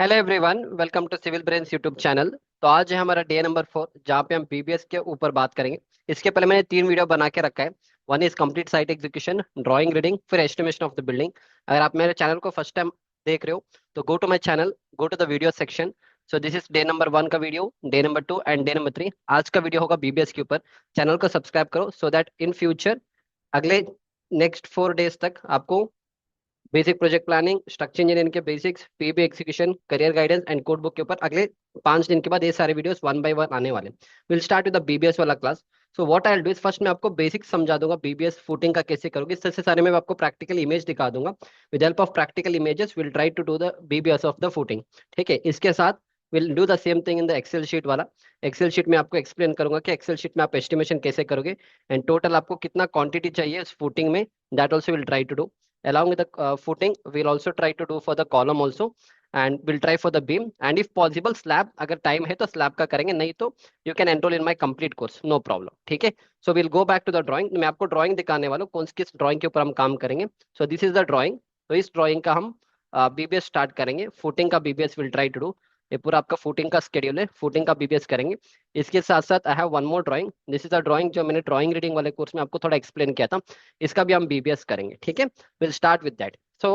Hello everyone, welcome to Civil Brains YouTube channel. तो आज है हमारा डे नंबर 4 जहाँ पे हम बीबीएस के ऊपर बात करेंगे। इसके पहले मैंने 3 वीडियो बना के रखा है। One is complete site execution, drawing reading, फिर एस्टिमेशन ऑफ द बिल्डिंग। अगर आप मेरे चैनल को फर्स्ट टाइम देख रहे हो तो go to my channel, go to the video section. So this is day number 1 का video, day number 2 and day number 3। आज का वीडियो होगा बीबीएस के ऊपर। चैनल को सब्सक्राइब करो सो दैट इन फ्यूचर अगले नेक्स्ट 4 डेज तक आपको basic project planning, structure engineering के basics, P B execution, career guidance and code book के ऊपर अगले 5 दिन के बाद ये सारे वीडियोस वन बाय वन आने वाले। Will start with the BBS वाला class. So what I will do is first मैं आपको बेसिक समझा दूंगा बीबीएस फुटिंग का कैसे करोगे। इससे सारे मैं आपको प्रैक्टिकल इमेज दिखा दूंगा। With help of practical images will try to do the BBS of the footing. ठीक है, इसके साथ will do the same thing in the Excel sheet वाला। एक्सेल शीट में आपको एक्सप्लेन करूंगा कि एक्सेल शीट में आप एस्टिमेशन कैसे करोगे एंड टोटल आपको कितना क्वांटिटी चाहिए इस फुटिंग में, that also will try to do. Along with the footing we'll also try to do for the column also, and we'll try for the beam, and if possible slab, अगर time है तो slab का करेंगे, नहीं तो you can enroll in my complete course, no problem. ठीक है, so will go back to the drawing. मैं आपको ड्राइंग दिखाने वाला हूँ कौन किस ड्राइंग के ऊपर हम काम करेंगे। So this is the drawing. तो इस ड्राइंग का हम बीबीएस स्टार्ट करेंगे। फुटिंग का BBS will try to do. ये पूरा आपका फुटिंग का स्केड्यूल है, फुटिंग का बीबीएस करेंगे। इसके साथ साथ I have one more drawing. This is a drawing जो मैंने ड्राइंग रीडिंग वाले कोर्स में आपको थोड़ा एक्सप्लेन किया था। इसका भी हम बीबीएस करेंगे। ठीक है, will start with that. So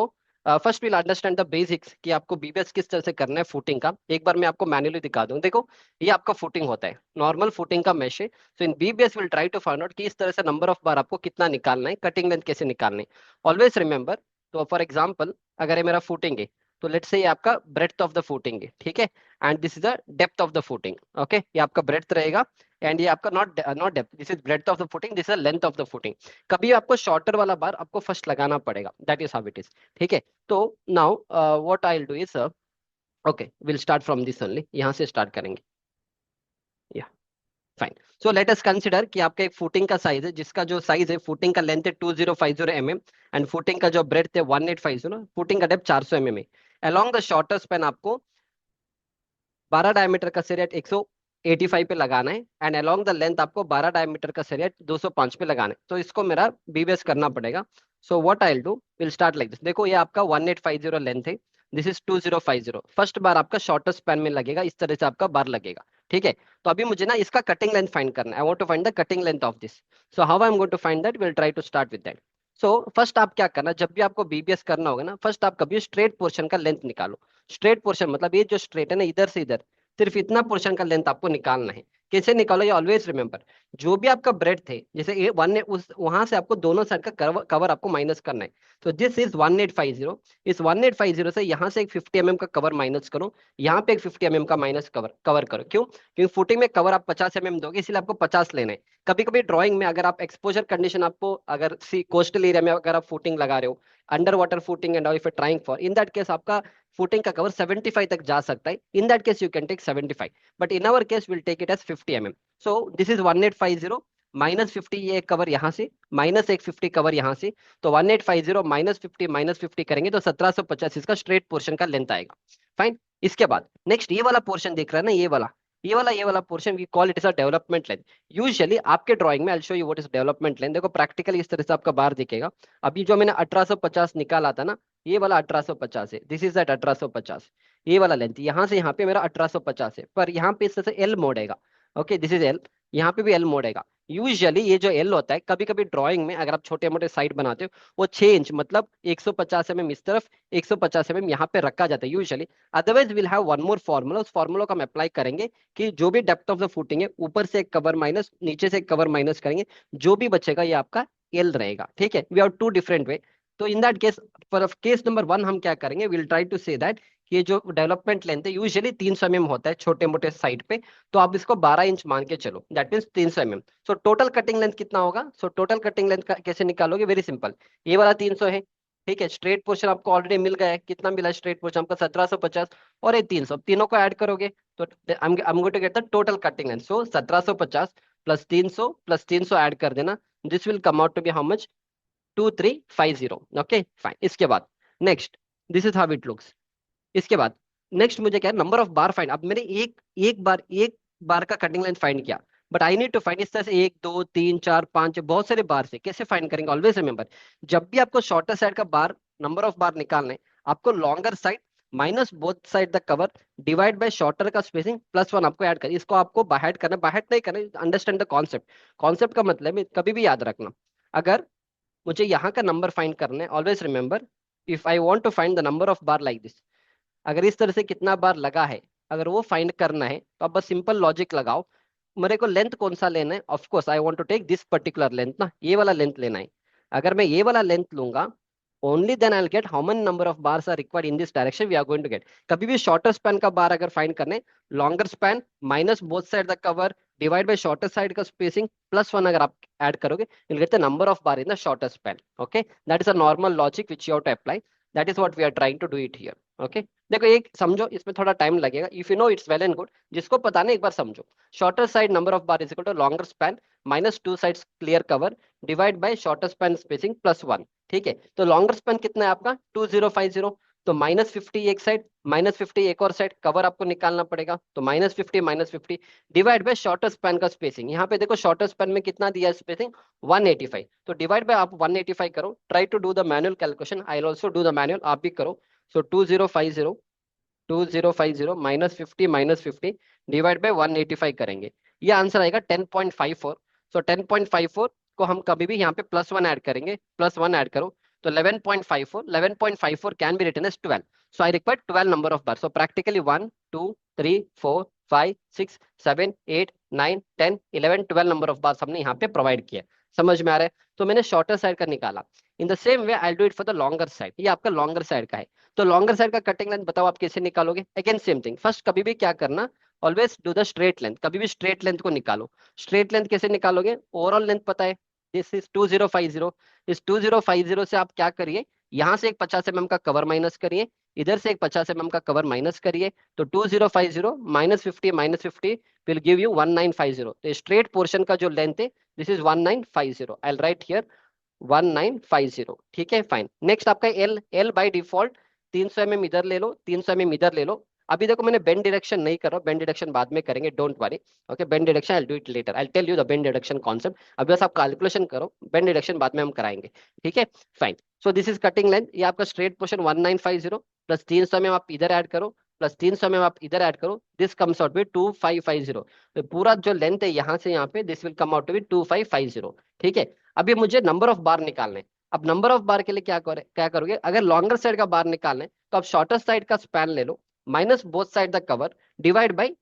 first will understand the basics कि आपको बीबीएस किस तरह से करना है फुटिंग का। एक बार मैं आपको मैन्युअली दिखा दूं। देखो, ये आपका फुटिंग होता है, नॉर्मल फुटिंग का मेश है। So in BBS will try to find out कि इस तरह से नंबर ऑफ बार आपको कितना निकालना है, कटिंग लेंथ कैसे निकालना है। Always remember. तो फॉर एग्जाम्पल, अगर ये मेरा फुटिंग है तो लेट्स से ये आपका ब्रेड्थ ऑफ द फुटिंग है। ठीक है, and this is the depth of the footing. Okay, ये आपका ब्रेड्थ रहेगा एंड ये आपका not not depth, this is breadth of the footing, this is length of the footing. कभी आपको शॉर्टर वाला बार आपको फर्स्ट लगाना पड़ेगा, that is how it is. ठीक है, तो now what I will do is, okay will start from this only, यहाँ से स्टार्ट करेंगे। या fine. So let us consider कि आपका एक फुटिंग का साइज है, जिसका जो साइज है, फुटिंग का लेंथ है 2050 mm एंड फुटिंग का जो ब्रेड्थ है 1850, फुटिंग का डेप्थ 400 mm है। अलोंग द शॉर्टर स्पेन आपको 12 डायमीटर का सरिया 185 पे लगाना है एंड अलोंग द लेंथ आपको 12 डायमीटर का सरिया 205 पे लगाना है। तो इसको मेरा बीबीएस करना पड़ेगा। सो what I will do, will start like this. देखो, ये आपका 1850 लेंथ है, दिस इज 2050। फर्स्ट बार आपका शॉर्टर स्पैन में लगेगा, इस तरह से आपका बार लगेगा। ठीक है, तो अभी मुझे ना इसका कटिंग लेंथ फाइंड करना है। I want to find the cutting length of this. So how I am going to find that, will try to start with that. So first आप क्या करना, जब भी आपको बीबीएस करना होगा ना, फर्स्ट आप कभी स्ट्रेट पोर्शन का लेंथ निकालो। स्ट्रेट पोर्शन मतलब ये जो स्ट्रेट है ना, इधर से इधर सिर्फ इतना पोर्शन का लेंथ आपको निकालना है। कैसे निकालो, ये ऑलवेज रिमेंबर। जो भी आपका ब्रेड थे, जैसे ए वन ने उस वहां से आपको दोनों साइड का कवर आपको माइनस करना है। तो दिस इज 1850। इस 1850 से यहाँ से एक 50 का कवर माइनस करो, यहाँ पे एक 50 का माइनस कवर कवर करो। क्यों? क्योंकि फुटिंग में कवर आप 50 दोगे, इसलिए आपको 50 लेना है। कभी कभी ड्राइंग में अगर आप एक्सपोजर कंडीशन, आपको अगर सी कोस्टल एरिया में अगर आप फुटिंग लगा रहे हो, under water footing and if trying for, in that case आपका फुटिंग का कवर 75 तक जा सकता है। In that case you can take 75, but in our case will take it as 50 so this is 1850 minus 50, ये एक कवर यहाँ से माइनस एक 50 कवर यहाँ से। तो 1850 माइनस 50 करेंगे तो 1750 इसका स्ट्रेट पोर्शन का लेंथ आएगा। फाइन। इसके बाद नेक्स्ट ये वाला पोर्शन देख रहा है ना, ये वाला portion we call it is a development length. Usually आपके ड्राइंग में I show you what is development length. देखो प्रैक्टिकली इस तरह से आपका बार दिखेगा। अभी जो मैंने 1850 निकाला था ना, ये वाला 1850 है, दिस इज दैट 1850। ये वाला लेंथ यहाँ से यहाँ पे मेरा 1850 है, पर यहाँ पे इस तरह से एल मोड़ेगा। ओके, दिस इज एल, यहाँ पे भी एल मोड़ेगा। यूजुअली ये जो एल होता है, कभी कभी ड्राइंग में अगर आप छोटे मोटे साइड बनाते हो, वो 6 इंच मतलब 150 mm इस तरफ, 150 mm यहाँ पे रखा जाता है usually. Otherwise will have one more formula, उस फॉर्मूला को हम अप्लाई करेंगे कि जो भी डेप्थ ऑफ द फुटिंग है, ऊपर से एक कवर माइनस, नीचे से एक कवर माइनस करेंगे, जो भी बचेगा ये आपका एल रहेगा। ठीक है, we have two different way. तो in that case, for case number 1 हम क्या करेंगे, will try to say that ये जो डेवलपमेंट लेंथ है यूजुअली 300 mm होता है छोटे मोटे साइड पे, तो आप इसको 12 इंच मान के चलो, that means 300 mm। So total cutting length कितना होगा? सो टोटल कटिंग लेंथ कैसे निकालोगे? Very simple. ये वाला 300 है, ठीक है, स्ट्रेट पोर्शन आपको ऑलरेडी मिल गया है। कितना मिला स्ट्रेट पोर्शन आपका? 1750, और ये 300, तीनों को ऐड करोगे तो I am going to get the total cutting length. So 1750 plus 300 add कर देना, this will come out to be how much? 2350। Okay fine. इसके बाद next, this is how it looks. इसके बाद नेक्स्ट मुझे क्या है, नंबर ऑफ बार फाइंड। अब मैंने एक बार का कटिंग लेंथ फाइंड किया, but I need to find इस तरह से 1 2 3 4 5 बहुत सारे बार से कैसे फाइंड करेंगे? ऑलवेज रिमेंबर, जब भी आपको शॉर्टर साइड का बार, नंबर ऑफ बार निकालना है, आपको longer side minus both side the cover divide by shorter का स्पेसिंग प्लस वन आपको ऐड कर, इसको आपको बाहर करना, बाहर नहीं करना, अंडरस्टैंड द कॉन्सेप्ट। कॉन्सेप्ट का मतलब है कभी भी याद रखना, अगर मुझे यहाँ का नंबर फाइंड करना है, always remember if I want to find the number of bar like this, अगर इस तरह से कितना बार लगा है, अगर वो फाइंड करना है तो आप बस सिंपल लॉजिक लगाओ, मेरे को लेंथ कौन सा लेना है, of course I want to take this particular length ना, ये वाला लेंथ लेना है। अगर मैं ये वाला लेंथ लूंगा, only then I will get how many number of bars are required in this direction we are going to get. कभी भी शॉर्टर स्पैन का बार अगर फाइंड करने, longer span minus both side the cover divide by shorter side का spacing plus one अगर आप add करोगे, you'll get the number of bar in the shorter span. Okay, that is a normal logic which you have to apply. That is what we are trying to do it here. Okay, देखो एक समझो, इसमें थोड़ा time लगेगा, if you know it's well and good, जिसको पता नहीं एक बार समझो। Shorter side number of bar is equal to longer span minus two sides clear cover divide by shorter span spacing plus one. ठीक है, तो लॉन्गर स्पैन कितना है आपका 2050, तो माइनस 50 एक साइड, माइनस 50 एक और साइड, कवर आपको निकालना पड़ेगा, तो minus 50 divide by shorter span का स्पेसिंग। यहाँ पे देखो शॉर्टर स्पैन में कितना दिया है स्पेसिंग 185, तो डिवाइड बाय आप 185 करो, try to do the manual calculation, I will also do the manual, आप भी करो। सो 2050 माइनस 50 डिवाइड बाय 185 करेंगे, ये आंसर आएगा 10.54। सो 10.54 को हम कभी भी यहाँ पे प्लस वन ऐड करेंगे, प्लस वन ऐड करो तो 11.54, 11.54 can be written as 12। So I require 12 number of bar. So practically 1 2 3 4 5 6 7 8 9 10 11 12 number of बार हमने यहाँ पे प्रोवाइड किया। समझ में आ रहा है? तो मैंने शॉर्टर साइड का निकाला। In the same way I do it for the longer side, ये आपका लॉन्गर साइड का है। तो लॉन्गर साइड का कटिंग लेंथ बताओ आप कैसे निकालोगे? अगेन सेम थिंग, फर्स्ट कभी भी क्या करना, always do the straight length, कभी भी स्ट्रेट लेंथ को निकालो। स्ट्रेट लेंथ कैसे निकालोगे? ओवरऑल लेंथ पता है, दिस इज 2050, इस 2050 से आप क्या करिए, यहाँ से एक 50 mm का कवर माइनस करिए, इधर से एक 50 mm का कवर माइनस करिए, तो 2050 माइनस 50 विल गिव यू 1950। तो स्ट्रेट पोर्शन का जो लेंथ है this is 1950, I will write here 1950। ठीक है, फाइन। नेक्स्ट आपका L, L by default 300 mm इधर ले लो, 300 mm इधर ले लो। अभी देखो मैंने बेंड डिडक्शन नहीं कर रहा, बेंड डिडक्शन बाद में करेंगे, don't worry. Okay, bend deduction I will do it later, I will tell you the bend deduction concept, अभी बस आप कैलकुलेशन करो, बेंड डिडक्शन बाद में हम कराएंगे। ठीक है, fine. So this is cutting length, ये आपका स्ट्रेट पोर्शन 1950 प्लस 300 में आप इधर ऐड करो, प्लस 300 में आप इधर ऐड करो, दिस कम्स आउट विद 2550। तो पूरा जो लेंथ है यहाँ से यहाँ पे this will come out with 2550। ठीक है, अभी मुझे नंबर ऑफ बार निकालने। अब नंबर ऑफ बार के लिए क्या करोगे, अगर लॉन्गर साइड का बार निकालना है तो आप शॉर्टर साइड का स्पैन ले लो, minus both side the cover divide by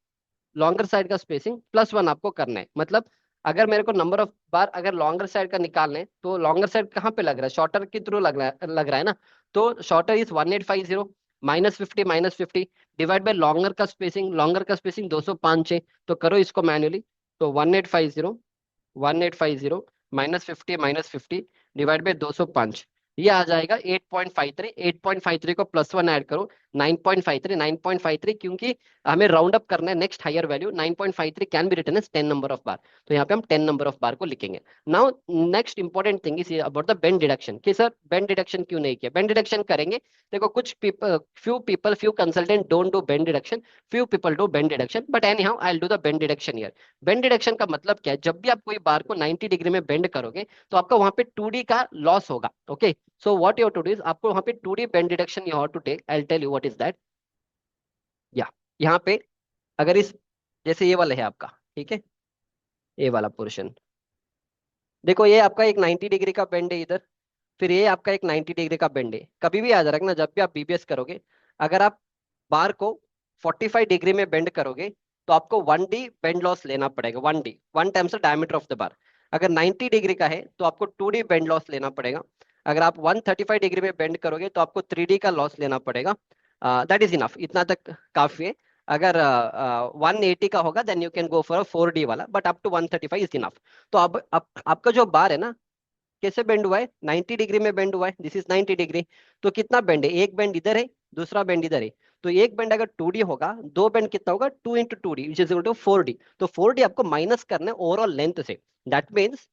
longer side का स्पेसिंग प्लस वन आपको करना है। मतलब अगर मेरे को नंबर ऑफ बार अगर लॉन्गर साइड का निकालना है तो लॉन्गर साइड कहाँ पे लग रहा है, शॉर्टर के थ्रू लग रहा है ना, तो shorter is 1850 minus 50 divide by longer का स्पेसिंग 205 है, तो करो इसको मैन्युअली। तो 1850 माइनस 50 डिवाइड बाय 205, ये आ जाएगा 8.53। 8.53 को प्लस वन ऐड करो 9.53, 9.53 क्योंकि हमें राउंड अप करना है next higher value, 9.53 can be written as 10 number of bar, तो यहाँ पे हम 10 नंबर ऑफ बार को लिखेंगे। Now next important thing is about the bend deduction, कि सर बेंड डिडक्शन क्यों नहीं किया? बेंड डिडक्शन करेंगे, देखो कुछ people few consultant don't do bend deduction, few people do bend deduction, but anyhow I will do the bend deduction here. Bend deduction का मतलब क्या है, जब भी आप कोई बार को 90 डिग्री में बेंड करोगे तो आपका वहां पे 2D का लॉस होगा। Okay, so what you have to do is आपको वहां पे 2D bend deduction you have to take, I will tell you what is that. या यहाँ पे अगर इस जैसे ये वाला है आपका, ठीक है, ये वाला पोर्शन देखो, ये आपका एक 90 डिग्री का बेंड है इधर, फिर ये आपका एक 90 डिग्री का बेंड है। कभी भी याद रखना जब भी आप बीबीएस करोगे, अगर आप बार को 45 डिग्री में बेंड करोगे तो आपको 1D बेंड लॉस लेना पड़ेगा, 1D, one times the diameter of the bar. अगर 90 डिग्री का है तो आपको 2D बेंड लॉस लेना पड़ेगा। अगर आप 135 डिग्री में बेंड करोगे तो आपको 3D का लॉस लेना पड़ेगा। दैट इज इनफ, इतना तक काफी है। अगर 180 का होगा then you can go for 4D वाला, but up to 135 is enough. तो अब आपका जो बार है ना कैसे बेंड हुआ है, 90 डिग्री में बेंड हुआ है, दिस इज 90 डिग्री। तो कितना बेंड है, एक बेंड इधर है, दूसरा बेंड इधर है, तो एक बेंड अगर 2D होगा, दो बेंड कितना होगा 2 into 2D which is equal to 4D। तो 4D आपको माइनस करना है ओवरऑल लेंथ से, दैट मीन्स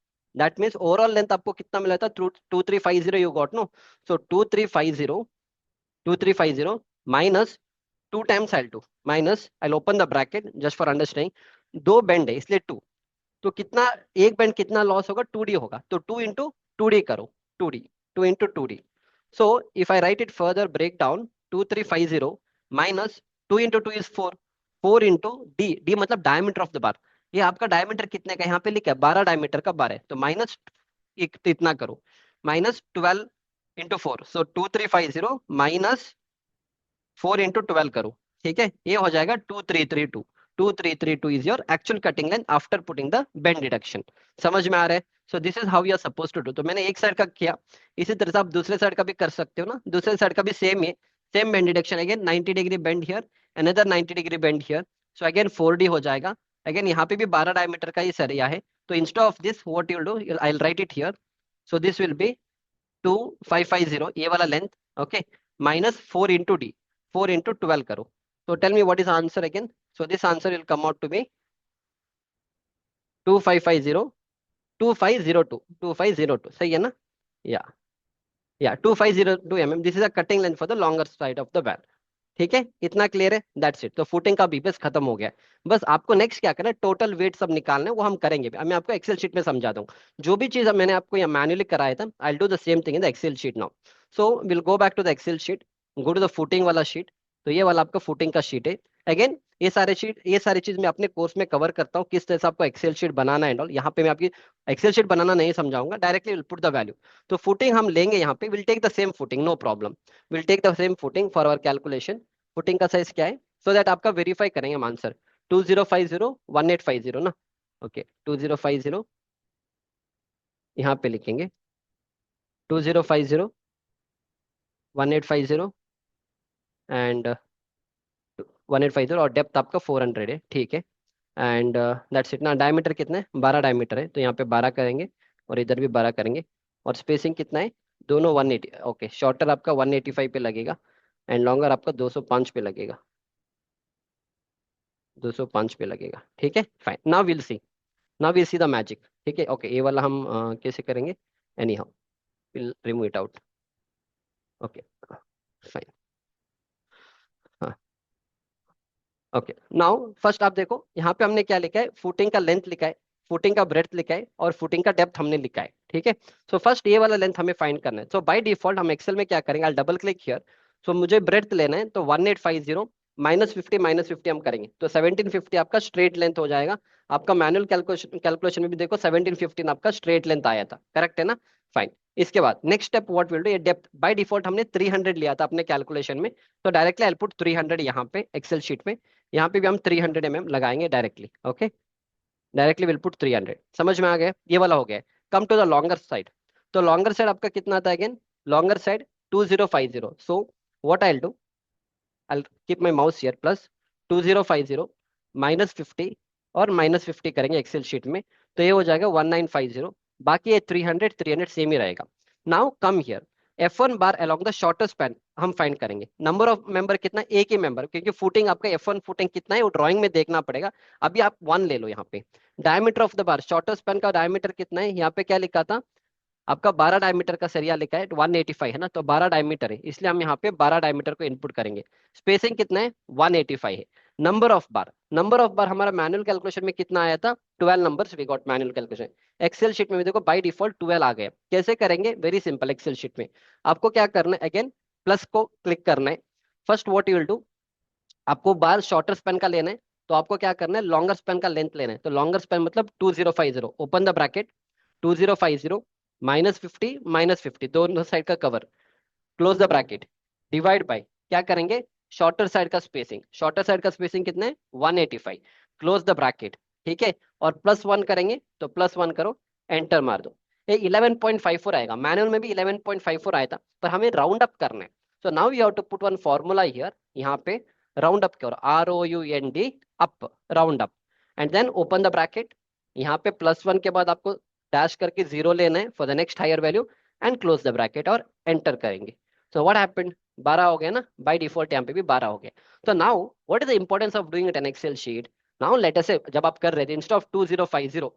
ओवरऑल लेंथ आपको कितना मिला था, 2350 यू गॉट नो। सो 2350 minus 2 times L2 minus I open the bracket just for understanding, दो बेंड है इसलिए 2, तो कितना एक बैंड कितना लॉस होगा 2D होगा, तो 2 इंटू 2D करो, 2D, 2 into 2D। So if I write it further break down 2350 minus 2 × 2 is 4, 4 × D, D मतलब डायमीटर ऑफ द बार। ये आपका डायमीटर कितने का यहाँ पे लिखा है, 12 डायमीटर का बार है, तो माइनस इतना करो, -12 × 4, सो 2350 -4 × 12 करो, ठीक है, ये हो जाएगा 2332। 2332 is your actual cutting length after putting the bend deduction. समझ में आ रहा है? So this is how you are suppose to do. तो मैंने एक साइड का किया, इसी तरह से आप दूसरे साइड का भी कर सकते हो ना। दूसरे साइड का भी सेम है, same bend deduction, again 90 degree bend here, another 90 degree bend here, so again 4D हो जाएगा। अगेन यहाँ पे भी 12 डायमीटर का ही सरिया है, तो instead of this what you will do, I will write it here, so this will B 2550 ये वाला लेंथ, ओके, -4 × D, 4 × 12 करो। So tell me what is the answer again? So this answer will come out to be 2550, 2502, 2502, सही है ना? या या 2502 mm, this is a cutting length for the longer side of the बैल। ठीक है, इतना क्लियर है? That's it. तो फुटिंग का बीपीएस खत्म हो गया है। बस आपको नेक्स्ट क्या करना है, टोटल वेट सब निकालना है, वो हम करेंगे। अब मैं आपको एक्सेल शीट में समझा दूँ। जो भी चीज मैंने आपको यहाँ मैन्युअली कराया था, I do the same thing in the Excel sheet now. So will go back to the Excel sheet, go to the footing वाला शीट। तो ये वाला आपका फुटिंग का शीट है। अगेन ये सारी चीज मैं अपने कोर्स में कवर करता हूँ, किस तरह से आपको एक्सेल शीट बनाना है। यहाँ पे मैं आपकी एक्सेल शीट बनाना नहीं समझाऊंगा, directly will put the value. तो फुटिंग हम लेंगे यहाँ पे, will take the same footing, no problem, will take the same footing for our calculation. Footing का साइज क्या है, सो दैट आपका वेरीफाई करेंगे हम आंसर। 2050 1850 ना, ओके, 2050 यहाँ पे लिखेंगे, 2050 1850 एंड 1850, और डेप्थ आपका 400 है, ठीक है। एंड दैट्स इट ना। डायमीटर कितना है, 12 डायमीटर है, तो यहाँ पे 12 करेंगे और इधर भी 12 करेंगे। और स्पेसिंग कितना है, दोनों 180, ओके, शॉर्टर आपका 185 पे लगेगा एंड लॉन्गर आपका 205 पे लगेगा, 205 पे लगेगा, ठीक है, fine. Now will see, now we see the magic, ठीक है, ओके। ये वाला हम कैसे करेंगे, any how will remove it out, okay, fine, हाँ, ओके। नाउ फर्स्ट आप देखो, यहाँ पे हमने क्या लिखा है, फुटिंग का लेंथ लिखा है, फुटिंग का ब्रेड्थ लिखा है और फुटिंग का डेप्थ हमने लिखा है, ठीक है। सो फर्स्ट ये वाला लेंथ हमें फाइंड करना है। सो बाय डिफॉल्ट हम एक्सेल में क्या करेंगे, आई डबल क्लिक हियर। सो मुझे ब्रेड्थ लेना है, तो 1850 -50 हम करेंगे, तो 1750 आपका स्ट्रेट लेंथ हो जाएगा। आपका मैनुअल कैलकुलेशन में भी देखो 1715 आपका स्ट्रेट लेंथ आया था, करेक्ट है ना, फाइन। इसके बाद next step what will do, ये डेप्थ बाय डिफॉल्ट हमने 300 लिया था अपने कैलकुलेशन में, तो डायरेक्टली आई पुट 300 यहाँ पे एक्सेल शीट में। यहाँ पे भी हम 300 mm लगाएंगे directly, okay, directly will put 300। समझ में आ गया, ये वाला हो गया। Come to the longer side, तो लॉन्गर साइड आपका कितना आता है, again longer side 2050। So what I will do, I'll keep my mouse here, plus 2050 -50 और -50 करेंगे एक्सेल शीट में, तो ये हो जाएगा 1950। बाकी ये 300 300 सेम ही रहेगा। Now come here, F1 bar along the shorter span हम फाइंड करेंगे। नंबर ऑफ मेंबर कितना, एक ही मेंबर, क्योंकि फुटिंग आपका F1 फुटिंग कितना है वो ड्राइंग में देखना पड़ेगा। अभी आप 1 ले लो यहाँ पे। Diameter of the bar, shorter span का डायमीटर कितना है, यहाँ पे क्या लिखा था आपका, 12 डायमीटर का सरिया लिखा है, 185 है ना, तो 12 डायमीटर है, इसलिए हम यहाँ पे 12 डायमीटर को इनपुट करेंगे। स्पेसिंग कितना है, 185 है। Number of bar, number of bar हमारा मैनुअल कैलकुलेशन में कितना आया था, 12 numbers we got manual calculation. Excel sheet में भी देखो बाय डिफॉल्ट 12 आ गए। कैसे करेंगे, वेरी सिंपल। एक्सेल शीट में आपको क्या करना है, अगेन प्लस को क्लिक करना है। First what you will do, आपको बार शॉर्टर स्पेन का लेना है, तो आपको क्या करना है, लॉन्गर स्पेन का लेंथ लेना है। तो लॉन्गर स्पेन मतलब 2050, ओपन द ब्रैकेट, 2050 -50 -50 दोनों साइड का cover, close the bracket, divide by क्या करेंगे, शॉर्टर साइड का स्पेसिंग, शॉर्टर साइड का स्पेसिंग कितना है 185, क्लोज द ब्रैकेट, ठीक है। और +1 करेंगे, तो +1 करो, एंटर मार दो। ये 11.54 आएगा, मैनुअल में भी 11.54 आया था, पर हमें राउंड अप करना है। So now you have to put one formula here, यहाँ पे राउंड अप करो, ROUND up, round up, and then open the bracket. यहाँ पे +1 के बाद आपको डैश करके 0 लेना है for the next higher value, and close the bracket और एंटर करेंगे। सो व्हाट हैपेंड, 12 हो गया ना, बाय डिफॉल्ट यहाँ पे भी 12 हो गया। तो now what is the importance of doing it in Excel sheet. Now let us से जब आप कर रहे थे, इंस्टेड ऑफ 2050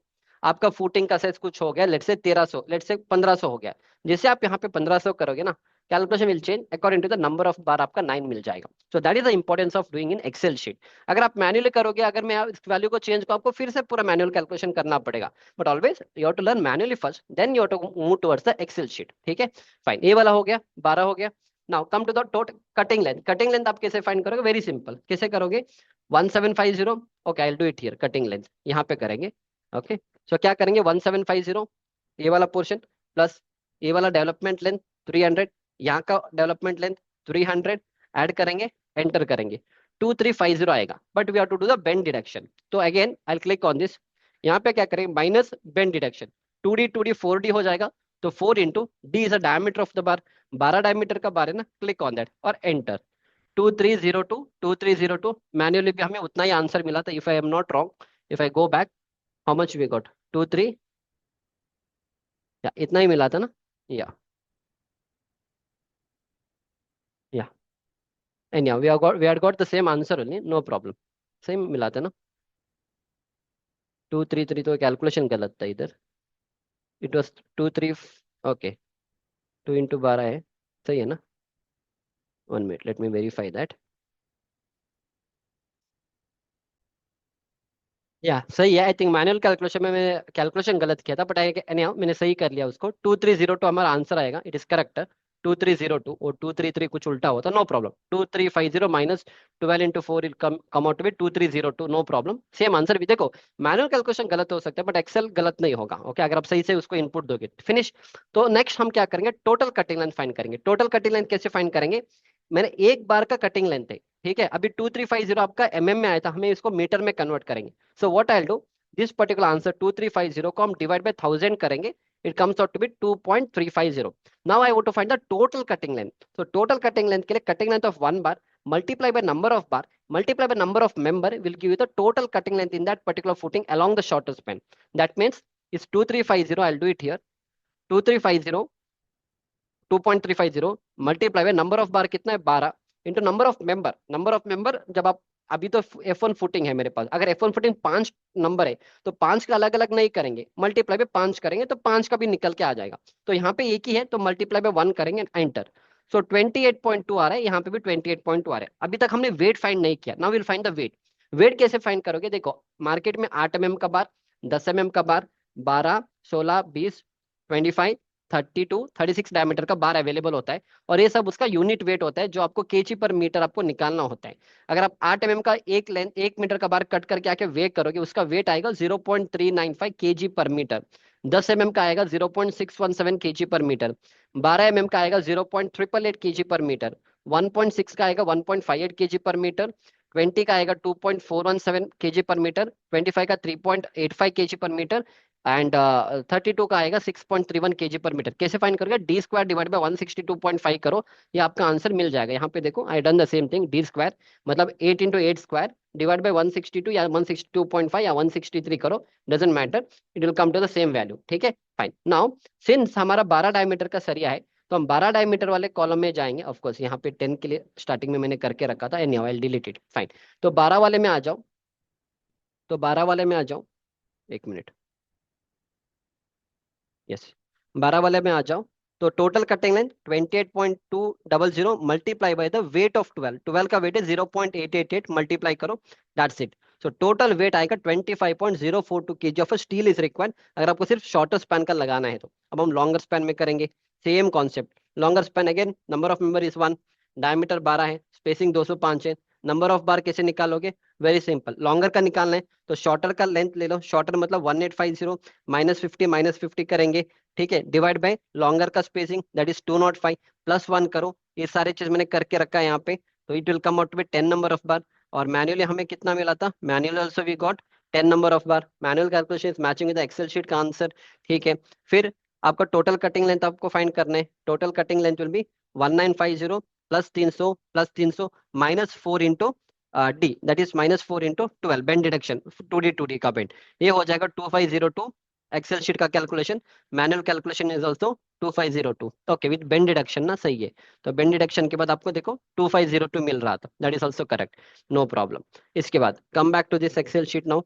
आपका फुटिंग का साइज कुछ हो गया, लेट से 1300, लेट से 1500 हो गया। जैसे आप यहाँ पे 1500 करोगे ना, calculation will change according to the number of bar, आपका 9 मिल जाएगा। So that is the importance of doing in Excel sheet. अगर आप मैन्युअली करोगे, अगर मैं इस वैल्यू को चेंज को आपको फिर से पूरा मैनुअल कैलकुलेशन करना पड़ेगा। But always you have to learn manually first, then you have to move towards the Excel sheet, ठीक है, फाइन। ये वाला हो गया, 12 हो गया। Now come to the total cutting length. Cutting length आप कैसे फाइंड करोगे? वेरी सिंपल, कैसे करोगे? 1750, okay I will do it here. Cutting length यहाँ पे करेंगे। ओके, सो क्या करेंगे? 1750 ये वाला पोर्शन प्लस ये वाला डेवलपमेंट लेंथ 300, यहाँ का डेवलपमेंट लेंथ 300 ऐड करेंगे, एंटर करेंगे, 2350 आएगा। But we have to do the bend deduction. तो again I click on this, यहाँ पे क्या करेंगे? Minus bend deduction, 2D 4D हो जाएगा। तो 4 into D is a diameter of the bar, 12 diameter का बार है ना, क्लिक ऑन दैट और एंटर। 2302 मैन्युअली भी हमें उतना ही आंसर मिला था, if I am not wrong. If I go back, how much we got? 23, या इतना ही मिला था ना? या yeah and yeah we had got the same answer only, no problem. Same मिला था ना? 233 तो कैलकुलेशन गलत था इधर, इट वॉज 23। ओके, 2 इंटू 12 है, सही है ना? 1 minute, let me verify that. या सही है, आई थिंक मैनुअल कैलकुलेशन में मैं कैलकुलेशन गलत किया था, बट आई एनी मैंने सही कर लिया उसको। 2302 हमारा आंसर आएगा, इट इज करेक्ट। 2302 और 233 कुछ उल्टा होता, no problem. 2350 minus 12 into 4 come out में 2302, नो प्रॉब्लम। सेम आंसर भी देखो, मैनुअल कैलकुलेशन गलत हो सकता है बट एक्सेल गलत नहीं होगा। ओके, अगर आप सही से उसको इनपुट दोगे। फिनिश। तो नेक्स्ट हम क्या करेंगे? टोटल कटिंग लेंथ फाइंड करेंगे। टोटल कटिंग लेंथ कैसे फाइंड करेंगे? मैंने एक बार का कटिंग लेंथ है, ठीक है? अभी 2350 आपका में आया था, हमें इसको मीटर में कन्वर्ट करेंगे। So what I will do, this particular answer 2350 को हम डिवाइड बाय 1000 करेंगे, it comes out to be 2.350। Now I want to find the total cutting length. तो टोटल कटिंग लेंथ के लिए cutting length of one bar multiply by number of bar multiply by number of member will give you the total cutting length in that particular footing along the shorter span. That means is 2350, I'll do it here, 2350 2.350 multiply by number of बार कितना है? 12 into number of member. Number of member जब आप, अभी तो F1 footing है मेरे पास, अगर F1 footing 5 number है तो 5 का अलग अलग नहीं करेंगे, मल्टीप्लाई बाय 5 करेंगे तो 5 का भी निकल के आ जाएगा। तो यहाँ पे एक ही है तो मल्टीप्लाई बाय 1 करेंगे, एंटर। सो 28.2 आ रहा है, यहाँ पे भी 28.2 आ रहा है। अभी तक हमने वेट फाइंड नहीं किया, now will find the weight. Weight कैसे फाइंड करोगे? देखो, मार्केट में 8 mm का बार, 10 mm का बार, 12, 16, 20, 25, 32, 36 डायमीटर का बार अवेलेबल होता है। और ये सब उसका यूनिट वेट होता है जो आपको केजी पर मीटर आपको निकालना होता है। अगर आप 8 mm का एक लेंथ 1 मीटर का बार कट करके आके वेट करोगे, उसका वेट आएगा 0.395 केजी पर मीटर। 10 mm का आएगा 0.617 केजी पर मीटर। 12 mm का आएगा 0.888 केजी पर मीटर। 1.6 का आएगा 1.58 केजी पर मीटर। 20 का आएगा 2.417 केजी पर मीटर। 25 का 3.85 केजी पर मीटर। एंड 32 का आएगा 6.31 केजी पर मीटर। कैसे फाइंड करोगे? डी स्क्वायर डिवाइड बाय 162.5 करो, ये आपका आंसर मिल जाएगा। यहाँ पे देखो, I done the same thing, D square मतलब 8 इंटू 8 स्क्वायर डिवाइड बाय 162 या 162.5 या 163 करो, doesn't matter, it will come to the same value. ठीक है, फाइन। नाउ सिंस हमारा 12 डायमीटर का सरिया है, तो हम 12 डायमीटर वाले कॉलम में जाएंगे। ऑफ कोर्स यहाँ पे 10 के लिए स्टार्टिंग में मैंने करके रखा था, any how I will delete it, fine. तो 12 वाले में आ जाओ, तो 12 वाले में आ जाओ, एक मिनट, यस, 12 वाले में आ जाओ। तो total cutting length 28.200 multiply by the weight of 12, 12 का वेट है 0.888, मल्टीप्लाई करो, that's it. So total weight आएगा 25.042 KG of steel is required, अगर आपको सिर्फ शॉर्टर स्पैन का लगाना है तो। अब हम लॉन्गर स्पैन में करेंगे, same concept. Longer span again, number of member is 1, diameter 12 है, स्पेसिंग 205 है। नंबर ऑफ बार कैसे निकालोगे? वेरी सिंपल, लॉन्गर का निकालना है तो शॉर्टर का लेंथ ले लो, शॉर्टर मतलब 1850 -50 करेंगे, ठीक है, डिवाइड बाय लॉन्गर का स्पेसिंग दैट इज 205 प्लस 1 करो। ये सारे चीज मैंने करके रखा है यहाँ पे, तो it will come out to be 10 number of bar. और मैन्युअली हमें कितना मिला था? Manually also we got 10 number of bar. Manual calculation is matching with excel sheet का आंसर, ठीक है। फिर आपका टोटल कटिंग लेंथ आपको फाइंड करना है। Total cutting length will be 1950 plus 300 -4 into D, that is -4 into 12, bend deduction 2D का bend, ये हो जाएगा 2502। एक्सेल शीट का calculation, manual calculation is also 2502, okay, with bend deduction ना, सही है। तो बेंड डिडक्शन के बाद आपको देखो 2502 मिल रहा था, that is also correct, no problem. इसके बाद come back to this excel sheet now,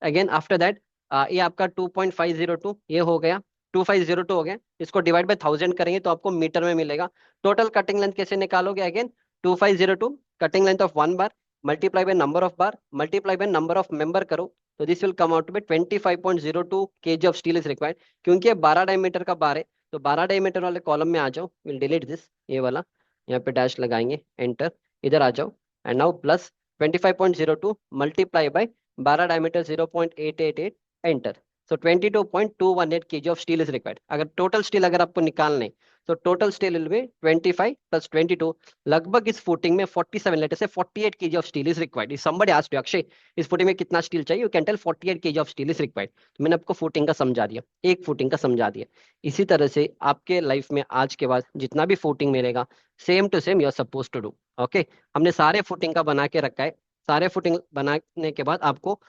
again after that ये आपका 2.502 ये हो गया, 2502 हो गया, इसको डिवाइड बाय 1000 करेंगे तो आपको मीटर में मिलेगा। टोटल कटिंग लेंथ कैसे निकालोगे? Again 2502 cutting length of one bar multiply by number of bar multiply by number of member करो, तो this will come out to be 25.02 KG of steel is required. क्योंकि ये 12 diameter का bar है, तो 12 diameter वाले कॉलम में आ जाओ, विल डिलीट दिस, ये वाला यहाँ पे डैश लगाएंगे, एंटर, इधर आ जाओ, and now plus 25.02 multiply by 12 diameter 0.888, enter. So 22.218 kg of steel is required. अगर टोटल स्टील अगर आपको निकालना है तो total steel will be 25 plus 22, लगभग इस फुटिंग में 47, लेटर से 48 kg of steel is required. Somebody asked you, Akshay इस फुटिंग में कितना स्टील चाहिए, you can tell 48 kg of steel is required. तो मैंने आपको फुटिंग का समझा दिया, एक फुटिंग का समझा दिया। इसी तरह से आपके लाइफ में आज के बाद जितना भी फुटिंग मिलेगा, same to same you are suppose to do. Okay, हमने सारे फुटिंग का बना के रखा है। सारे फुटिंग बनाने के बाद आपको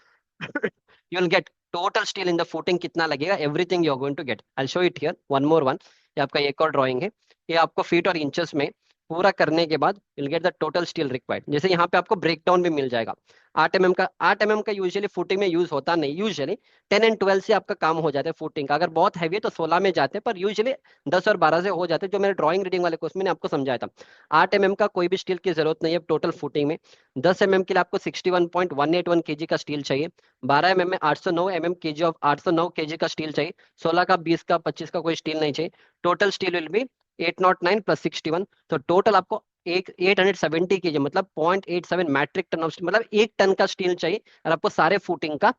you will get total steel in the footing कितना लगेगा, everything you are going to get. I show it here one more one. ये आपका एक और ड्राइंग है, ये आपको फीट और इंचेस में पूरा करने के बाद will get the total steel required. जैसे यहाँ पे आपको ब्रेकडाउन भी मिल जाएगा। 8 mm का यूजुअली फुटिंग में यूज होता नहीं, यूजुअली 10 एंड 12 से आपका काम हो जाता है फुटिंग का। अगर बहुत हैवी है तो 16 में जाते हैं, पर यूजुअली 10 और 12 से हो जाते हैं, जो मैंने ड्राइंग रीडिंग वाले कोर्स में आपको समझाया था। 8 mm का कोई भी स्टील की जरूरत नहीं है टोटल फुटिंग में। 10 mm के लिए आपको 61.181 kg का स्टील चाहिए। 12 mm में 809 kg का स्टील चाहिए। 16 का, 20 का, 25 का कोई स्टील नहीं चाहिए। Total steel will be 809 plus 61, तो टोटल आपको एक 870 kg मतलब 0.87 मैट्रिक टन ऑफ, मतलब 1 टन का स्टील चाहिए। और आपको सारे फुटिंग का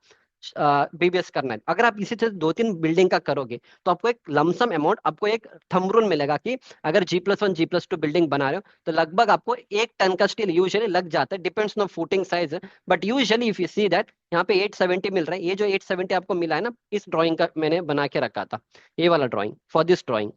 बीबीएस करना है। अगर आप इसी तरह 2-3 बिल्डिंग का करोगे तो आपको एक लमसम अमाउंट, आपको एक थंब रूल मिलेगा कि अगर G+1 G+2 बिल्डिंग बना रहे हो तो लगभग आपको 1 टन का स्टील यूजुअली लग जाता है, depends on footing size. But usually if you see that यहाँ पे 870 मिल रहा है। ये जो 870 आपको मिला है ना, इस ड्राइंग का मैंने बना के रखा था, ये वाला drawing for this drawing.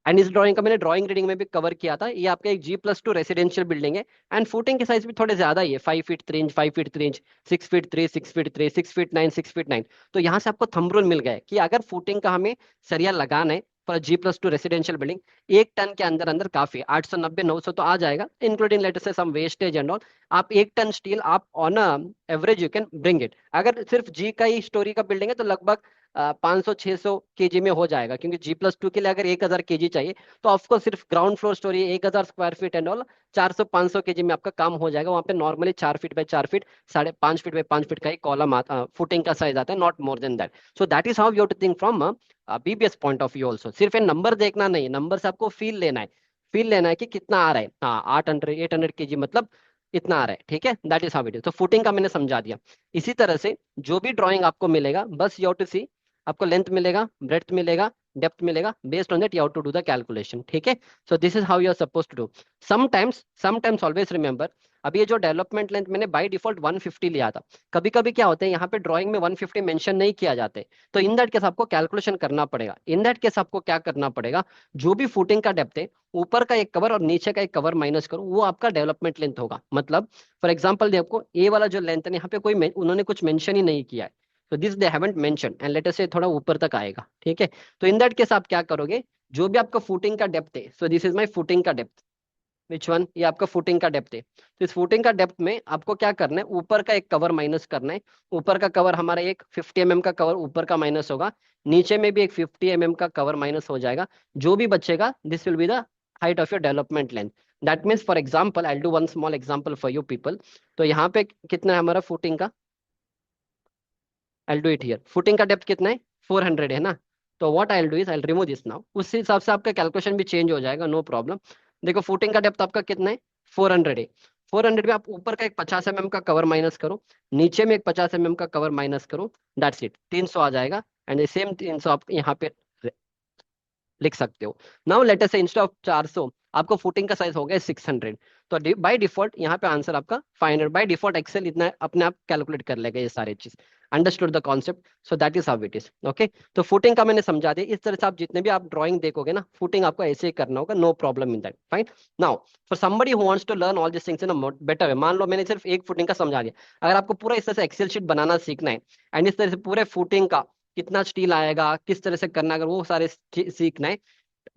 And इस ड्राइंग का मैंने ड्राइंग रीडिंग में भी कवर किया था। ये आपका एक G+2 रेसिडेंशियल बिल्डिंग है। एंड फुटिंग के साइज भी थोड़े ज्यादा ही है, 5 feet 3 inch, 5 feet 3 inch, 6 feet 3, 6 feet 3, 6 feet 9, 6 feet 9। तो यहाँ से आपको थंब रूल मिल गया है कि अगर फुटिंग का हमें सरिया लगाना है for G+2 residential building, 1 ton के अंदर अंदर काफी 890-900 तो आ जाएगा, इंक्लूडिंग लेटर से सम वेस्टेज एंड ऑल। आप 1 टन स्टील आप on average you can bring it. अगर सिर्फ जी का ही स्टोरी का बिल्डिंग है तो लगभग 500-600 केजी में हो जाएगा, क्योंकि G+2 के लिए अगर 1000 केजी चाहिए तो आपको सिर्फ ground floor storey 1000 square feet and all 400-500 KG में आपका काम हो जाएगा। वहां पे normally 4 feet by 4 feet, 5.5 feet का ही कॉलम फुटिंग का साइज आता है, not more than that. So that is how you to think from BBS point of view also. सिर्फ ये नंबर देखना नहीं, नंबर से आपको फील लेना है, फील लेना है कि कितना आ रहा है। हाँ, 800 केजी मतलब इतना आ रहा है, ठीक है। That is how it is. तो फुटिंग का मैंने समझा दिया। इसी तरह से जो भी ड्राइंग आपको मिलेगा, बस यू हैव टू सी, आपको लेंथ मिलेगा, ब्रेड्थ मिलेगा, डेप्थ मिलेगा, based on that you have to do the calculation, ठीक है। So this is how you are suppose to do. Sometimes always remember, अब ये जो डेवलपमेंट लेंथ मैंने बाय डिफॉल्ट 150 लिया था। कभी कभी क्या होता है, यहाँ पे ड्राइंग में 150 मेंशन नहीं किया जाते, तो इन दैट केस आपको कैलकुलेशन करना पड़ेगा। इन दैट केस आपको क्या करना पड़ेगा, जो भी फुटिंग का डेप्थ है, ऊपर का एक कवर और नीचे का एक कवर माइनस करो, वो आपका डेवलपमेंट लेंथ होगा। मतलब फॉर एग्जाम्पल देखो, ए वाला जो लेंथ है यहाँ पे कोई उन्होंने कुछ मेंशन ही नहीं किया है, तो this they haven't mention, and let us से थोड़ा ऊपर तक आएगा, ठीक है। तो इन दैट केस आप क्या करोगे, जो भी आपका फुटिंग का डेप्थ है, so this is my footing का डेप्थ, विच वन, ये आपका फुटिंग का डेप्थ है। तो इस फुटिंग का डेप्थ में आपको क्या करना है, ऊपर का एक कवर माइनस करना है। ऊपर का कवर हमारा एक 50 mm का कवर ऊपर का माइनस होगा, नीचे में भी एक 50 mm का कवर माइनस हो जाएगा। जो भी बचेगा this will be the height of your development length. That means for example I do one small example for you people. तो यहाँ पे कितना है हमारा फुटिंग का, आई डू इट हियर। फुटिंग का डेप्थ कितना है, 400 है ना। तो what I do is I remove this now, उस हिसाब से आपका कैलकुलेशन भी चेंज हो जाएगा, नो प्रॉब्लम। देखो फुटिंग का डेप्थ आपका कितना है, 400 है। 400 में आप ऊपर का एक 50 mm का कवर माइनस करो, नीचे में एक 50 mm का कवर माइनस करो, दैट्स इट, 300 आ जाएगा। एंड सेम 300 आप यहाँ पे लिख सकते हो। नाउ लेट अस से इंस्टेड ऑफ 400 आपको फुटिंग का साइज हो गया 600, तो बाय डिफॉल्ट यहाँ पे आंसर आपका 500। बाय डिफॉल्ट एक्सेल इतना अपने आप कैलकुलेट कर लेगा ये सारे चीज। Understood the concept, so that is how it is, okay. तो फुटिंग का मैंने समझा दिया। इस तरह से आप जितने भी आप ड्राइंग देखोगे ना, फुटिंग आपको ऐसे ही करना होगा, no problem in that, fine. Now for somebody who wants to learn all this things in a better way, मान लो मैंने सिर्फ एक फुटिंग का समझा दिया, अगर आपको पूरा इस तरह से एक्सेल शीट बनाना सीखना है, एंड इस तरह से पूरे फुटिंग का कितना स्टील आएगा, किस तरह से करना, अगर वो सारे सीखना है,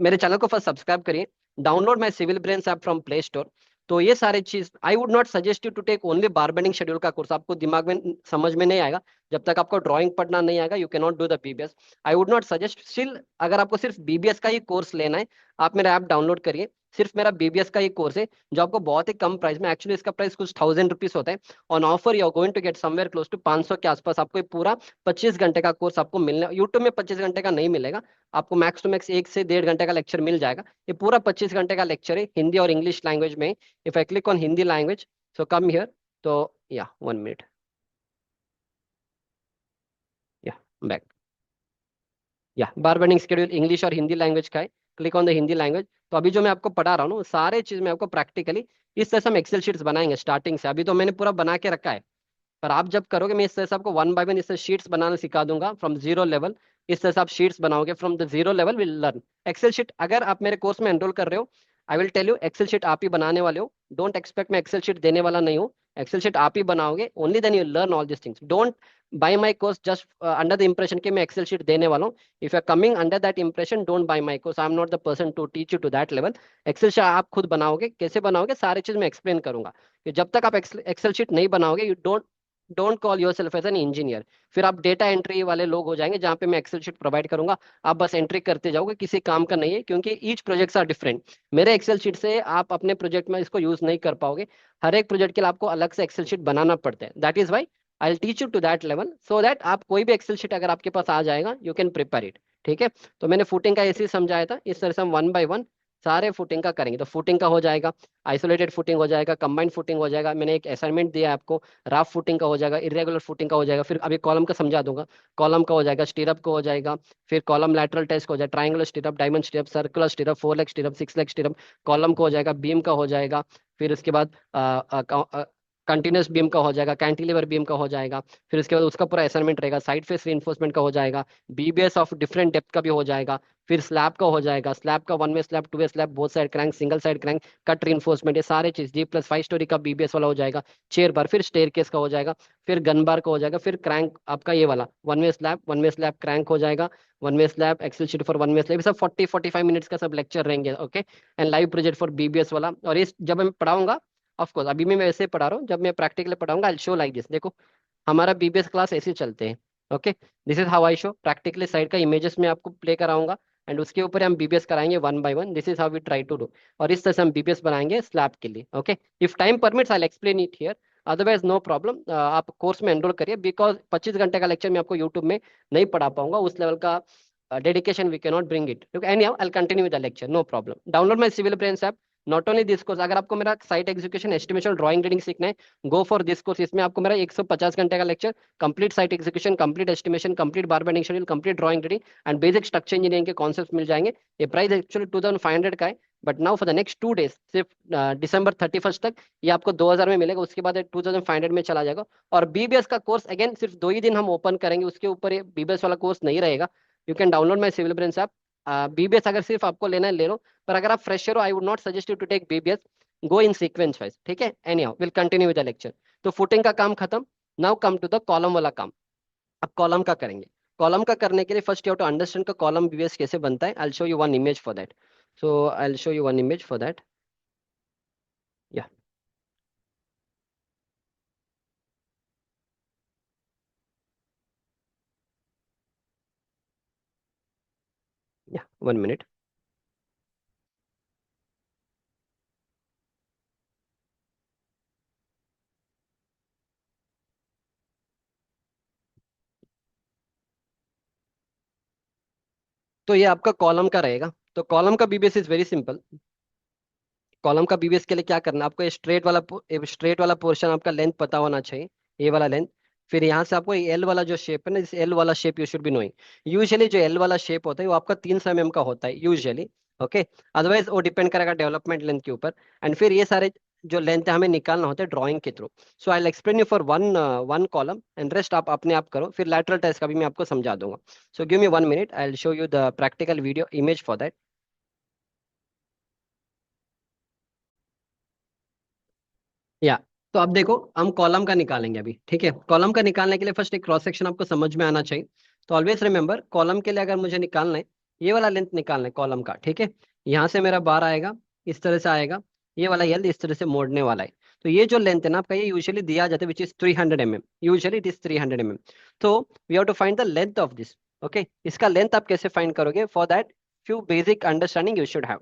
मेरे चैनल को फर्स्ट सब्सक्राइब करिए, download my civil brains app from play store. तो ये सारे चीज I would not suggest you to take only bar bending schedule का कोर्स, आपको दिमाग में समझ में नहीं आएगा जब तक आपको ड्राइंग पढ़ना नहीं आएगा, you can not do the BBS. I would not suggest, still अगर आपको सिर्फ बीबीएस का ही कोर्स लेना है, आप मेरा ऐप डाउनलोड करिए, सिर्फ मेरा बीबीएस का ये कोर्स है जो आपको बहुत ही कम प्राइस में, एक्चुअली इसका प्राइस कुछ 1000 रुपीज होता है, on offer you are going to get somewhere close to 500 के आसपास। आपको ये पूरा 25 घंटे का कोर्स आपको मिलने, यूट्यूब में 25 घंटे का नहीं मिलेगा आपको, मैक्स टू मैक्स 1 से 1.5 घंटे का लेक्चर मिल जाएगा। ये पूरा 25 घंटे का लेक्चर है हिंदी और इंग्लिश लैंग्वेज में। If I click on Hindi language, so come here, तो या 1 मिनट, या बैक, या बार बर्निंग शेड्यूल इंग्लिश और हिंदी लैंग्वेज का है। Click on the Hindi language. तो अभी जो मैं आपको पढ़ा रहा हूँ ना, वो सारे चीज मैं आपको प्रैक्टिकली इस तरह से हम एक्सेल शीट्स बनाएंगे स्टार्टिंग से। अभी तो मैंने पूरा बना के रखा है, पर आप जब करोगे मैं इस तरह से आपको 1 बाय 1 इससे शीट्स बनाना सिखा दूंगा फ्रॉम जीरो लेवल। इस तरह से आप शीट्स बनाओगे from the zero level, will learn excel sheet. अगर आप मेरे कोर्स में एनरोल कर रहे हो, I will tell you Excel sheet आप ही बनाने वाले हो। डोंट एक्सपेक्ट मैं एक्सेल शीट देने वाला नहीं हूँ, एक्सेल शीट आप ही बनाओगे। Only then you learn all this things. Don't buy my course just under the impression कि मैं एक्सेल शीट देने वाला हूँ। If you are coming under that impression, don't buy my course, I am not the person to teach you to that level. Excel sheet आप खुद बनाओगे, कैसे बनाओगे सारी चीज मैं एक्सप्लेन करूंगा। कि जब तक आप एक्सेल शीट नहीं बनाओगे, you don't call yourself as an engineer. फिर आप डेटा एंट्री वाले लोग हो जाएंगे, जहां पे मैं एक्सेल शीट प्रोवाइड करूंगा, आप बस एंट्री करते जाओगे, किसी काम का नहीं है, क्योंकि ईच प्रोजेक्ट्स आर डिफरेंट। मेरे एक्सेल शीट से आप अपने प्रोजेक्ट में इसको यूज नहीं कर पाओगे। हर एक प्रोजेक्ट के लिए आपको अलग से एक्सेल शीट बनाना पड़ता है। That is why I will teach you to that level, so that आप कोई भी एक्सेल शीट अगर आपके पास आ जाएगा, यू कैन प्रिपेयर इट। ठीक है, तो मैंने फुटिंग का ऐसे ही समझाया था, इस तरह से हम 1 बाय 1 सारे फुटिंग का करेंगे। तो फुटिंग का हो जाएगा, आइसोलेटेड फुटिंग हो जाएगा, कंबाइंड फुटिंग हो जाएगा, मैंने एक असाइनमेंट दिया है आपको, राफ फुटिंग का हो जाएगा, इरेगुलर फुटिंग का हो जाएगा। फिर अभी कॉलम का समझा दूंगा, कॉलम का हो जाएगा, स्टीरअप का हो जाएगा, फिर कॉलम लैटरल टेस्ट हो जाएगा, triangular स्टीरअप, diamond स्टीरअप, circular स्टीरअप, 4 leg स्टीरअप, 6 leg स्टीरअप, column का हो जाएगा, बीम का हो जाएगा। फिर उसके बाद कंटिन्यूस बीम का हो जाएगा, कैंटिलीवर बीम का हो जाएगा। फिर उसके बाद उसका पूरा असाइनमेंट रहेगा, साइड फेस रीइंफोर्समेंट का हो जाएगा, बीबीएस ऑफ डिफरेंट डेप्थ का भी हो जाएगा। फिर स्लैब का हो जाएगा, स्लैब का 1 वे स्लैब, 2 वे slab, both side crank, single side crank, cut reinforcement, ये सारे चीज। G+5 स्टोरी का बीबीएस वाला हो जाएगा, चेयर बार, फिर स्टेयर केस का हो जाएगा, फिर गन बार का हो जाएगा, फिर क्रैंक आपका ये वाला 1 वे स्लैब क्रैंक हो जाएगा, 1 way slab, excel sheet for 1 way slab, सब 40-45 मिनट्स का सब लेक्चर रहेंगे। Okay, and live project for BBS वाला। और इस जब मैं पढ़ाऊंगा, ऑफ कोर्स अभी भी मैं वैसे ही पढ़ा रहा हूँ, जब मैं प्रैक्टिकली पढ़ाऊंगा आई शो लाइक दिस। देखो हमारा बीबीएस क्लास ऐसे ही चलते हैं। Okay, this is how I show practically, side का इमेजेस में आपको प्ले कराऊंगा, एंड उसके ऊपर हम बीबीएस कराएंगे 1 by 1। This is how we try to do. और इस तरह से हम बीबीएस बनाएंगे स्लैब के लिए। Okay, if time permits I explain it here, otherwise no problem. आप कोर्स में एनरोल करिए, बिकॉज 25 घंटे का लेक्चर मैं आपको यूट्यूब में नहीं पढ़ा पाऊंगा, उस लेवल का dedication we can not bring it. Anyhow I continue with the lecture, no problem. Download my civil brains app. Not only this course, अगर आपको मेरा site execution, estimation, drawing, reading सीखना है, गो फॉर दिस कोर्स। इसमें आपको मेरा 150 घंटे का lecture, complete site execution, complete estimation, complete bar bending schedule, complete drawing, reading and basic structure engineering के कॉन्सेप्ट मिल जाएंगे। ये प्राइस एक्चुअली 2500 का है, but now for the next 2 days, सिर्फ दिसंबर 31 तक ये आपको 2000 में मिलेगा, उसके बाद 2500 में चला जाएगा। और बीबीएस का कोर्स अगेन सिर्फ 2 ही दिन हम ओपन करेंगे, उसके ऊपर ये बीबीएस वाला कोर्स नहीं रहेगा। You can download my civil brains app. BBS अगर सिर्फ आपको लेना है ले लो, पर अगर आप फ्रेशर हो, I would not suggest you to take BBS, go in sequence wise. ठीक है, any how will continue with the lecture. तो फुटिंग का काम खत्म, now come to the column वाला काम। अब कॉलम का करेंगे। कॉलम का करने के लिए first you have to understand का कॉलम बीबीएस कैसे बनता है। I will show you one image for that. So I will show you one image for that. Yeah yeah 1 minute. तो ये आपका कॉलम का रहेगा। तो कॉलम का BBS is very simple. Column का बीबीएस के लिए क्या करना है आपको, स्ट्रेट वाला पोर्शन आपका लेंथ पता होना चाहिए, ये वाला लेंथ। फिर यहाँ से आपको एल वाला जो शेप है ना, इस एल वाला shape you should be knowing. Usually जो एल वाला शेप होता है वो आपका 300 mm का होता है यूजुअली। ओके, अदरवाइज वो डिपेंड करेगा डेवलपमेंट लेंथ के ऊपर। एंड फिर ये सारे जो लेंथ है हमें निकालना होता है ड्राइंग के through. So I explain you for one one column, and rest आप अपने आप करो। फिर लैटरल टेस्ट का भी मैं आपको समझा दूंगा। So give me 1 minute, I will show you the practical video image for that. या तो अब देखो हम कॉलम का निकालेंगे अभी। ठीक है, कॉलम का निकालने के लिए फर्स्ट एक क्रॉस सेक्शन आपको समझ में आना चाहिए। तो ऑलवेज रिमेंबर, कॉलम के लिए अगर मुझे निकालना है, ये वाला लेंथ निकालना है कॉलम का। ठीक है, यहाँ से मेरा बार आएगा, इस तरह से आएगा, ये वाला यल इस तरह से मोड़ने वाला है। तो ये जो लेंथ है ना आपका, ये यूजुअली दिया जाता है which is 300 mm, usually it is 300 mm। तो we have to find the length of this. Okay, इसका लेंथ आप कैसे फाइंड करोगे, for that few basic understanding you should have.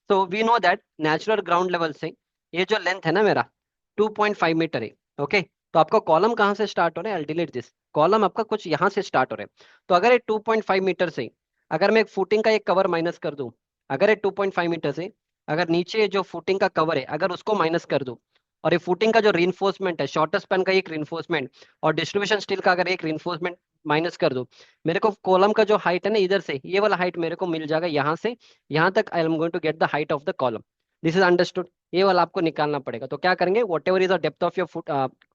So we know that natural ground level से ये जो length है ना मेरा 2.5 मीटर है। ओके, तो आपका कॉलम कहाँ से स्टार्ट हो रहा है? आई डिलीट दिस। कॉलम आपका कुछ यहाँ से स्टार्ट हो रहा है। तो अगर ये 2.5 मीटर से अगर मैं एक फुटिंग का एक कवर माइनस कर दूं, अगर ये 2.5 मीटर से अगर नीचे जो फुटिंग का कवर है अगर उसको माइनस कर दूं, और ये फुटिंग का जो रीइंफोर्समेंट है, शॉर्टर स्पैन का एक रीइंफोर्समेंट और डिस्ट्रीब्यूशन स्टील का अगर एक रीइंफोर्समेंट माइनस कर दूं, मेरे को कॉलम का जो हाइट है ना इधर से ये वाला हाइट मेरे को मिल जाएगा यहाँ से यहाँ तक। I am going to get the height of the column. This is understood. ये वाला आपको निकालना पड़ेगा। तो क्या करेंगे, whatever is the depth of your foot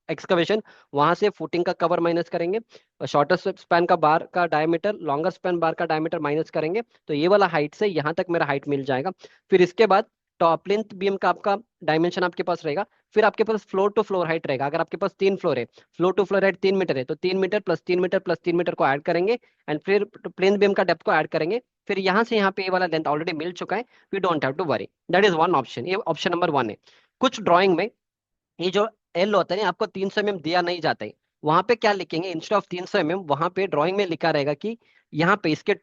excavation, वहां से फुटिंग का कवर माइनस करेंगे, शॉर्टर स्पैन का बार का डायमीटर, लॉन्गर स्पैन बार का डायमीटर माइनस करेंगे, तो ये वाला हाइट से यहाँ तक मेरा हाइट मिल जाएगा। फिर इसके बाद टॉप लेंथ बीम का आपका डायमेंशन आपके पास रहेगा। फिर आपके पास फ्लोर टू फ्लोर हाइट रहेगा। अगर आपके पास 3 फ्लोर है, floor to floor height 3 metre है, तो 3 metre plus 3 metre plus 3 metre को ऐड करेंगे, एंड फिर प्लेन बीम का डेप्थ को ऐड करेंगे। फिर यहाँ से यहाँ पे ये वाला लेंथ ऑलरेडी मिल चुका है। We don't have to worry. That is one option, ये ऑप्शन नंबर 1 है। कुछ ड्राइंग में ये जो एल होता है ना, आपको 300 mm दिया नहीं जाता है। वहां पे क्या लिखेंगे, इंस्टेड ऑफ 300 mm वहां पे ड्राइंग में लिखा रहेगा कि यहाँ पे इसके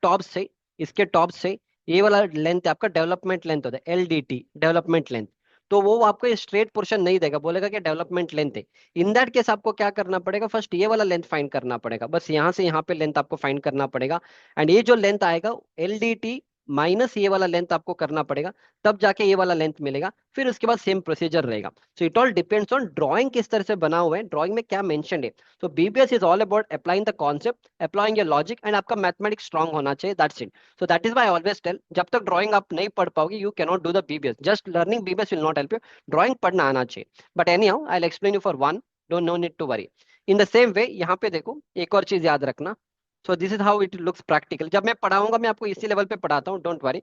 टॉप से ये वाला लेंथ आपका डेवलपमेंट लेंथ होता है, LDT डेवलपमेंट लेंथ। तो वो आपको स्ट्रेट पोर्शन नहीं देगा, बोलेगा कि डेवलपमेंट लेंथ है। इन दैट केस आपको क्या करना पड़ेगा, फर्स्ट ये वाला लेंथ फाइंड करना पड़ेगा, बस यहाँ से यहाँ पे लेंथ आपको फाइंड करना पड़ेगा। एंड ये जो लेंथ आएगा LDT माइनस ये वाला लेंथ आपको करना पड़ेगा, तब जाके ये वाला लेंथ मिलेगा। फिर उसके बाद सेम प्रोसीजर रहेगा। So it all depends on drawing किस तरह से बना हुआ है, ड्राइंग में क्या मेंशन है। So BPS is all about applying the concept, applying your logic, and आपका मैथमेटिक्स स्ट्रांग होना चाहिए, that's it. So that is why I always tell, जब तक ड्राइंग आप नहीं पढ़ पाओगे you can not do the BPS। Just learning BPS will not help you, drawing पढ़ना आना चाहिए। But anyhow I will explain you for one, don't no need to worry. In the same way यहाँ पे देखो एक और चीज याद रखना। सो this is how it looks practical. जब मैं पढ़ाऊंगा मैं आपको इसी लेवल पे पढ़ाता हूँ, डोंट वरी।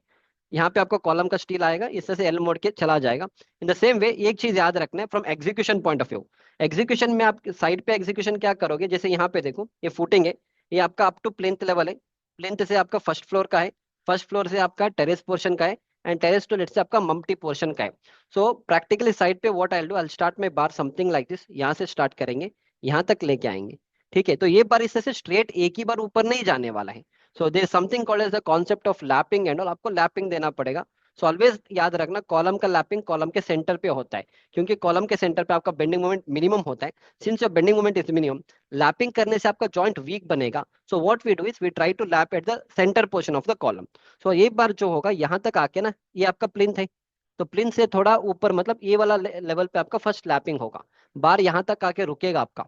यहाँ पे आपको कॉलम का स्टील आएगा, इस तरह से एल मोड़ के चला जाएगा। इन द सेम वे एक चीज याद रखना है from execution point of view. Execution में आप साइड पे एग्जीक्यूशन क्या करोगे, जैसे यहाँ पे देखो ये फुटिंग है, ये आपका अप टू प्लेंथ लेवल है, प्लेंथ से आपका फर्स्ट फ्लोर का है, फर्स्ट फ्लोर से आपका टेरेस पोर्शन का है, एंड टेरेस टू लेट से आपका मम्टी पोर्शन का है। सो प्रैक्टिकली साइड पे what I do, I start my bar something like this, यहाँ से स्टार्ट करेंगे, यहाँ तक लेके आएंगे। ठीक है, तो ये बार इससे स्ट्रेट एक ही बार ऊपर नहीं जाने वाला है। So there something called as the concept of lapping and all, आपको लैपिंग देना पड़ेगा। सो ऑलवेज याद रखना, कॉलम का लैपिंग कॉलम के सेंटर पे होता है, क्योंकि कॉलम के सेंटर पे आपका बेंडिंग मोमेंट मिनिमम होता है। Since your bending moment is minimum, lapping करने से आपका जॉइंट वीक बनेगा। So what we do is we try to lap at the centre portion of the column. सो एक बार जो होगा यहाँ तक आके ना, ये आपका प्लिंथ है, तो प्लिंथ से थोड़ा ऊपर मतलब ये वाला लेवल पे आपका फर्स्ट लैपिंग होगा, बार यहाँ तक आके रुकेगा आपका।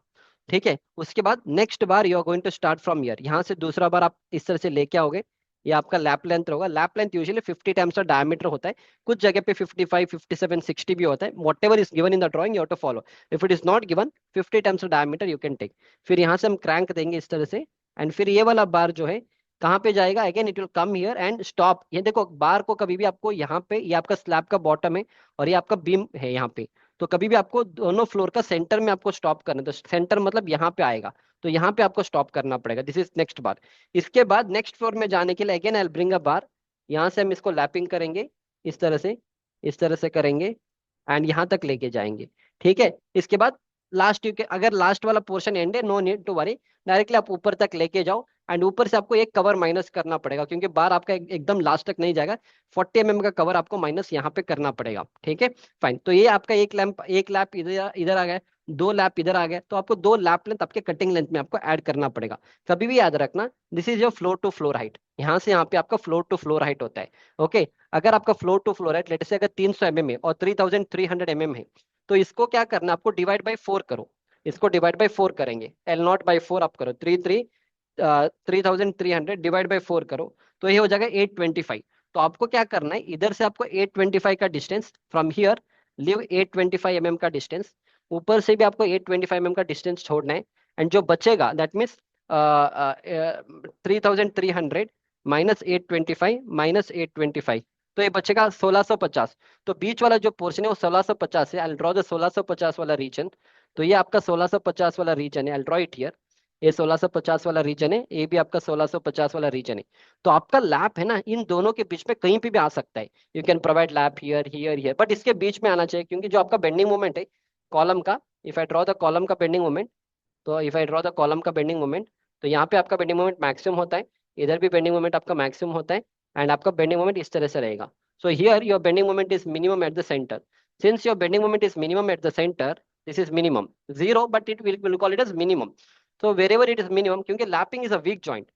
ठीक है, उसके बाद next bar you are going to start from here, यहाँ से दूसरा बार आप इस तरह से लेके आओगे। ये आपका लैप लेंथ होगा। लैप लेंथ यूजुअली 50 टाइम्स का डायमीटर होता है, कुछ जगह पे 55, 57, 60 भी होता है। Whatever is given in the drawing you have to follow. If it is not given 50 times diameter you can take. फिर यहाँ से हम क्रैंक देंगे इस तरह से, एंड फिर ये वाला बार जो है कहाँ पे जाएगा, again it will come here and stop. ये देखो बार को कभी भी आपको यहाँ पे, ये आपका स्लैब का बॉटम है और ये आपका बीम है यहाँ पे, तो कभी भी आपको दोनों फ्लोर का सेंटर में आपको स्टॉप करना है। तो सेंटर मतलब यहाँ पे आएगा, तो यहाँ पे आपको स्टॉप करना पड़ेगा। दिस इज नेक्स्ट बार। इसके बाद नेक्स्ट फ्लोर में जाने के लिए अगेन आई ब्रिंग अ बार, यहाँ से हम इसको लैपिंग करेंगे इस तरह से, इस तरह से करेंगे एंड यहाँ तक लेके जाएंगे। ठीक है, इसके बाद लास्ट यू के, अगर लास्ट वाला पोर्शन एंड है no need to worry, directly आप ऊपर तक लेके जाओ। एंड ऊपर से आपको एक कवर माइनस करना पड़ेगा, क्योंकि बार आपका एकदम लास्ट तक नहीं जाएगा। 40 mm का कवर आपको माइनस यहाँ पे करना पड़ेगा। ठीक है, फाइन। तो ये आपका एक लैप इधर इधर आ गया, 2 लैप इधर आ गया, तो आपको 2 लैप लेंथ आपके कटिंग लेंथ में आपको ऐड करना पड़ेगा। कभी भी याद रखना, this is your floor to floor height, यहाँ से यहाँ पे आपका फ्लोर टू फ्लोर हाइट होता है। ओके, अगर आपका floor to floor height let say अगर 300 mm है और 3300 mm है, तो इसको क्या करना, आपको डिवाइड बाई 4 करो। इसको डिवाइड बाई 4 करेंगे, L0/4 आप करो, 3300 डिवाइड बाई 4 करो, तो ये हो जाएगा 825। तो आपको क्या करना है, इधर से आपको 825 का distance from here, live 825 mm का डिस्टेंस, ऊपर से भी आपको 825 mm का डिस्टेंस छोड़ना है। एंड जो बचेगा दैट मीन्स 3300 माइनस 825 माइनस 825, तो ये बचेगा 1650। तो बीच वाला जो पोर्शन है वो 1650 है। आई ड्रॉ द 1650 वाला रीजन। तो ये आपका 1650 वाला रीजन है, आई ड्रॉ इट हियर। ये 1650 वाला रीजन है, ये भी आपका 1650 वाला रीजन है। तो आपका लैप है ना, इन दोनों के बीच में कहीं पे भी आ सकता है। You can provide lap here here here, but इसके बीच में आना चाहिए, क्योंकि जो आपका बेंडिंग मोमेंट है कॉलम का, if I draw the column का बेंडिंग मोमेंट, तो if I draw the column का बेंडिंग मोमेंट, तो यहाँ पे आपका बेंडिंग मोमेंट मैक्सिमम होता है, इधर भी बेंडिंग मोमेंट आपका मैक्सिमम होता है, एंड आपका बेंडिंग मोमेंट इस तरह से रहेगा। So here your bending moment is minimum at the center. Since your bending moment is minimum at the center, this is minimum. Zero, but it will call it as minimum. So wherever it is minimum, क्योंकि lapping is a weak joint.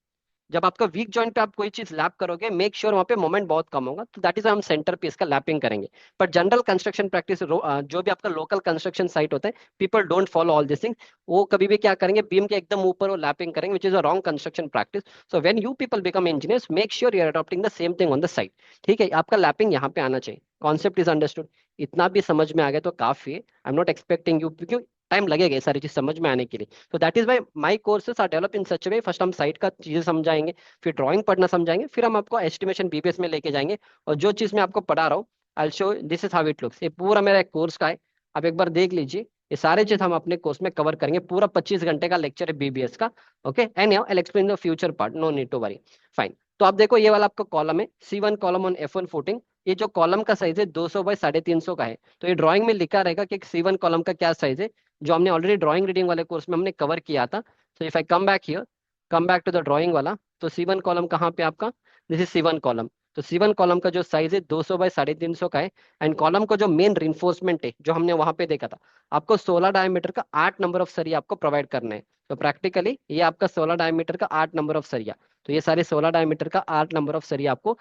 जब आपका week joint पे आप कोई चीज lap करोगे, make sure वहां पे मोमेंट बहुत कम होगा, तो दैट इज हम सेंटर पे इसका लैपिंग करेंगे. पर जनरल कंस्ट्रक्शन प्रैक्टिस, जो भी आपका लोकल कंस्ट्रक्शन साइट होता है, people don't follow all this thing. वो कभी भी क्या करेंगे, बीम के एकदम ऊपर वो लैपिंग करेंगे, which is a wrong construction practice. So when you people become engineers, make sure you are adopting the same thing on the site. ठीक है, आपका लैपिंग यहाँ पे आना चाहिए. Concept is understood. इतना भी समझ में आ गया तो काफी है. I am not expecting you, क्योंकि टाइम लगेगा ये सारी चीज समझ में आने के लिए. तो that is why my courses are develop in such way. First हम साइट का चीजें समझाएंगे, फिर ड्राइंग पढ़ना समझाएंगे, फिर हम आपको एस्टिमेशन बीपीएस में लेके जाएंगे. और जो चीज मैं आपको पढ़ा रहा हूँ, I show this is how it looks. ये पूरा मेरा एक कोर्स का है, आप एक बार देख लीजिए. ये सारे चीज हम अपने कोर्स में कवर करेंगे. पूरा 25 घंटे का लेक्चर है बीबीएस का. Okay, and now I explain the future part, no need to worry. Fine. तो आप देखो, ये वाला आपका कॉलम है, C1 column on F1 footing. ये जो कॉलम का साइज है 200 बाई 350 का है. तो ये ड्राइंग में लिखा रहेगा कि C1 कॉलम का क्या साइज है, जो हमने ऑलरेडी ड्राइंग रीडिंग वाले कोर्स में हमने कवर किया था. So if I come back here, come back to the drawing वाला, तो C1 कॉलम कहाँ पे आपका, दिस इज C1 कॉलम. तो C1 कॉलम का जो साइज है 200 बाई 350 का है. एंड कॉलम को जो मेन रिन्फोर्समेंट है, जो हमने वहां पे देखा था, आपको 16 डायमीटर का 8 नंबर ऑफ सरिया आपको प्रोवाइड करना है. तो प्रैक्टिकली ये आपका 16 डायमीटर का 8 नंबर ऑफ सरिया. तो ये सारे 16 डायमीटर का 8 नंबर ऑफ सरिया आपको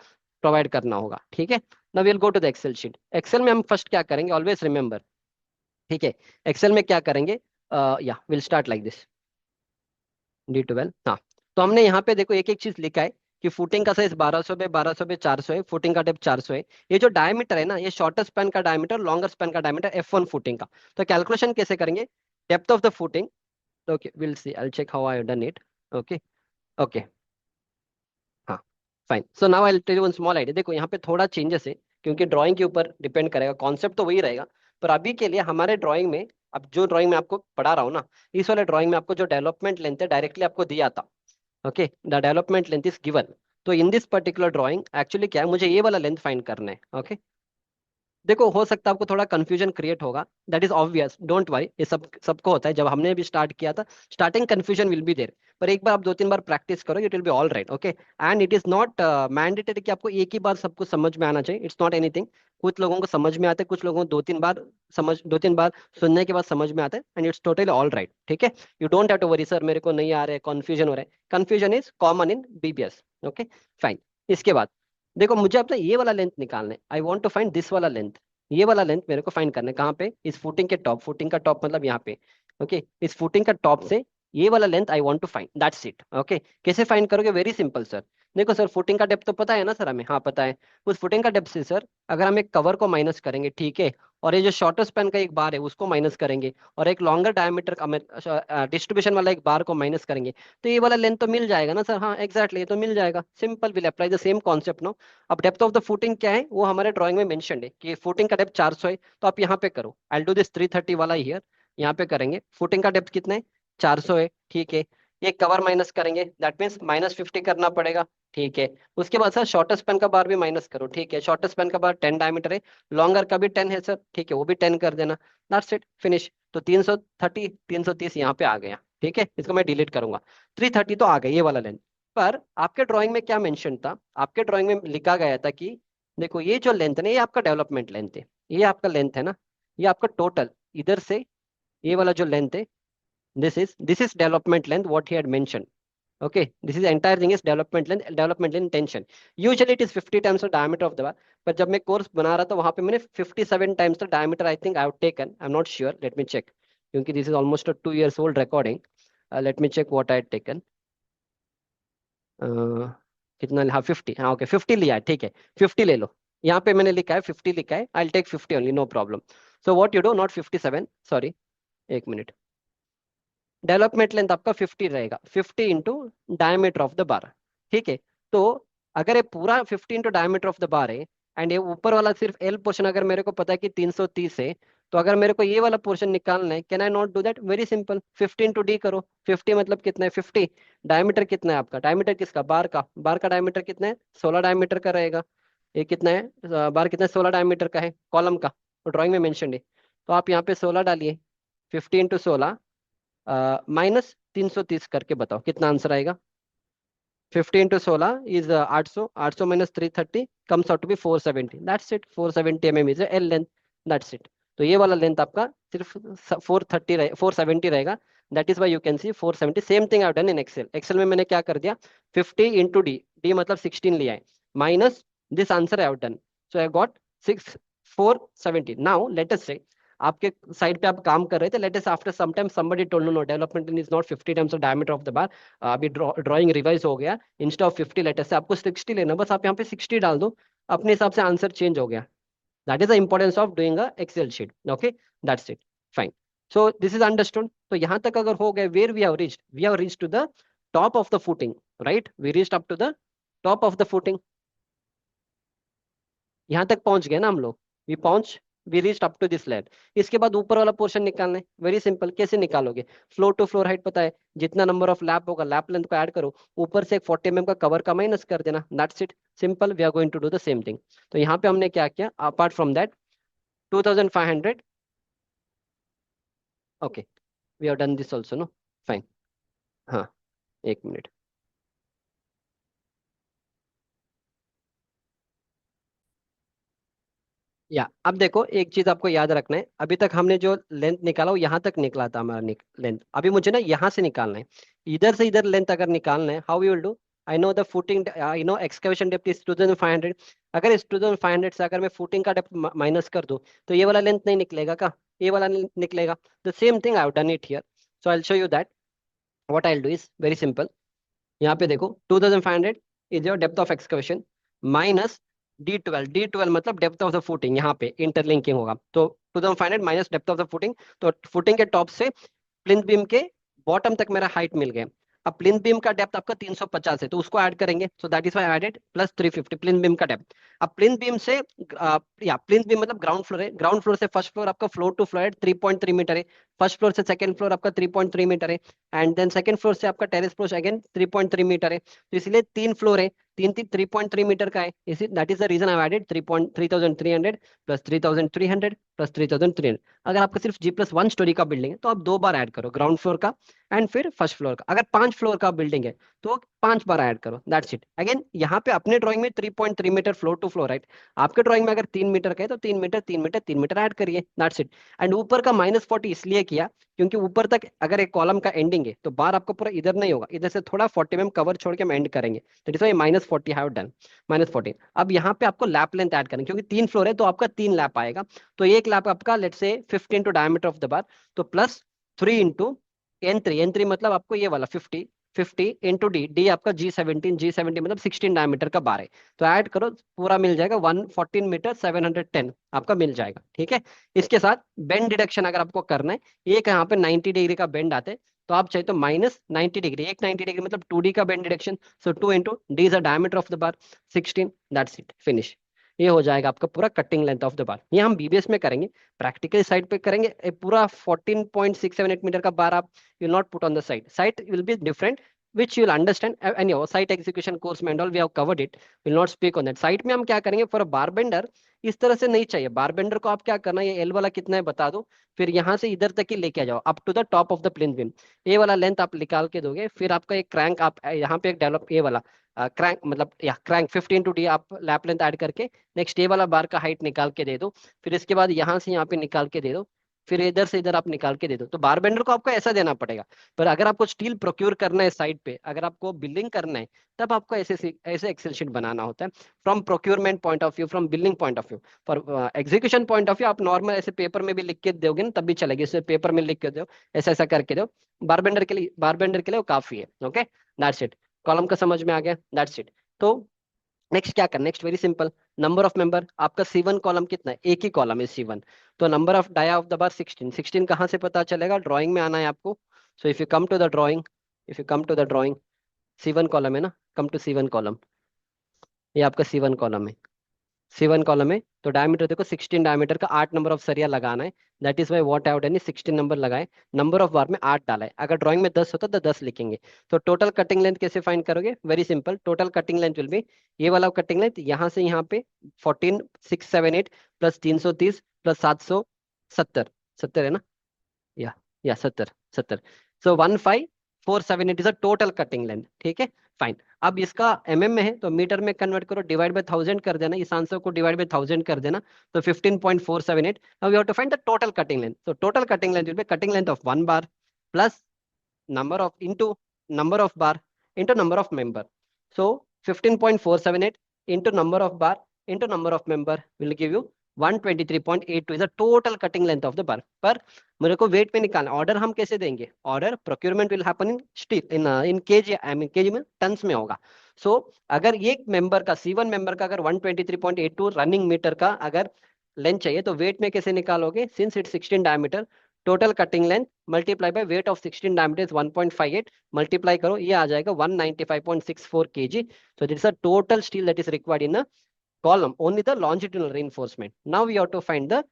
प्रोवाइड करना होगा. ठीक है. Now will go to the Excel sheet. Excel में हम फर्स्ट क्या करेंगे, ऑलवेज रिमेंबर. ठीक है, एक्सेल में क्या करेंगे, या will start like this, D12. हाँ, तो हमने यहाँ पे देखो एक एक चीज लिखा है कि फुटिंग का साइज 1200 बाय 1200 बाय 400 है. फुटिंग का डेप्थ 400 है. ये जो डायमीटर है ना, ये शॉर्टर स्पैन का डायमीटर, लॉन्गर स्पैन का डायमीटर F1 फुटिंग का. तो कैलकुलेशन कैसे करेंगे, depth of the footing. Okay, will see, I check how I done it. Okay. Okay. हाँ. Fine. So now I tell you one small idea. देखो यहाँ पे थोड़ा चेंजेस है, क्योंकि ड्राइंग के ऊपर डिपेंड करेगा. कॉन्सेप्ट तो वही रहेगा, पर अभी के लिए हमारे ड्राइंग में, अब जो ड्राइंग में आपको पढ़ा रहा हूँ ना, इस वाले ड्राइंग में आपको जो डेवलपमेंट लेंथ है डायरेक्टली आपको दिया था. Okay, the development length is given. तो in this particular drawing actually क्या है, मुझे ये वाला लेंथ फाइंड करना है. ओके. देखो, हो सकता है आपको थोड़ा कंफ्यूजन क्रिएट होगा, that is obvious, don't worry. ये सबको होता है, जब हमने भी स्टार्ट किया था, starting confusion will be there. पर एक बार आप 2-3 बार प्रैक्टिस करो, it will be all right. Okay. And it is not mandatory कि आपको एक ही बार सब कुछ समझ में आना चाहिए. It's not anything. कुछ लोगों को समझ में आता है, कुछ लोगों को 2-3 बार दो तीन बार सुनने के बाद समझ में आता है, and it's totally all right. ठीक है. You don't have to worry, sir मेरे को नहीं आ रहा है, कंफ्यूजन हो रहा है. Confusion is common in BBS. Okay. Fine. इसके बाद देखो, मुझे अपना ये वाला लेंथ निकालना है. I want to find this वाला लेंथ. ये वाला लेंथ मेरे को फाइंड करना है. कहाँ पे, इस फुटिंग के टॉप. फुटिंग का टॉप मतलब यहाँ पे. ओके. इस फुटिंग का टॉप से ये वाला length I want to find, that's it. Okay. कैसे फाइंड करोगे, वेरी सिंपल सर. देखो सर, फुटिंग का डेप्थ तो पता है ना सर हमें, हाँ पता है. उस फुटिंग का डेप्थ से सर, अगर हम एक कवर को माइनस करेंगे, ठीक है, और ये जो शॉर्टर स्पैन का एक बार है उसको माइनस करेंगे, और एक लॉन्गर डायमीटर का डिस्ट्रीब्यूशन वाला एक बार को माइनस करेंगे, तो ये वाला लेंथ तो मिल जाएगा ना सर. हाँ एग्जैक्टली, ये तो मिल जाएगा. Simple, will apply the same concept no. अब डेप्थ ऑफ द फुटिंग क्या है, वो हमारे ड्राइंग में मेंशन है कि फुटिंग का डेप्थ 400 है. तो आप यहाँ पे करो, आई डू दिस 330 वाला हियर. यहाँ पे करेंगे, फुटिंग का डेप्थ कितना है, 400 है. ठीक है. ये कवर माइनस करेंगे, दैट मीन्स -50 करना पड़ेगा. ठीक है. उसके बाद सर शॉर्टर स्पैन का बार भी माइनस करो. ठीक है. शॉर्टर स्पैन का बार 10 डायमीटर है, लॉन्गर का भी 10 है सर. ठीक है, वो भी 10 कर देना. That's it, finish. तो 330 यहाँ पे आ गया. ठीक है, इसको मैं डिलीट करूंगा. 330 तो आ गया ये वाला लेंथ. पर आपके ड्राइंग में क्या मेंशन था, आपके ड्राइंग में लिखा गया था कि देखो, ये जो लेंथ है ना, ये आपका डेवलपमेंट लेंथ है. ये आपका लेंथ है ना, ये आपका टोटल इधर से ये वाला जो लेंथ है, this is development length what he had mentioned. Okay, this is entire thing is development length tension. Usually it is 50 times the diameter of the bar. पर जब मैं कोर्स बना रहा था वहां पे मैंने 57 times the diameter I think I have taken. I'm not sure, let me check, क्योंकि this is almost a 2 years old recording. Let me check what I had taken. कितना, हाँ 50, हाँ ओके 50 लिया है. ठीक है, 50 ले लो. यहाँ पे मैंने लिखा है 50 लिखा है, I take 50 only, no problem. So what you do, not 57, sorry, एक मिनट. डेवलपमेंट लेंथ आपका 50 रहेगा, 50 into diameter of the bar. ठीक है. तो अगर ये पूरा 50 into diameter of the bar है, एंड ये ऊपर वाला सिर्फ एल पोर्शन अगर मेरे को पता है कि 330 है, तो अगर मेरे को ये वाला पोर्शन निकालना है, can I not do that, very simple. 50 into D करो. 50 मतलब कितना है, 50. डायमीटर कितना है आपका, डायमीटर किसका, बार का डायमीटर कितना है, 16 डायमीटर का रहेगा. ये कितना है, बार कितना है, 16 डायमीटर का है कॉलम का, तो ड्राइंग में मेंशन है. तो आप यहाँ पे 16 डालिए. 50 इंटू 16 -330 करके बताओ कितना आंसर आएगा. 50 into 16 is 800. 800 -330, comes out to be 470. That's it. 470 mm is a L length. That's it. तो ये वाला लेंथ आपका सिर्फ 430 रहे 470 रहेगा. That is why you can see 470. Same thing I done in excel. Excel में मैंने क्या कर दिया, 50 इंटू डी, डी मतलब 16 लिया है, minus this answer I have done. So I got 470. Now let us say आपके साइड पे आप काम कर रहे थे, let us after some time somebody told no development is not 50 times the diameter of the bar. अभी drawing revise हो गया, इंस्टेड ऑफ 50 लेट अस से आपको 60 लेना, बस आप यहाँ पे 60 डाल दो, अपने हिसाब से आंसर चेंज हो गया. That is the importance of doing a excel sheet. Okay, that's it, fine. So this is understood. तो यहाँ तक अगर हो गए, where we have reached to the top of the footing, right. We reached up to the top of the footing. यहाँ तक पहुंच गए ना हम लोग. We reached up to this layer. इसके बाद ऊपर वाला पोर्शन निकालना है. Very simple. कैसे निकालोगे, फ्लोर टू फ्लोर हाइट पता है, जितना नंबर ऑफ लैप होगा लैप लेंथ को ऐड करो, ऊपर से एक 40 mm का कवर का माइनस कर देना. That's it, simple. We are going to do the same thing. तो यहाँ पे हमने क्या किया, apart from that 2500. Okay, we have done this also, no, fine. हाँ, एक मिनट. या अब देखो, एक चीज आपको याद रखना है, अभी तक हमने जो लेंथ निकाला वो यहाँ तक निकला था हमारा लेंथ. अभी मुझे ना यहाँ से निकालना है, इधर से इधर लेंथ अगर निकालना है, how you will do. I know the footing, I know excavation depth is 2500. अगर इस 2500 से अगर मैं फुटिंग का डेप्थ माइनस कर दूं, तो ये वाला लेंथ नहीं निकलेगा का, ये वाला निकलेगा. The same thing I have done it here. So I will show you that. What I will do is very simple. यहाँ पे देखो 2500 is your depth of excavation, minus D twelve मतलब डेप्थ ऑफ द फुटिंग. यहाँ पे interlinking होगा, तो 2500 minus depth of the footing. तो footing के टॉप से प्लिंथ बीम के बॉटम तक मेरा हाइट मिल गया. अब प्लिंथ बीम का डेप्थ आपका 350 है, तो उसको ऐड करेंगे. So that is why added plus 350 plinth beam का डेप्थ. अब प्लिंथ बीम से या प्लिंथ बीम मतलब ग्राउंड फ्लोर है, ग्राउंड फ्लोर से फर्स्ट फ्लोर आपका फ्लोर टू फ्लोर 3.3 मीटर है, फर्स्ट फ्लोर से सेकंड फ्लोर आपका 3.3 मीटर है, एंड देन सेकंड फ्लोर से आपका टेरेस फ्लोर अगेन 3.3 मीटर है. तो इसलिए तीन फ्लोर है, तीन तीन 3.3 मीटर का है. इसी that is the reason I added 3300 plus 3300 plus 3300. अगर आपका सिर्फ G+1 स्टोरी का बिल्डिंग है, तो आप दो बार ऐड करो, ग्राउंड फ्लोर का एंड फिर फर्स्ट फ्लोर का. अगर 5 फ्लोर का बिल्डिंग है, तो 5 बार ऐड करो. That's it. अगेन यहाँ पे अपने ड्राइंग में 3.3 metre floor to floor, right. आपके ड्राइंग में अगर 3 मीटर का है, तो 3 मीटर 3 मीटर 3 मीटर ऐड करिए. That's it. एंड ऊपर का -40 इसलिए किया, क्योंकि ऊपर तक अगर एक कॉलम का एंडिंग है, तो बार आपको पूरा इधर नहीं होगा, इधर से थोड़ा 40 mm कवर छोड़ के हम एंड करेंगे. That is why -40 have done, -14. अब यहाँ पे आपको लैप लेंथ ऐड करेंगे, क्योंकि 3 फ्लोर है, तो आपका 3 लैप आएगा. तो एक लैप आपका let's say 15 into diameter of the बार, तो प्लस 3 इंटू N3 मतलब आपको ये वाला 50 इंटू डी, डी आपका G17 मतलब 16 डायमीटर का बार है. तो ऐड करो, पूरा मिल जाएगा 114 मीटर 710 आपका मिल जाएगा. ठीक है. इसके साथ बेंड डिडक्शन अगर आपको करना है, एक यहाँ पे 90 डिग्री का बेंड आते हैं, तो आप चाहिए तो -90 डिग्री, एक 90 डिग्री मतलब 2D का bend deduction. So 2 into D is the diameter of the bar 16. That's it, finish. ये हो जाएगा आपका पूरा cutting length of the bar. ये हम BBS में करेंगे, प्रैक्टिकल साइड पे करेंगे. पूरा 14.678 मीटर का बार आप will not put on the site will be different, which you will understand. Anyhow, site execution course में and all we have covered it, will not speak on that. site में हम क्या करेंगे, for a bar bender इस तरह से नहीं चाहिए. बार बेंडर को आप क्या करना है, ये एल वाला कितना है बता दो, फिर यहाँ से इधर तक ही लेके आ जाओ, up to the top of the plinth beam. A वाला लेंथ आप निकाल के दोगे, फिर आपका एक क्रैंक आप यहाँ पे एक डेवलप ए वाला क्रैंक मतलब या क्रैंक 15 टू डी आप लैप लेंथ ऐड करके नेक्स्ट ए वाला बार का हाइट निकाल के दे दो. फिर इसके बाद यहाँ से यहाँ पे निकाल के दे दो, फिर इधर से इधर आप निकाल के दे दो. तो बार बेंडर को आपको ऐसा देना पड़ेगा. पर अगर आपको स्टील प्रोक्योर करना है साइड पे, अगर आपको बिल्डिंग करना है, तब आपको ऐसे एक्सेल शीट बनाना होता है. From procurement point of view, from building point of view. For execution point of view आप नॉर्मल ऐसे पेपर में भी लिख के दोगे ना, तब भी चलेगी. इसे पेपर में लिख के दो, ऐसा ऐसा करके दो. बार बेंडर के लिए वो काफी है. Okay, that's it. कॉलम का समझ में आ गया. That's it. तो नेक्स्ट क्या करना, next very simple. Number of member आपका C1 कॉलम कितना है, एक ही कॉलम है C1. तो number of dia of the bar 16 कहाँ से पता चलेगा, ड्राइंग में आना है आपको. So if you come to the drawing, C1 column है ना, कम टू C1 कॉलम. ये आपका C1 कॉलम है. C1 कॉलम है, तो डायमीटर देखो 16 डायमीटर का 8 नंबर ऑफ सरिया लगाना है. That is why what I have done 16 number लगाए, नंबर ऑफ बार में 8 डाला है. अगर ड्राइंग में 10 होता तो 10 लिखेंगे. तो टोटल कटिंग लेंथ कैसे फाइंड करोगे, very simple. Total cutting length will B ये वाला कटिंग लेंथ यहाँ से यहाँ पे 14678 प्लस 330 प्लस 770, 70 है ना, या 70. सो 15478 is a total cutting length. ठीक है. फाइन। अब इसका में है तो मीटर में कन्वर्ट करो, डिवाइड बाय 1000 कर देना, इस आंसर को डिवाइड बाय 1000 कर देना, तो 15.478। Now we have to find the total cutting length. so total cutting length will be cutting length of one bar plus number of into number of bar into number of member. So 15.478 into number of bar into number of member will give you 123.82 is the total cutting length of the bar। पर मेरे को wait पे निकालना, order हम कैसे देंगे, order procurement will happen in steel in KG, I mean KG में turns में होगा। सो अगर ये मेंबर का C1 मेंबर का अगर 123.82 रनिंग मीटर का अगर लेंथ चाहिए तो वेट में कैसे निकालोगे, since it 16 diameter, total cutting length multiply by weight of 16 diameter is 1.58, multiply करो, ये आ जाएगा 195.64 kg। So this is the total steel that is required in a column, only the longitudinal reinforcement. Now we have to find the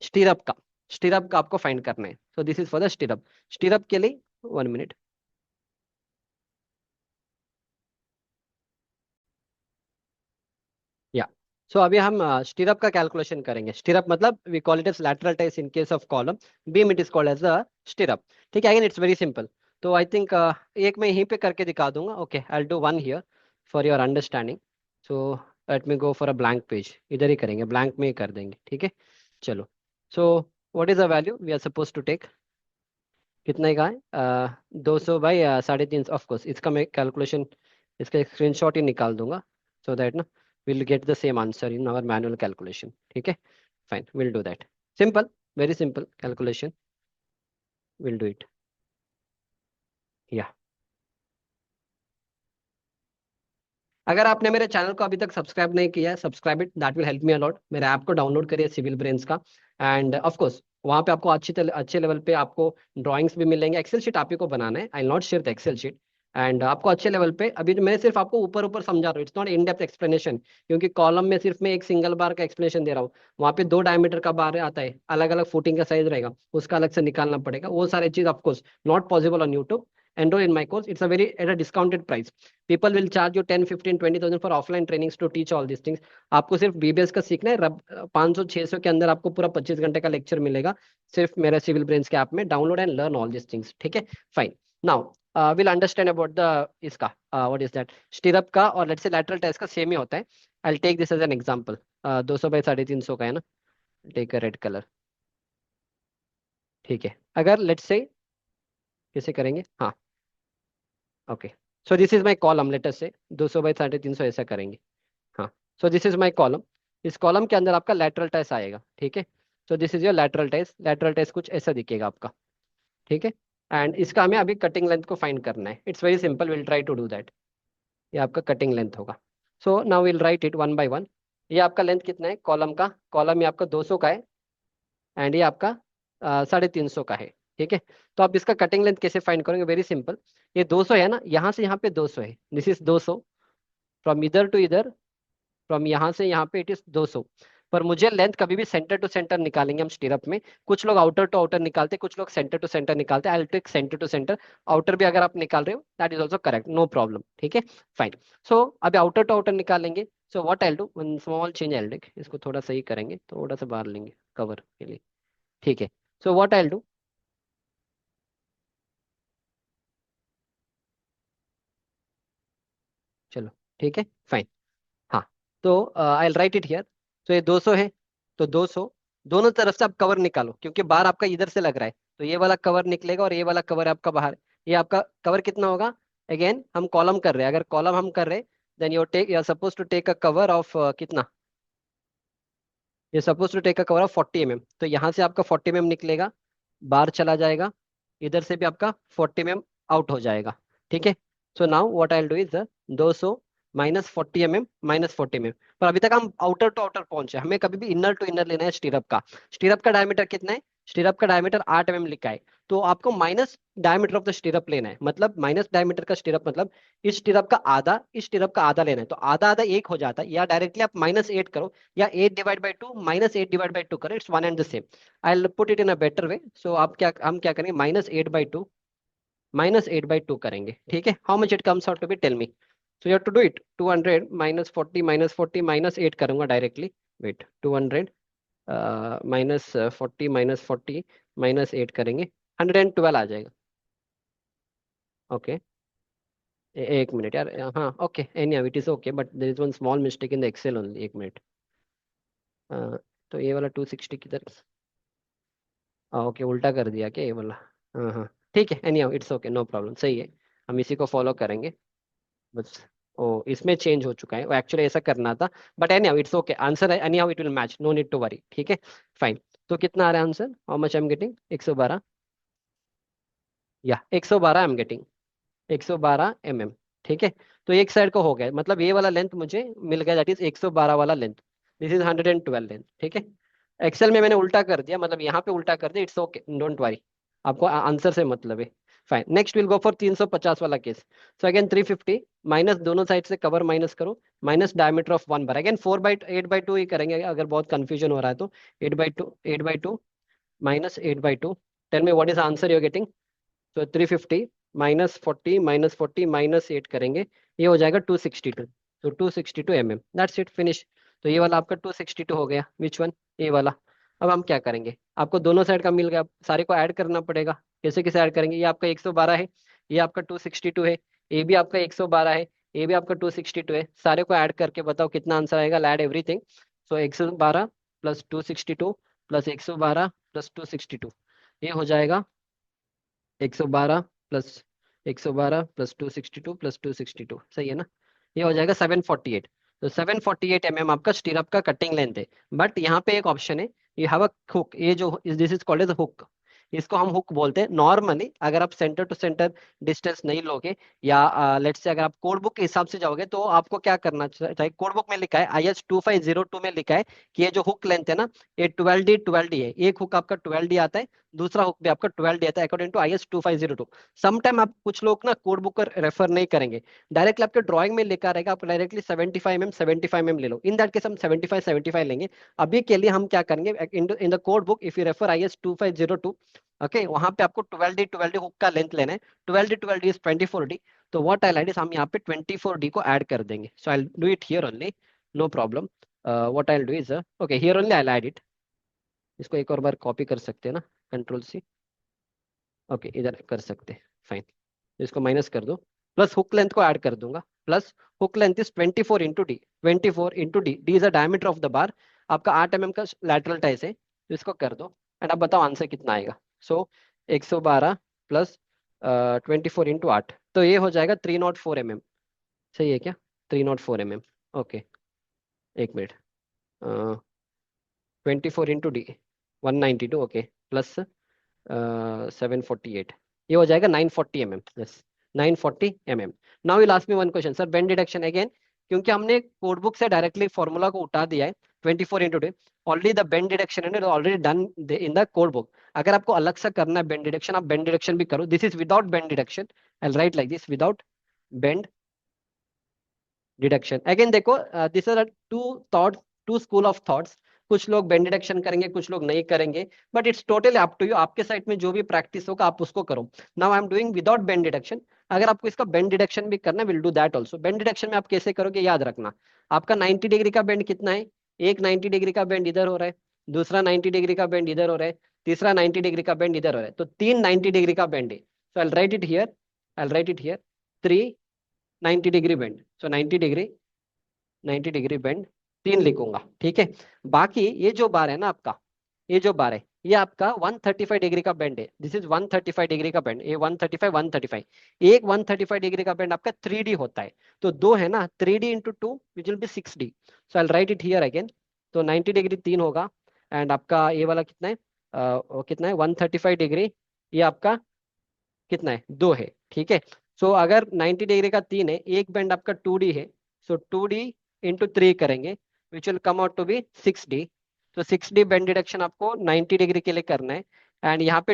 stirrup का, stirrup का आपको find करना है। So this is for the stirrup. Stirrup के लिए 1 minute, या सो अभी हम स्टीरअप का कैलकुलेशन करेंगे। स्टीरअप मतलब we call it as lateral ties in case of column, beam it is called as the stirrup. ठीक है, अगेन इट्स वेरी सिंपल। तो आई थिंक एक मैं यहीं पे करके दिखा दूंगा। Okay, I will do one here for your understanding. So let me go for a blank page, इधर ही करेंगे, ब्लैंक में ही कर देंगे। ठीक है, चलो। So what is the value we are suppose to take, कितने का है, 200 बाई 350। ऑफकोर्स इसका मैं कैलकुलेशन, इसका एक स्क्रीनशॉट ही निकाल दूंगा, सो दैट ना will get the same answer in our manual calculation. ठीक है, fine, will do that. Simple, very simple calculation, will do it. या अगर आपने मेरे चैनल को अभी तक सब्सक्राइब नहीं किया है, subscribe it, that will help me a lot. मेरे ऐप को डाउनलोड करिए सिविल ब्रेन्स का, एंड ऑफ कोर्स वहाँ पे आपको अच्छे लेवल पे आपको ड्राइंग्स भी मिलेंगे। एक्सेल शीट आप ही को बनाना है, I not share the Excel sheet. And आपको अच्छे लेवल पे, अभी मैं सिर्फ आपको ऊपर ऊपर समझा रहा हूँ, it's not in depth explanation, क्योंकि कॉलम में सिर्फ मैं एक सिंगल बार का एक्सप्लेनेशन दे रहा हूँ। वहाँ पे 2 डायमीटर का बार आता है, अलग अलग फुटिंग का साइज रहेगा, उसका अलग से निकालना पड़ेगा, वो सारी चीज of course not possible on YouTube. enroll in my course, it's a very at a discounted price. People will charge you 10 15 20,000 for offline trainings to teach all these things। आपको सिर्फ बीबीएस का सीखना है, 500 600 के अंदर आपको पूरा 25 घंटे का लेक्चर मिलेगा, सिर्फ मेरे सिविल ब्रेन्स के ऐप में। Download and learn all this things. ठीक है, fine. Now will understand about the इसका व्हाट इज दैट स्टीरअप का, और लेट्स से लैटरल टेस्ट का सेम ही होता है। I take this as an example. 200 by 350 का है ना, टेक अ रेड कलर। ठीक है, अगर लेट्स से कैसे करेंगे, हाँ, okay. So this is my column, let's say 200 by 350 ऐसा करेंगे। हाँ, so this is my column. इस कॉलम के अंदर आपका लैटरल टेस्ट आएगा। ठीक है, so this is your lateral test. Lateral test कुछ ऐसा दिखेगा आपका। ठीक है, एंड इसका हमें अभी कटिंग लेंथ को फाइंड करना है। It's very simple, will try to do that. ये आपका कटिंग लेंथ होगा। So now will write it one by one. ये आपका लेंथ कितना है कॉलम का, कॉलम ये आपका 200 का है, एंड ये आपका 350 का है। ठीक है, तो आप इसका कटिंग लेंथ कैसे फाइंड करेंगे, वेरी सिंपल। ये 200 है ना, यहाँ से यहाँ पे 200 है, दिस इज 200, फ्रॉम इधर टू इधर, फ्रॉम यहाँ से यहाँ पे इट इज 200। पर मुझे लेंथ कभी भी सेंटर टू सेंटर निकालेंगे हम स्टीरअप में। कुछ लोग आउटर टू आउटर निकालते, कुछ लोग सेंटर टू सेंटर निकालते, I will take centre to centre. Outer भी अगर आप निकाल रहे हो that is also correct, no problem. ठीक है, फाइन। सो अभी आउटर टू आउटर निकालेंगे। So what I do, one small change I take, इसको थोड़ा सही करेंगे, थोड़ा सा बाहर लेंगे कवर के लिए। ठीक है, सो व्हाट आई डू, चलो, ठीक है, फाइन। हाँ, तो आई राइट इट हियर। तो ये 200 है, तो 200, दोनों तरफ से आप कवर निकालो, क्योंकि बाहर आपका इधर से लग रहा है, तो ये वाला कवर निकलेगा और ये वाला कवर आपका बाहर। ये आपका कवर कितना होगा, अगेन हम कॉलम कर रहे हैं, अगर कॉलम हम कर रहे हैं then you are suppose to take a cover of कितना, ये suppose to take a cover of 40 mm। तो यहाँ से आपका 40 mm निकलेगा, बाहर चला जाएगा, इधर से भी आपका 40 mm आउट हो जाएगा। ठीक है, so now what I will do is 200 -40 mm -40 mm। पर अभी तक हम आउटर टू आउटर पहुंचे, हमें कभी भी इनर टू इनर लेना है स्टीरअप का। स्टीरअप का डायमीटर कितना है, स्टीरअप का डायमीटर 8 mm लिखा है, तो आपको माइनस डायमीटर ऑफ द स्टीरअप लेना है, मतलब माइनस डायमीटर का स्टीरअप मतलब इस स्टीरअप का आधा, इस स्टीरअप का आधा लेना है, तो आधा आधा एक हो जाता है, या डायरेक्टली आप -8 करो, या 8/2 -8/2 करो, it's one and the same. I will put it in a better way. So आप क्या, हम क्या करेंगे, -8/2 करेंगे। ठीक है, how much it comes out to be, tell me. So you have to do it, 200 -40 -40 -8 करूंगा डायरेक्टली। वेट, 200 -40 -40 -8 करेंगे, 112 आ जाएगा। ओके, एक मिनट यार, हाँ okay, anyhow it is okay, but there is one small mistake in the excel only, एक minute. तो ये वाला 260 किधर, ओके उल्टा कर दिया क्या ये वाला? हाँ हाँ, ठीक है, anyhow it's okay, no problem, सही है, हम इसी को फॉलो करेंगे बस। ओ इसमें चेंज हो चुका है, वो एक्चुअली ऐसा करना था, but anyhow it's okay, answer है anyhow it will match, no need to worry, ठीक है, फाइन। तो कितना आ रहा है answer, how much I am getting? 112, या 112 आई एम गेटिंग, 112 mm, ठीक है। तो एक साइड को हो गया, मतलब ये वाला लेंथ मुझे मिल गया, दैट इज 112 वाला लेंथ, दिस इज 112 लेंथ, ठीक है। एक्सेल में मैंने उल्टा कर दिया, मतलब यहाँ पे उल्टा कर दिया, इट्स ओके, डोंट वरी, आपको आंसर से मतलब है। Fine, next will go for 350 वाला केस। सो अगेन 350 माइनस, दोनों साइड से कवर माइनस करो, minus diameter of 1 bar, again 4/8/2 ही करेंगे अगर बहुत कंफ्यूजन हो रहा है तो। 8/2 minus 8/2, tell me what is answer you are getting? तो 350 -40 माइनस 8 करेंगे, ये हो जाएगा 262, तो 262 mm, दैट्स इट, फिनिश। तो ये वाला आपका 262 हो गया, विच वन? ये वाला। अब हम क्या करेंगे, आपको दोनों साइड का मिल गया, अब सारे को ऐड करना पड़ेगा। कैसे कैसे ऐड करेंगे, ये आपका 112 है, ये आपका 262 है, ये भी आपका 112 है, ये भी आपका 262 है, सारे को ऐड करके बताओ कितना आंसर आएगा, ऐड एवरीथिंग। सो 112 प्लस 262 प्लस 112 प्लस 262, ये हो जाएगा 112 प्लस 262 प्लस 262, सही है ना? ये हो जाएगा 748। तो 748 mm आपका स्टीरअप का कटिंग लेंथ है। बट यहाँ पे एक ऑप्शन है, यू हैव अ हुक, ये जो this is called as hook, इसको हम हुक बोलते हैं। नॉर्मली अगर आप सेंटर टू सेंटर डिस्टेंस नहीं लोगे, या लेट्स से अगर आप कोड बुक के हिसाब से जाओगे, तो आपको क्या करना चाहिए, कोड बुक में लिखा है IS 2502 में लिखा है कि ये जो हुक लेंथ है ना, ये 12D है, एक हुक आपका 12D आता है, दूसरा हुक भी आपका 12 दिया था अकॉर्डिंग टू IS 2502। समटाइम आप कुछ लोग ना कोड बुक कर रेफर नहीं करेंगे, डायरेक्टली आपके ड्राइंग में लिखा रहेगा, आप डायरेक्टली 75 mm ले लो, इन दैट केस हम 75 लेंगे। अभी के लिए हम क्या करेंगे, in the code book if you refer IS 2502, okay, वहां पे आपको 12D हुक का लेंथ लेना है, 12D इज 24D। तो व्हाट आई लाइक इज, हम यहाँ पे 24D को ऐड कर देंगे, so I do it here only, no problem. What I do is, okay here only I add it, इसको एक और बार कॉपी कर सकते हैं ना, कंट्रोल C, ओके इधर कर सकते हैं, फाइन। इसको माइनस कर दो, प्लस हुक लेंथ को ऐड कर दूंगा, plus hook length is 24 × D, 24 × D, D is the diameter of the बार, आपका 8 mm का लैटरल टाइस है, तो इसको कर दो, एंड अब बताओ आंसर कितना आएगा। सो 112 प्लस 24 × 8, तो ये हो जाएगा 304 mm, सही है क्या? 304 mm, ओके, एक मिनट, 24 × D 192, ओके, प्लस 748, ये हो जाएगा 940 mm, yes 940 mm। Now will ask me one question, sir bend deduction again, क्योंकि हमने कोड बुक से डायरेक्टली फॉर्मूला को उठा दिया है, 24 × 2, ऑलरेडी द बेंड डिडक्शन है already done in the code book. अगर आपको अलग से करना है बेंड डिडक्शन, आप बेंड डिडक्शन भी करो, this is without bend deduction, I write like this, without bend deduction. Again देखो, this are two thought, two school of thoughts, कुछ लोग बेंड डिडक्शन करेंगे, कुछ लोग नहीं करेंगे, but it's totally up to you, आपके साइड में जो भी प्रैक्टिस होगा आप उसको करो। Now I am doing without bend deduction, अगर आपको इसका बेंड डिडक्शन भी करना will do that also. Bend deduction में आप कैसे करोगे, याद रखना, आपका 90 डिग्री का बेंड कितना है, एक 90 डिग्री का बेंड इधर हो रहा है, दूसरा 90 डिग्री का बेंड इधर हो रहा है, तीसरा 90 डिग्री का बेंड इधर हो रहा है, तो तीन 90 डिग्री का बेंड है। So I write it here, I write it here, 3 90 degree bend, so 90 degree bend, तीन लिखूंगा, ठीक है। बाकी ये जो बार है ना आपका, ये जो बार है, ये आपका 135 डिग्री का बेंड है, दिस इज 135 डिग्री का बेंड, ये 135 135, एक 135 डिग्री का बेंड आपका 3D होता है, तो दो है ना, 3D × 2 which will be 6D। So I write it here again, तो 90 डिग्री तीन होगा, एंड आपका ये वाला कितना है, कितना है 135 डिग्री, ये आपका कितना है, दो है, ठीक है। सो अगर 90 डिग्री का तीन है, एक बेंड आपका 2D है, सो 2D × 3 करेंगे, which will come out to be 6D। तो 6D बेंड डिडक्शन आपको 90 डिग्री के लिए करना है, एंड यहाँ पे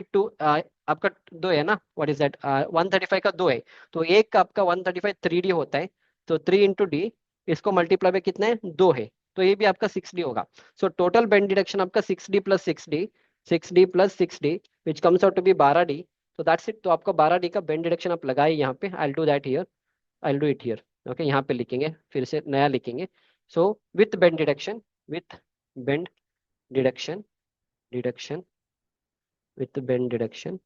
आपका दो है ना, व्हाट इज दैट, 135 का दो है, तो एक का आपका 135 3D होता है, तो 3 × D, इसको मल्टीप्लाई में कितना है, दो है, तो ये भी आपका 6D होगा। सो टोटल बेंड डिडक्शन आपका 6D + 6D, 6D + 6D, which comes out to be 12D। तो दैट्स इट, तो आपका 12D का बेंड डिडक्शन आप लगाए यहाँ पे, I do that here, I do it here, okay, यहाँ पे लिखेंगे, फिर से नया लिखेंगे। So with bend deduction, with bend deduction, deduction with bend deduction,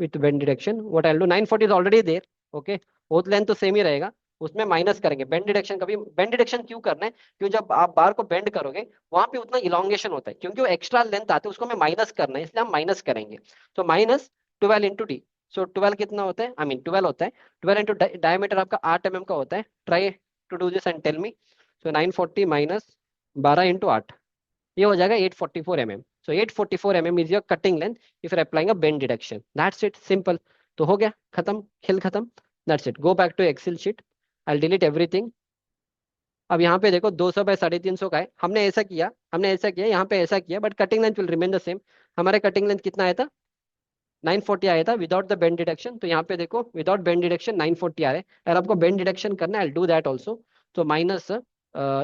with bend deduction what I will do, 940 is already there, okay, ओथ length तो same ही रहेगा, उसमें माइनस करेंगे बेंड डिडक्शन। कभी बेंड डिडक्शन क्यों करना है, क्यों जब आप बार को बेंड करोगे वहां पे उतना इलोंगेशन होता है, क्योंकि वो एक्स्ट्रा लेंथ आते हैं उसको हमें माइनस करना है, इसलिए हम माइनस करेंगे। तो माइनस 12 इंटू डी। सो 12 कितना होता है, आई मीन 12 होता है, 12 इंटू डायमीटर आपका 8 mm का होता है। Try to do this and tell me. So 940 minus 12 into 8, ये हो जाएगा 844 mm। So 844 mm is your cutting length if you applying a bend deduction. That's it, simple. तो हो गया, खत्म, खेल खत्म। That's it, go back to Excel sheet, I delete everything. अब यहाँ पे देखो 200 बाय 350 का है, हमने ऐसा किया यहाँ पे ऐसा किया, but cutting length will remain the same. हमारे कटिंग लेंथ कितना आया था, 940 आया था विदाउट द बेंड डिडक्शन। तो यहाँ पे देखो विदाउट बेंड डिडक्शन 940 आ रहे हैं। अगर आपको बेंड डिडक्शन करना है, आई डू दैट ऑल्सो। तो माइनस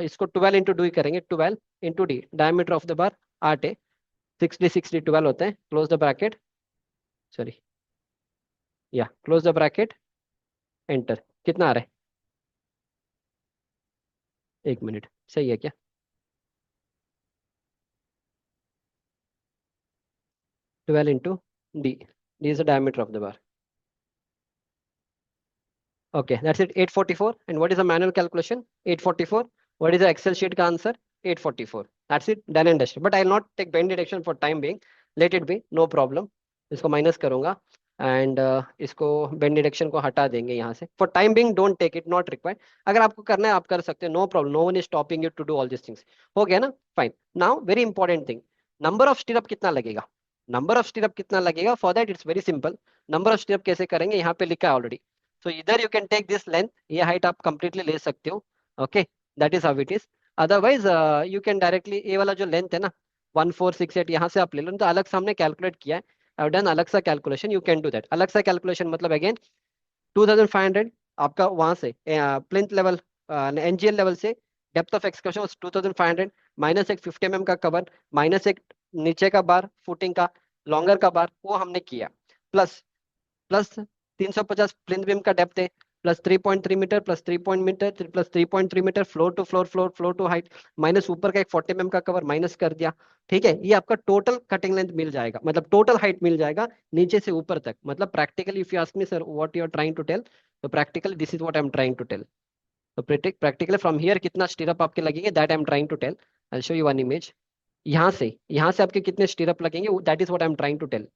इसको 12 इंटू डू करेंगे, 12 into D, diameter of the बार 8 है, 60 60 12 होते हैं, क्लोज द ब्रैकेट, सॉरी, या क्लोज द ब्रैकेट, एंटर। कितना आ रहा है, 1 मिनट, सही है क्या? 12 into D, D is the diameter of the bar. Okay, that's it, 844. And what is the manual calculation? 844. What is the Excel sheet का answer? 844. That's it, done and dusted. But I will not take bend deduction for time being. Let it be, no problem. इसको minus करूंगा and इसको bend deduction को हटा देंगे यहाँ से। For time being don't take it, not required. अगर आपको करना है आप कर सकते हो, no problem, no one is stopping you to do all this things. हो गया ना, fine. Now very important thing, number of stirrup कितना लगेगा? नंबर ऑफ स्टीरअप कितना लगेगा, for that it's very simple. Number of stirrup कैसे करेंगे, यहाँ पे लिखा है ऑलरेडी। सो इधर you can take this length, ये हाइट आप कंप्लीटली ले सकते हो, okay, that is how it is. Otherwise you can directly ये वाला जो लेंथ है ना 1468, यहाँ से आप ले लो, तो अलग से हमने कैलकुलेट किया है, आई डन अलग सा calculation, you can do that. अलग सा कैलकुलेशन मतलब अगेन 2500 आपका वहां से प्लिंथ लेवल, एनजीएल लेवल से डेप्थ ऑफ एक्सकर्शन 2500, माइनस एक 50 mm का कवर, माइनस एक नीचे का बार फुटिंग का, लॉन्गर का बार, वो हमने किया, प्लस प्लस 350 प्लिंथ बीम का डेप्थ है, plus 3.3 metre, plus 3 metre, plus 3.3 metre floor to floor, floor to height, minus ऊपर का एक 40 mm का कवर माइनस कर दिया। ठीक है, ये आपका टोटल कटिंग लेंथ मिल जाएगा, मतलब टोटल हाइट मिल जाएगा नीचे से ऊपर तक। मतलब practically if you ask me sir what you are trying to tell, तो practically this is what I am trying to tell. तो प्रैक्टिकली फ्रॉम हियर कितना स्टीरअप आपके लगेंगे, that I am trying to tell. I show you one image. यहाँ से आपके कितने stirrup लगेंगे, that is what I am trying to tell.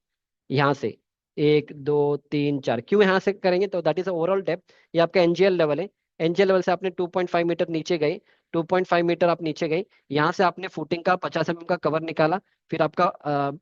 यहाँ से 1 2 3 4, क्यों यहाँ से करेंगे, तो दैट इज ओवरऑल डेप्थ, ये आपका एनजीएल लेवल है। एनजीएल लेवल से आपने 2.5 मीटर नीचे गए, 2.5 मीटर आप नीचे गए, यहाँ से आपने फुटिंग का 50 mm का कवर निकाला, फिर आपका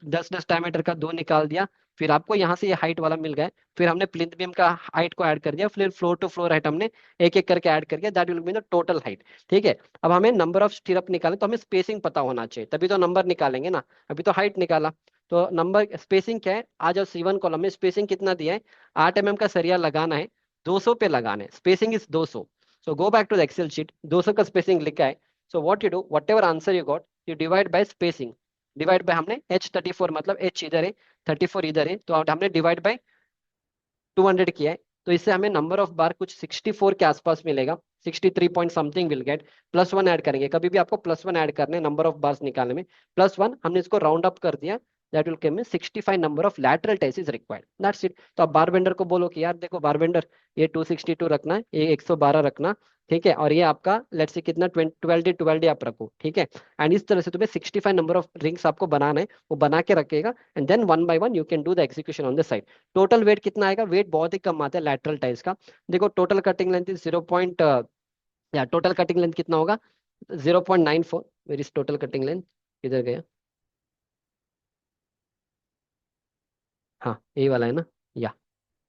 10 10 डायमीटर का दो निकाल दिया, फिर आपको यहाँ से ये हाइट वाला मिल गया, फिर हमने प्लिंथ बीम का हाइट को ऐड कर दिया, फिर फ्लोर टू फ्लोर हाइट हमने एक एक करके ऐड कर दिया, that will be the total height. ठीक है, अब हमें नंबर ऑफ स्टीरअप निकाले, तो हमें स्पेसिंग पता होना चाहिए, तभी तो नंबर निकालेंगे ना। अभी तो हाइट निकाला, तो नंबर स्पेसिंग क्या है, आ जाओ C1 कॉलम में, स्पेसिंग कितना दिया है, 8 mm का सरिया लगाना है, 200 पे लगाना है, spacing is 200। So go back to the Excel sheet, 200 का स्पेसिंग लिखा है। So what you do, whatever answer you got, you divide by spacing, divide by, हमने H34 मतलब H इधर है, 34 इधर है, तो हमने डिवाइड बाय 200 किया है। तो इससे हमें नंबर ऑफ बार कुछ 64 के आसपास मिलेगा, 63 point something will get. +1 add करेंगे, कभी भी आपको +1 ऐड करने नंबर ऑफ बार्स निकालने में, +1 हमने इसको राउंड अप कर दिया, that will give me 65 number of lateral test is required, that's it. तो आप बार बेंडर को बोलो कि यार देखो बार बेंडर, ये 262 रखना है, ये 112 रखना, ठीक है, और ये आपका लेट्स से कितना 12D आप रखो, ठीक है। एंड इस तरह से तुम्हें 65 नंबर ऑफ रिंग्स आपको बनाना है, वो बना के रखेगा, and then one by one you can do the execution on the side. Total weight कितना आएगा, वेट बहुत ही कम आता है लैटरल टाइल्स का। देखो total cutting length is 0 point, या टोटल कटिंग लेंथ कितना होगा, 0.94। मेरी टोटल कटिंग लेंथ किधर गया, हाँ यही वाला है ना, या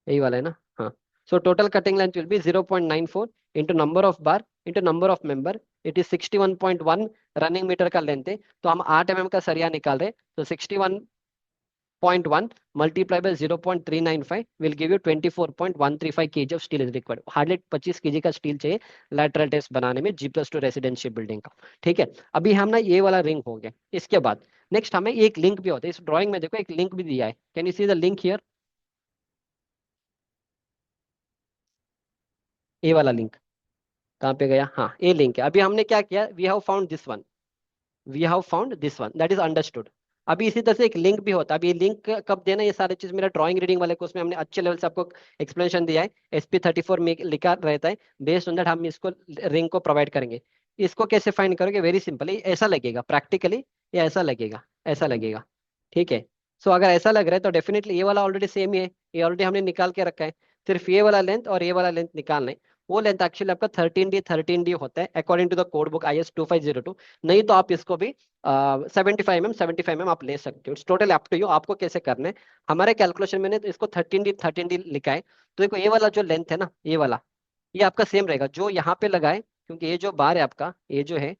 यही वाला है ना, हाँ। So total cutting length will be 0.94 into number of bar into number of member, it is 61.1 running metre का लेंथ है। तो हम 8 mm का सरिया निकाल रहे, तो 61.1 multiply by 0.395 will give you 24.135 kg of steel is required. Hardly 25 kg का स्टील चाहिए लैटरल टेस्ट बनाने में, G+2 रेसिडेंशियल बिल्डिंग का। ठीक है, अभी हम ना ये वाला रिंग हो गया, इसके बाद नेक्स्ट हमें एक लिंक भी होता है, इस ड्राइंग में देखो एक लिंक भी दिया है, can you see the link here, ये वाला लिंक कहाँ पे गया, हाँ ये लिंक है। अभी हमने क्या किया, we have found this one, we have found this one, that is understood. अभी इसी तरह से एक लिंक भी होता है। अभी ये लिंक कब देना, ये सारी चीज मेरा ड्राइंग रीडिंग वाले कोर्स में हमने अच्छे लेवल से आपको एक्सप्लेनेशन दिया है। SP34 में लिखा रहता है, बेस्ड ऑन दैट हम इसको रिंग को प्रोवाइड करेंगे। इसको कैसे फाइंड करोगे, वेरी सिंपल, ऐसा लगेगा प्रैक्टिकली, या ऐसा लगेगा, ऐसा लगेगा। ठीक है। सो अगर ऐसा लग रहा है तो डेफिनेटली ये वाला ऑलरेडी सेम ही है, ये ऑलरेडी हमने निकाल के रखा है। सिर्फ ये वाला लेंथ और ये वाला लेंथ निकालना है। वो लेंथ एक्चुअली आपका 13D होता है according to the code book IS 2502। नहीं तो आप इसको भी 75 mm आप ले सकते हो। It's total up to you, आपको कैसे करना है। हमारे कैलकुलेशन में ने तो इसको 13D लिखा है। तो देखो ये वाला जो लेंथ है ना, ये वाला, ये आपका सेम रहेगा जो यहाँ पे लगा है, क्योंकि ये जो बार है आपका, ये जो है,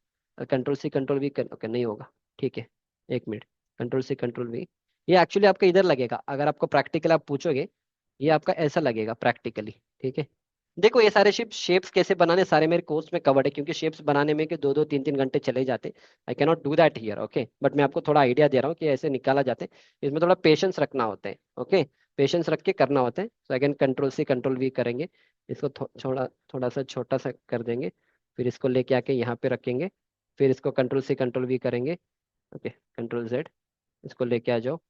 control C control V okay नहीं होगा। ठीक है, एक minute, control C control V, ये एक्चुअली आपका इधर लगेगा। अगर आपको प्रैक्टिकल आप पूछोगे, ये आपका ऐसा लगेगा प्रैक्टिकली। ठीक है। देखो ये सारे शेप्स कैसे बनाने, सारे मेरे कोर्स में कवर्ड है, क्योंकि शेप्स बनाने में के 2-2 3-3 घंटे चले जाते। आई can not do that here, okay, but मैं आपको थोड़ा आइडिया दे रहा हूँ कि ऐसे निकाला जाते हैं। इसमें थोड़ा पेशेंस रखना होता है, ओके, पेशेंस रख के करना होता है। So again control C control V करेंगे। इसको थोड़ा थोड़ा सा छोटा सा कर देंगे, फिर इसको लेके आके यहाँ पे रखेंगे, फिर इसको कंट्रोल C कंट्रोल V करेंगे। ओके, कंट्रोल Z, इसको लेके आ जाओ,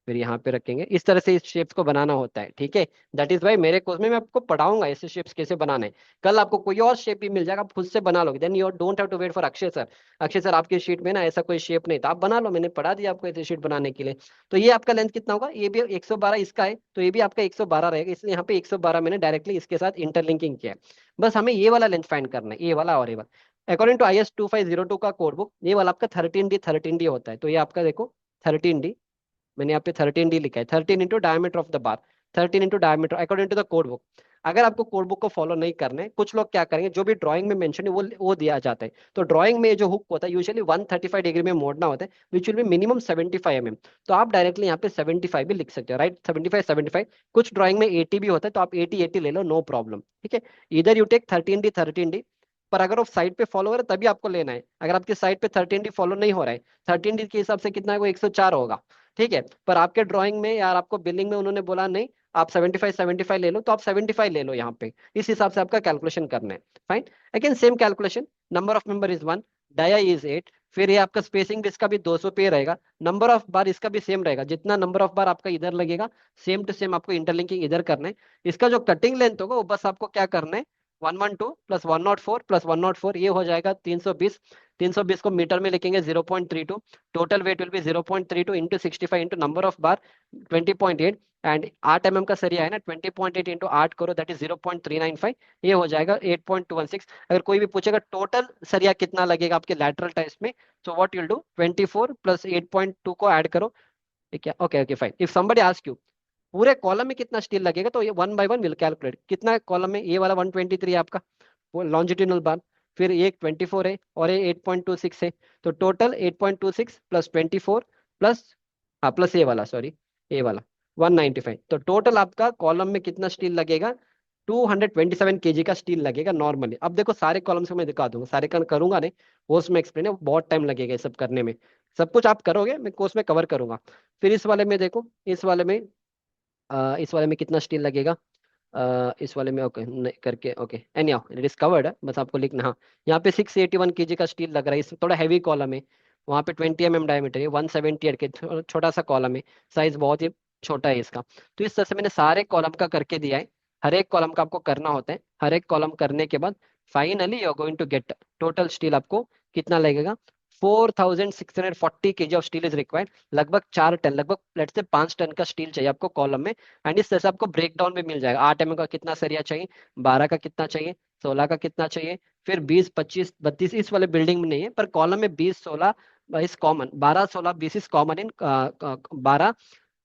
फिर यहाँ पे रखेंगे। इस तरह से इस शेप्स को बनाना होता है। ठीक है। दैट इज वाई मेरे कोर्स में मैं आपको पढ़ाऊंगा ऐसे शेप्स कैसे बनाने हैं। कल आपको कोई और शेप भी मिल जाएगा, आप खुद से बना लोगे, then you don't have to wait for Akshay sir. Akshay sir आपकी शीट में ना ऐसा कोई शेप नहीं था, आप बना लो, मैंने पढ़ा दिया आपको ऐसे शीट बनाने के लिए। तो ये आपका लेंथ कितना होगा, ये भी 112 इसका है, तो ये भी आपका 112 रहेगा, इसलिए यहाँ पे 112 मैंने डायरेक्टली इसके साथ इंटरलिंकिंग किया है। बस हमें ये वाला लेंथ फाइंड करना है, ये वाला और ये वाला। अकॉर्डिंग टू IS 2502 का कोड बुक, ये वाला आपका 13D होता है। तो ये आपका देखो 13D, मैंने यहाँ पे 13D लिखा है, 13 into diameter of the bar, 13 into diameter according to the code book. अगर आपको कोड बुक को फॉलो नहीं करना है, कुछ लोग क्या करेंगे, जो भी ड्राइंग में मेंशन है वो दिया जाता है। तो ड्राइंग में जो हुक होता है यूजुअली 135 डिग्री में मोड़ना होता है, which will be minimum 75 mm। तो आप डायरेक्टली यहाँ पे 75 भी लिख सकते हो, राइट, 75 75। कुछ ड्राइंग में 80 भी होता है, तो आप 80 80 ले लो, नो प्रॉब्लम। ठीक है। इधर यू टेक 13D पर अगर वो साइड पे फॉलो हो रहा है तभी आपको लेना है। अगर आपके साइड पे 13D फॉलो नहीं हो रहा है, 13D के हिसाब से कितना है, वो 104 होगा। ठीक है। पर आपके ड्राइंग में या आपको बिल्डिंग में उन्होंने बोला नहीं, आप 75 75 ले लो, तो आप 75 ले लो यहाँ पे। इस हिसाब से आपका कैलकुलेशन करना है। Fine. Again same calculation, number of member is 1, dia is 8, फिर ये आपका स्पेसिंग भी इसका भी 200 पे रहेगा। नंबर ऑफ बार इसका भी सेम रहेगा, जितना नंबर ऑफ बार आपका इधर लगेगा, सेम टू सेम आपको इंटरलिंकिंग इधर करना है। इसका जो कटिंग लेंथ होगा वो बस आपको क्या करना है, 112 + 104 + 104, ये हो जाएगा 320। 320 को मीटर में लिखेंगे 0.32। Total weight will be 0.32 into 65 into number of bar 20.8। And 8 mm का सरिया है ना, 20.8 इंटू 8 करो, दैट इज 0.395। ये हो जाएगा 8.216। अगर कोई भी पूछेगा टोटल सरिया कितना लगेगा आपके लैटरल टाइप्स में, तो व्हाट यूल डू, 24 + 8.2 को ऐड करो। ठीक है, okay okay fine. If somebody ask you पूरे कॉलम में कितना स्टील लगेगा, तो ये 1 by 1 विल कैलकुलेट। कितना कॉलम में, ये वाला 123 है आपका, वो लॉन्जिट्यूडनल बार, फिर ये 24 है और ये 8.26 है। तो टोटल 8.26 + 24 प्लस, हाँ प्लस ये वाला, सॉरी, ये वाला 195। तो टोटल आपका कॉलम में कितना स्टील लगेगा, 227 kg का स्टील लगेगा नॉर्मली। अब देखो सारे कॉलम्स को मैं दिखा दूंगा, सारे करूंगा नहीं, कोर्स में एक्सप्लेन है, बहुत टाइम लगेगा ये सब करने में। सब कुछ आप करोगे, मैं कोर्स में कवर करूंगा। फिर इस वाले में देखो, इस वाले में कितना स्टील लगेगा, इस वाले में, ओके करके, okay anyhow it is covered है, बस आपको लिखना। हाँ, यहाँ पे 681 kg का स्टील लग रहा है, इसमें थोड़ा हैवी कॉलम है। वहाँ पे 20 mm डायमीटर है, 178 के छोटा सा कॉलम है, साइज बहुत ही छोटा है इसका। तो इस तरह से मैंने सारे कॉलम का करके दिया है। हर एक कॉलम का आपको करना होता है। हर एक कॉलम करने के बाद finally you are going to get total steel आपको कितना लगेगा, 4640 kg of steel is required. लगभग 4 टन, लगभग लेट्स से 5 टन का स्टील चाहिए आपको कॉलम में। एंड इस तरह से आपको ब्रेक डाउन भी मिल जाएगा, 8 mm का कितना सरिया चाहिए, 12 का कितना चाहिए, 16 का कितना चाहिए, फिर 20 25 32, इस वाले बिल्डिंग में नहीं है, पर कॉलम में 20 16 is common, 12 16 20 is common in 12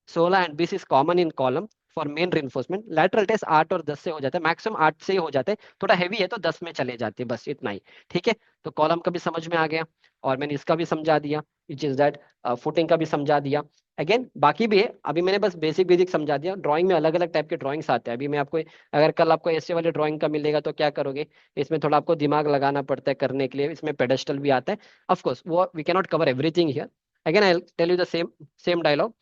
16 and 20 is common in column for main reinforcement. Lateral test 8 और 10 से हो जाता है, मैक्सिमम 8 से ही हो जाते हैं, थोड़ा हैवी है तो 10 में चले जाते हैं, बस इतना ही। ठीक है। तो कॉलम का भी समझ में आ गया, और मैंने इसका भी समझा दिया, विच इज दैट फुटिंग का भी समझा दिया। अगेन बाकी भी है, अभी मैंने बस बेसिक बेसिक समझा दिया। ड्राइंग में अलग अलग टाइप के ड्राइंग्स आते हैं। अभी मैं आपको, अगर कल आपको ऐसे वाले ड्राइंग का मिलेगा तो क्या करोगे, इसमें थोड़ा आपको दिमाग लगाना पड़ता है करने के लिए। इसमें पेडेस्टल भी आता है, ऑफ कोर्स वो we can not cover everything here. Again I tell you the same same dialogue,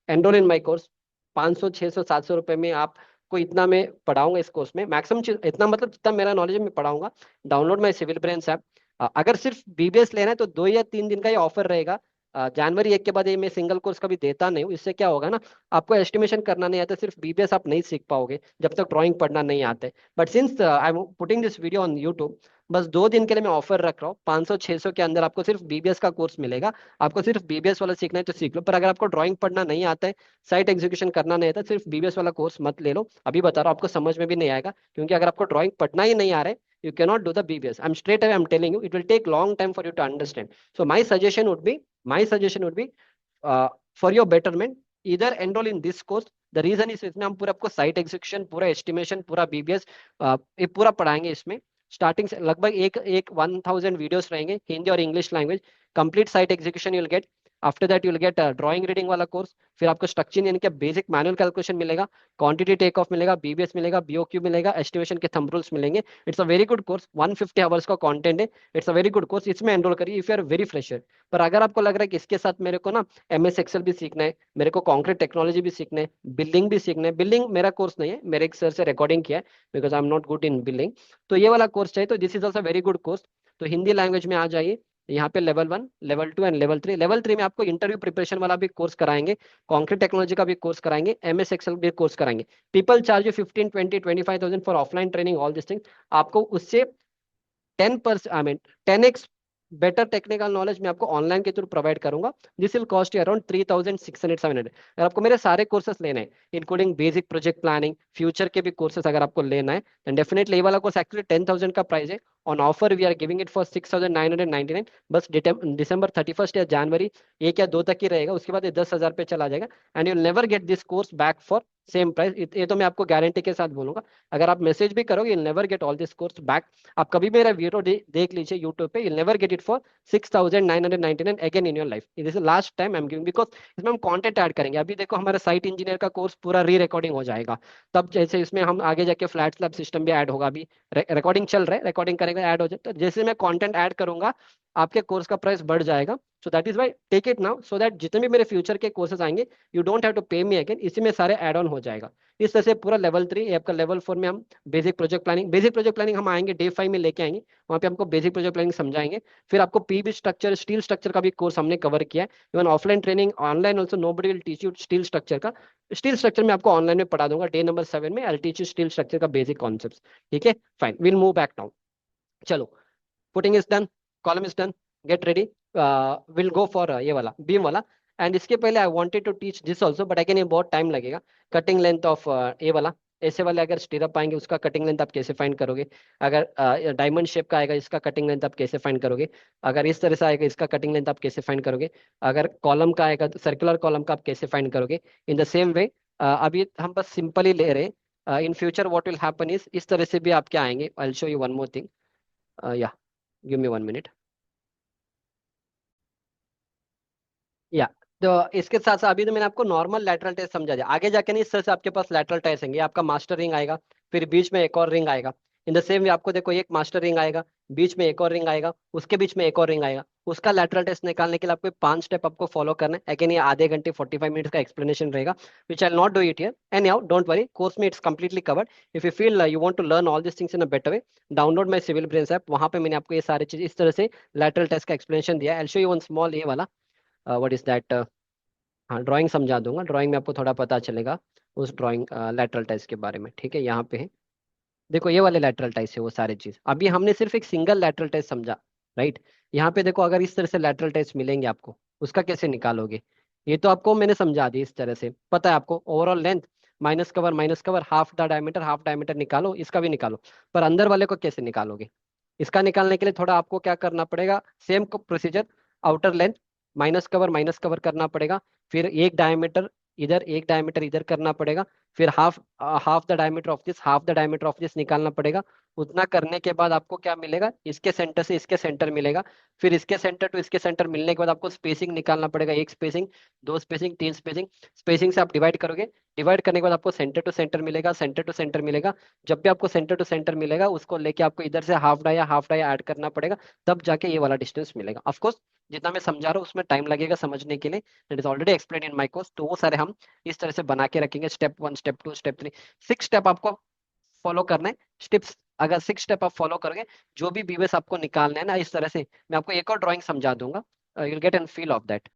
enrol in my course. 500 600 700 रुपए में आपको इतना मैं पढ़ाऊंगा इस कोर्स में, मैक्सिमम चीज इतना, मतलब जितना मेरा नॉलेज है मैं पढ़ाऊंगा। Download my civil brains app. अगर सिर्फ BBS लेना है तो 2 या 3 दिन का ये ऑफर रहेगा। जनवरी 1 के बाद ये मैं सिंगल कोर्स कभी देता नहीं हूँ। इससे क्या होगा ना, आपको एस्टिमेशन करना नहीं आता, सिर्फ बीबीएस आप नहीं सीख पाओगे जब तक ड्राइंग पढ़ना नहीं आता है। But since I am putting this video on YouTube, बस 2 दिन के लिए मैं ऑफर रख रहा हूँ, 500-600 के अंदर आपको सिर्फ बीबीएस का कोर्स मिलेगा। आपको सिर्फ बीबीएस वाला सीखना है तो सीख लो, पर अगर आपको ड्राइंग पढ़ना नहीं आता है, साइट एग्जीक्यूशन करना नहीं आता, सिर्फ बीबीएस वाला कोर्स मत ले लो। अभी बता रहा हूँ, आपको समझ में भी नहीं आएगा, क्योंकि अगर आपको ड्राइंग पढ़ना ही नहीं आ रहा है, you cannot do the BBS. I'm straight away I'm telling you, it will take long time for you to understand. So my suggestion would be for your betterment, either enroll in this course. The reason is इसमें हम पूरा आपको site execution, पूरा estimation, पूरा BBS ये पूरा पढ़ाएंगे। इसमें स्टार्टिंग से लगभग एक एक 1000 वीडियोस रहेंगे, हिंदी और English language. Complete site execution you'll get. After that you'll get drawing reading वाला कोर्स। फिर आपको स्ट्रक्चर यानी कि बेसिक मैनुअल कैलकुलेशन मिलेगा, क्वांटिटी टेक ऑफ मिलेगा, बीबीएस मिलेगा, बीओक्यू मिलेगा, एस्टिमेशन के थंब रूल्स मिलेंगे। It's a very good course, 150 hours का कंटेंट है। It's a very good course, इसमें एनरोल करिए if you are very fresher. पर अगर आपको लग रहा है कि इसके साथ मेरे को ना एमएस एक्सेल भी सीखना है, मेरे को कॉन्क्रीट टेक्नोलॉजी भी सीखना है, बिल्डिंग भी सीखना है, बिल्डिंग मेरा कोर्स नहीं है, मेरे एक सर से रिकॉर्डिंग किया है, because I am not good in building, तो ये वाला कोर्स चाहिए, तो this is also very good course. तो हिंदी लैंग्वेज में आ जाइए। यहाँ पे level 1, level 2 and level 3। Level 3 में आपको इंटरव्यू प्रिपरेशन वाला भी कोर्स कराएंगे, कॉन्क्रीट टेक्नोलॉजी का भी कोर्स कराएंगे, एमएस एक्सेल भी कोर्स कराएंगे। People charge you 15, 20, 25,000 for offline training, all this thing. आपको उससे 10% I mean 10x better technical knowledge मैं आपको ऑनलाइन के थ्रू प्रोवाइड करूंगा। This will cost you around 3600-700। अगर आपको मेरे सारे कोर्सेस लेने हैं, including basic project planning, future के भी कोर्सेस अगर आपको लेना है, देन डेफिनेटली ये वाला कोर्स एक्चुअली 10,000 का प्राइस है। On offer we are giving it for 6,999। बस दिसंबर 31 या जनवरी 1 या 2 तक ही रहेगा, उसके बाद ये 10,000 पे चला जाएगा। And you'll never get this course back for same price. ये तो मैं आपको गारंटी के साथ बोलूंगा। अगर आप मैसेज भी करोगे, you'll never get all this course back. आप कभी मेरा वीडियो देख लीजिए यूट्यूब पे, you'll never get it for 6,999 again in your life. This is last time I am giving, because इसमें हम कंटेंट ऐड करेंगे। अभी देखो हमारा साइट इंजीनियर का कोर्स पूरा री रिकॉर्डिंग हो जाएगा, तब जैसे इसमें हम आगे जाके फ्लैट स्लैब सिस्टम भी ऐड होगा। अभी रिकॉर्डिंग चल रहा है, रिकॉर्डिंग करेंगे ऐड हो जाए, तो जैसे मैं कंटेंट ऐड करूंगा आपके कोर्स का प्राइस बढ़ जाएगा। So that is why take it now, so that जितने भी मेरे फ्यूचर के कोर्सेज आएंगे, यू डोंट हैव टू पे मी अगेन, इसी में सारे एड ऑन हो जाएगा। इस तरह से पूरा लेवल 3 आपका लेवल 4 में हम बेसिक प्रोजेक्ट प्लानिंग हम आएंगे, डे 5 में लेके आएंगे। वहाँ पे हमको बेसिक प्रोजेक्ट प्लानिंग समझाएंगे। फिर आपको पीबी स्ट्रक्चर, स्टील स्ट्रक्चर का भी कोर्स हमने कवर किया है। Even offline training, online also, nobody will teach you steel structure का। स्टील स्ट्रक्चर में आपको ऑनलाइन में पढ़ा दूंगा, डे नंबर 7 में I teach you steel structure का बेसिक कॉन्सेप्ट। ठीक है, fine, will move back now. चलो, footing is done, column is done, get ready. Will go for ये वाला बीम वाला। एंड इसके पहले I wanted to teach this also, but again ये बहुत टाइम लगेगा। कटिंग लेंथ ऑफ ये वाला, ऐसे वाले अगर स्टीरअप आएंगे उसका कटिंग लेंथ आप कैसे फाइंड करोगे। अगर डायमंड शेप का आएगा इसका कटिंग लेंथ आप कैसे फाइंड करोगे। अगर इस तरह से आएगा इसका कटिंग लेंथ आप कैसे फाइंड करोगे। अगर कॉलम का आएगा तो सर्कुलर कॉलम का आप कैसे फाइंड करोगे। इन द सेम वे अभी हम बस सिंपल ही ले रहे हैं। In future what will happen is, इस तरह से भी आपके आएंगे। आई will show you one more thing. या गिव मी 1 मिनट। या तो इसके साथ साथ अभी तो मैंने आपको नॉर्मल लैटरल टेस्ट समझा दिया, आगे जाके नहीं, इस तरह से आपके पास लैटरल टेस्ट होंगे। आपका मास्टर रिंग आएगा, फिर बीच में एक और रिंग आएगा। इन द सेम वे आपको देखो एक मास्टर रिंग आएगा, बीच में एक और रिंग आएगा, उसके बीच में एक और रिंग आएगा। उसका लैटरल टेस्ट निकालने के लिए आपको 5 स्टेप आपको फॉलो करना है। अगेन ये आधे घंटे 45 मिनट्स का एक्सप्लेनेशन रहेगा, which I not do it here. And now don't worry, course में it's completely covered. If you feel you want to learn all this things in a better way, download my civil brains app. वहां पे मैंने आपको ये सारी चीज इस तरह से लैटरल टेस्ट का एक्सप्लेनेशन दिया है। I will show you one small ये वाला, व्हाट इज दैट। हाँ, ड्राइंग समझा दूंगा, ड्राइंग में आपको थोड़ा पता चलेगा उस ड्राइंग लेटरल टेस्ट के बारे में। ठीक है, यहाँ पे है, देखो ये वाले लेटरल टेस्ट है वो सारे चीज। अभी हमने सिर्फ एक सिंगल लेटरल टेस्ट समझा, राइट। यहाँ पे देखो अगर इस तरह से लेटरल टेस्ट मिलेंगे आपको, उसका कैसे निकालोगे। ये तो आपको मैंने समझा दी, इस तरह से पता है आपको overall length minus cover half diameter निकालो, इसका भी निकालो। पर अंदर वाले को कैसे निकालोगे, इसका निकालने के लिए थोड़ा आपको क्या करना पड़ेगा, same procedure. Outer length minus cover करना पड़ेगा, फिर एक डायमीटर इधर, एक डायमीटर इधर करना पड़ेगा, फिर half the diameter of this निकालना पड़ेगा। उतना करने के बाद आपको क्या मिलेगा, इसके सेंटर से इसके सेंटर मिलेगा। फिर इसके सेंटर टू इसके सेंटर मिलने के बाद आपको स्पेसिंग निकालना पड़ेगा, एक स्पेसिंग, दो स्पेसिंग, तीन स्पेसिंग। स्पेसिंग से आप डिवाइड करोगे, डिवाइड करने के बाद आपको सेंटर टू सेंटर मिलेगा, सेंटर टू सेंटर मिलेगा। जब भी आपको सेंटर टू सेंटर मिलेगा, उसको लेके आपको इधर से हाफ डाया ऐड करना पड़ेगा, तब जाके ये वाला डिस्टेंस मिलेगा। ऑफकोर्स जितना मैं समझा रहा हूँ उसमें टाइम लगेगा समझने के लिए, it is already explain in my course. तो वो सारे हम इस तरह से बना के रखेंगे, स्टेप 1, स्टेप 2, स्टेप 3, 6 स्टेप आपको फॉलो करना है। स्टेप्स अगर 6 स्टेप आप फॉलो करोगे, जो भी बीवेस आपको निकालना है ना, इस तरह से मैं आपको एक और ड्राइंग समझा दूंगा, you will get an feel of that.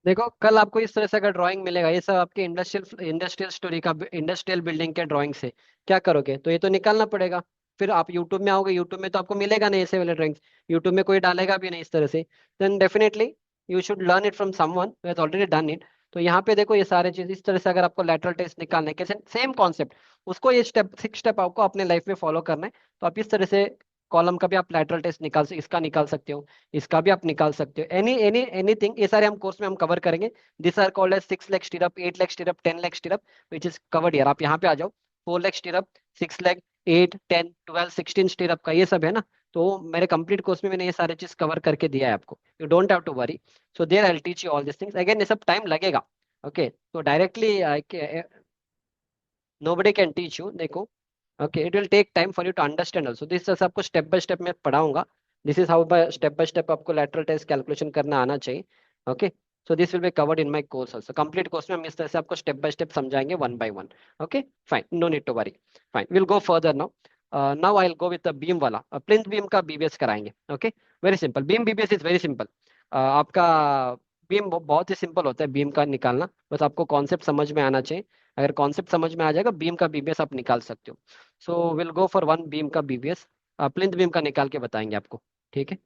देखो कल आपको इस तरह से अगर ड्राइंग मिलेगा, ये सब आपके इंडस्ट्रियल इंडस्ट्रियल स्टोरी का, इंडस्ट्रियल बिल्डिंग के ड्राइंग से क्या करोगे, तो ये तो निकालना पड़ेगा। फिर आप यूट्यूब में आओगे, यूट्यूब में तो आपको मिलेगा नहीं ऐसे वाले ड्राइंग्स, यूट्यूब में कोई डालेगा भी नहीं इस तरह से। Then definitely you should learn it from someone who has already done it. तो यहाँ पे देखो ये सारे चीज इस तरह से, अगर आपको लैटरल टेस्ट निकालना है कैसे, सेम कॉन्सेप्ट, उसको ये स्टेप 6 स्टेप आपको अपने लाइफ में फॉलो करना है। तो आप इस तरह से कॉलम का भी आप लैटरल टेस्ट निकाल सकते, इसका निकाल सकते हो, इसका भी आप निकाल सकते हो, एनी एनी एनीथिंग, ये सारे हम कोर्स में हम कवर करेंगे। This are called as 6 leg stirrup, 8 leg stirrup, 10 leg stirrup, which is covered here. आप यहाँ पे आ जाओ, 4 लेग स्टीरअप, 6 लेग, 8, 10, 12, 16 स्टीरअप का ये सब है ना। तो मेरे कंप्लीट कोर्स में मैंने ये सारे चीज कवर करके दिया है आपको, you don't have to worry. So there I will teach you all this things, again ये सब टाइम लगेगा। ओके, तो directly nobody can teach you, देखो। Okay, it will take time for you to understand also, this आपको step by step मैं पढ़ाऊंगा। This is how step by step आपको lateral test calculation करना आना चाहिए। Okay, so this will be covered in my course also, complete course में हम इस तरह से आपको स्टेप बाय स्टेप समझाएंगे, one by one. Okay, fine, no need to worry. Fine, will go further now. Now I will go with the beam वाला, plinth beam का BBS कराएंगे। Okay, very simple, beam BBS is very simple. आपका beam बहुत ही simple होता है beam का निकालना, बस आपको कॉन्सेप्ट समझ में आना चाहिए। अगर कॉन्सेप्ट समझ में आ जाएगा, बीम का बीबीएस आप निकाल सकते हो। सो will go for one beam का बीबीएस, प्लिंथ बीम का निकाल के बताएंगे आपको, ठीक है।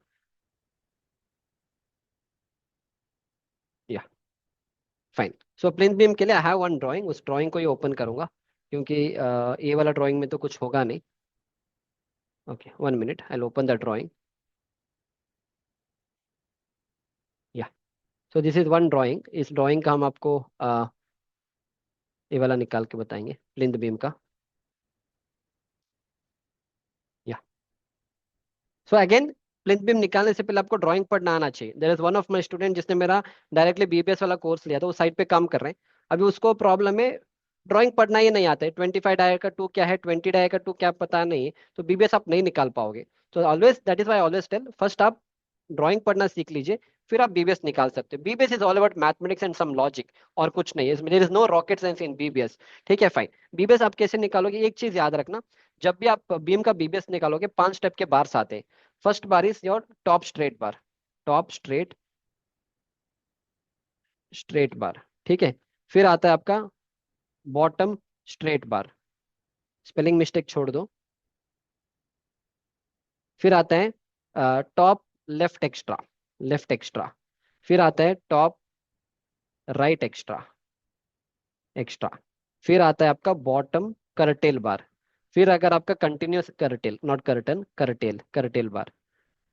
या, फाइन। सो प्लिंथ बीम के लिए आई हैव वन ड्राइंग, उस ड्राइंग को ही ओपन करूंगा, क्योंकि ये वाला ड्राइंग में तो कुछ होगा नहीं। Okay, 1 minute, I open the drawing. Yeah, so this is one drawing, इस ड्राइंग का हम आपको ये वाला निकाल के बताएंगे, प्लिंथ बीम का। या, सो अगेन, प्लिंथ बीम निकालने से पहले आपको ड्राइंग पढ़ना आना चाहिए। There is one of my student जिसने मेरा डायरेक्टली बीबीएस वाला कोर्स लिया था, वो साइट पे काम कर रहे हैं। अभी उसको प्रॉब्लम है, ड्राइंग पढ़ना ही नहीं आता है, 25 डायर का 2 क्या है, 20 डायर का 2 क्या पता नहीं है, तो बीबीएस आप नहीं निकाल पाओगे। तो always, that is why always tell, first आप ड्राइंग पढ़ना सीख लीजिए, फिर आप बीबीएस निकाल सकते हो। BBS is all about mathematics and some logic, और कुछ नहीं है इसमें, there is no rocket science in BBS. ठीक है, फाइन। बीबीएस आप कैसे निकालोगे, एक चीज याद रखना, जब भी आप बीम का बीबीएस निकालोगे, 5 स्टेप के बार्स आते हैं। First bar is your top straight bar, top straight straight बार, ठीक है। फिर आता है आपका बॉटम स्ट्रेट बार, स्पेलिंग मिस्टेक छोड़ दो। फिर आता है top left extra, left extra. फिर आता है टॉप राइट एक्स्ट्रा, एक्स्ट्रा। फिर आता है आपका बॉटम करटेल बार। फिर अगर आपका continuous curtail, not करटन, curtail, curtail bar.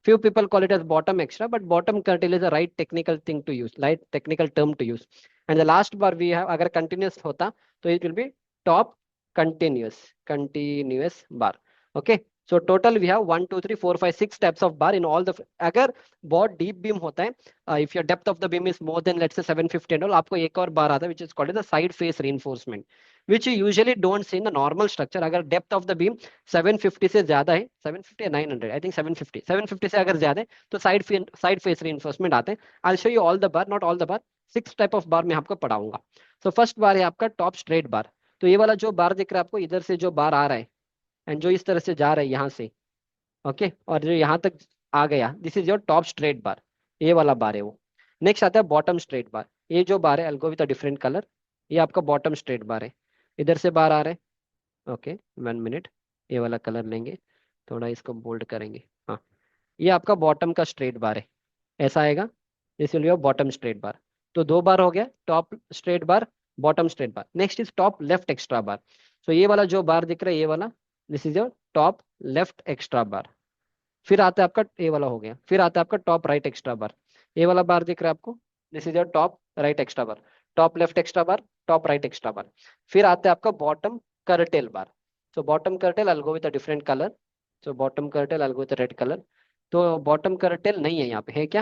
Few people call it as bottom extra, but bottom curtail is a right technical thing to use, right technical term to use. And the last bar we have, अगर continuous होता तो it will be top continuous, continuous bar. Okay. So total we have 1, 2, 3, 4, 5, 6 types of bar in all the, अगर बहुत deep beam होता है, if your depth of the beam is more than let's say 750 and all, आपको एक और बार आता है which is called as the side face reinforcement, which you usually don't see in the normal structure। अगर depth of the beam 750 से ज्यादा है, 750 या 900, आई थिंक 750, 750 से अगर ज्यादा है, तो साइड फेस रीइंफोर्समेंट आते हैं। आई show you all the bar, not all the bar, 6 type of बार मैं आपको पढ़ाऊंगा। तो फर्स्ट बार है आपका टॉप स्ट्रेट बार। तो ये वाला जो बार दिख रहा है आपको, इधर से जो बार आ रहा है एंड जो इस तरह से जा रहा है यहाँ से, ओके, और जो यहाँ तक आ गया, this is your top straight बार, ये वाला बार है वो। नेक्स्ट आता है बॉटम स्ट्रेट बार, ये जो बार है, I'll go with a different colour, ये आपका बॉटम स्ट्रेट बार है, इधर से बार आ रहा है। ओके, 1 मिनट, ये वाला कलर लेंगे, थोड़ा इसको बोल्ड करेंगे। हाँ, ये आपका बॉटम का स्ट्रेट बार है, ऐसा आएगा, this will your bottom straight bar. तो 2 बार हो गया, top straight bar, bottom straight bar. Next is top left extra bar. So ये वाला जो बार दिख रहा है, ये वाला, this is your top left extra bar. फिर आता है आपका, ये वाला हो गया, फिर आता है आपका टॉप राइट एक्स्ट्रा बार, ये वाला बार दिख रहा है आपको, this is your top right extra bar, top left extra bar, top right extra bar. फिर आता है आपका bottom curtail bar. So bottom curtail I'll go with a different color, so bottom curtail I'll go with a red colour. तो bottom curtail नहीं है यहाँ पे, है क्या,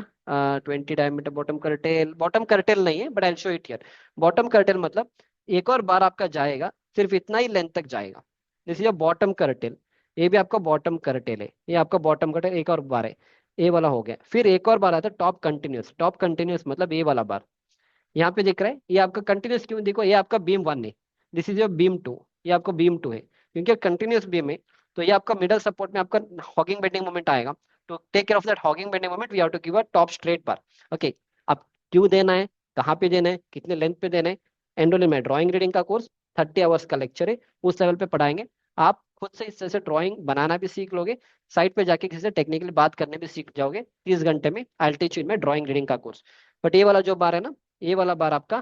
20 diameter bottom curtail, bottom curtail नहीं है, but I show it here. Bottom curtail मतलब एक और बार आपका जाएगा, सिर्फ इतना ही लेंथ तक जाएगा, दिस इज बॉटम कर्टेल। ये भी आपका बॉटम कर्टेल है, ये आपका बॉटम कर्टेल, एक और बार है, ये वाला हो गया। फिर एक और बार आता है टॉप कंटिन्यूस, टॉप कंटिन्यूस मतलब ये वाला बार, यहाँ पे दिख रहा है, ये आपका कंटिन्यूस क्यों, देखो ये आपका बीम 1 है, दिस इज योर बीम 2, ये आपको बीम 2 है, क्योंकि कंटिन्यूस बीम है। तो ये आपका मिडल सपोर्ट में आपका हॉगिंग बेंडिंग मोमेंट आएगा। तो take care of that hogging bending moment, we have to give a top straight bar. Okay, अब क्यों देना है, कहाँ पे देना है, कितने लेंथ पे देना है। एंडोलिन में ड्राइंग रीडिंग का कोर्स 30 आवर्स का लेक्चर है, उस लेवल पे पढ़ाएंगे। आप खुद से इस तरह से ड्राइंग बनाना भी सीख लोगे, साइट पे जाके किसी से टेक्निकली बात करने भी सीख जाओगे 30 घंटे में। आई टीच में ड्राइंग रीडिंग का कोर्स। बट ये वाला जो बार है ना, ये वाला बार आपका,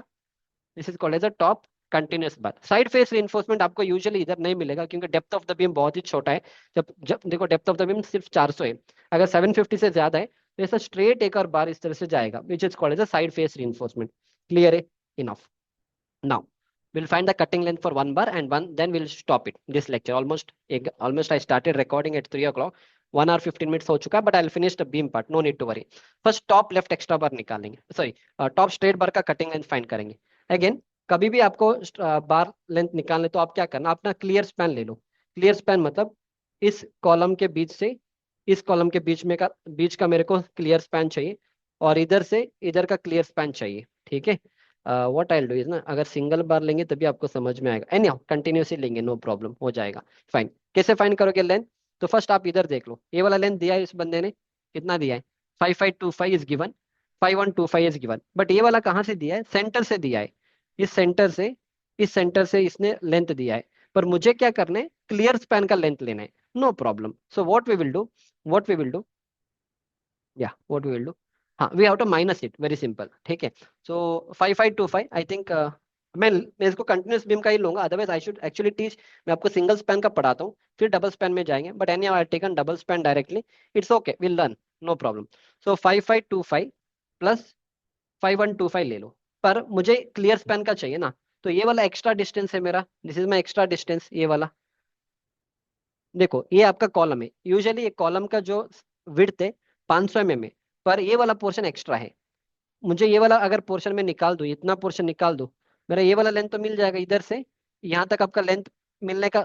this is called as a top continuous bar. Side face reinforcement आपको यूजुअली इधर नहीं मिलेगा, क्योंकि डेप्थ ऑफ द बीम बहुत ही छोटा है। जब जब देखो डेप्थ ऑफ द बीम सिर्फ 400 है, अगर 750 से ज्यादा है तो ऐसा स्ट्रेट एक और बार इस तरह से जाएगा, which is called as a side face reinforcement. Clear है? Enough. Now we'll find the cutting length for one bar and one, then we'll stop it this lecture. Almost I started recording at 3 o'clock, 1 hour 15 minutes हो चुका है, but I'll finish the beam part, no need to worry. First top left extra bar निकालेंगे, sorry top straight बार का cutting length find करेंगे। Again कभी भी आपको बार length निकालने तो आप क्या करना, अपना क्लियर स्पैन ले लो। क्लियर स्पैन मतलब इस कॉलम के बीच से इस कॉलम के बीच का मेरे को क्लियर स्पैन चाहिए, और इधर से इधर का क्लियर स्पैन चाहिए। ठीक है? व्हाट आई डू इज ना, अगर सिंगल बार लेंगे तभी आपको समझ में आएगा, एनी कंटिन्यूसली लेंगे नो प्रॉब्लम, हो जाएगा। फाइन। कैसे फाइन करोगे लेंथ? तो फर्स्ट आप इधर देख लो, ये वाला लेंथ दिया है इस बंदे ने, कितना दिया है? 5525 is given, 5125 is given. But ये वाला कहाँ से दिया है? सेंटर से दिया है। इस सेंटर से इस सेंटर से इसने लेंथ दिया है, पर मुझे क्या करना है? क्लियर स्पैन का लेंथ लेना है। No problem. So what we will do या व्हाट वी विल डू, हाँ, we have to minus it, very simple. ठीक है? सो 5525 आई थिंक, मैं इसको कंटिन्यूस बीम का ही लूंगा, otherwise I should actually teach. मैं आपको सिंगल स्पैन का पढ़ाता हूँ, फिर डबल स्पैन में जाएंगे, but any I taken double span directly. It's okay, will learn, no problem. So 5525 plus 5125 ले लो, पर मुझे क्लियर स्पैन का चाहिए ना, तो ये वाला एक्स्ट्रा डिस्टेंस है मेरा, this is my extra distance, ये वाला। देखो ये आपका कॉलम है, यूजुअली ये कॉलम का जो विड्थ है 500 mm है, पर ये वाला पोर्शन एक्स्ट्रा है। मुझे ये वाला अगर पोर्शन में निकाल दूं, इतना पोर्शन निकाल दूं, मेरा ये वाला लेंथ तो मिल जाएगा, इधर से यहाँ तक आपका लेंथ मिलने का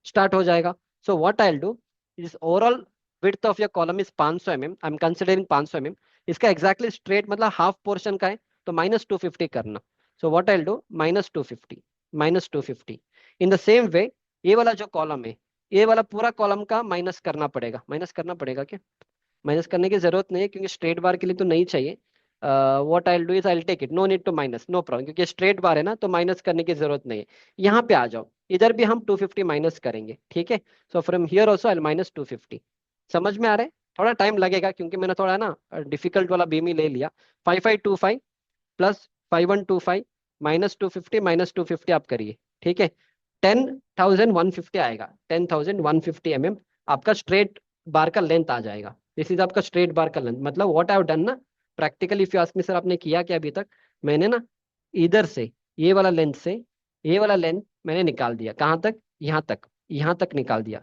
स्टार्ट हो जाएगा। सो what I will do is, overall width of your column is 500 mm, I am considering 500 mm। इसका एग्जैक्टली स्ट्रेट मतलब हाफ पोर्शन का है, तो -250 करना। सो what I will do, -250, -250। In the same way ये वाला जो कॉलम है, ये वाला पूरा कॉलम का माइनस करना पड़ेगा। माइनस करना पड़ेगा क्या? माइनस करने की जरूरत नहीं है, क्योंकि स्ट्रेट बार के लिए तो नहीं चाहिए। What I will do is I will take it, no need to minus, no problem, क्योंकि स्ट्रेट बार है ना, तो माइनस करने की जरूरत नहीं है। यहाँ पे आ जाओ, इधर भी हम 250 माइनस करेंगे। ठीक है? So from here also I -250। समझ में आ रहा है? थोड़ा टाइम लगेगा, क्योंकि मैंने थोड़ा ना डिफिकल्ट वाला बीम ही ले लिया। 5525 प्लस 5125 -250 -250 आप करिए। ठीक है? 10,150 आएगा, 10,150 mm आपका स्ट्रेट बार का लेंथ आ जाएगा। दिस इज आपका स्ट्रेट बार का लेंथ। मतलब व्हाट आई हैव डन ना, practically if you ask me sir आपने किया क्या अभी तक, मैंने ना इधर से ये वाला लेंथ से ये वाला लेंथ मैंने निकाल दिया, कहाँ तक? यहाँ तक निकाल दिया।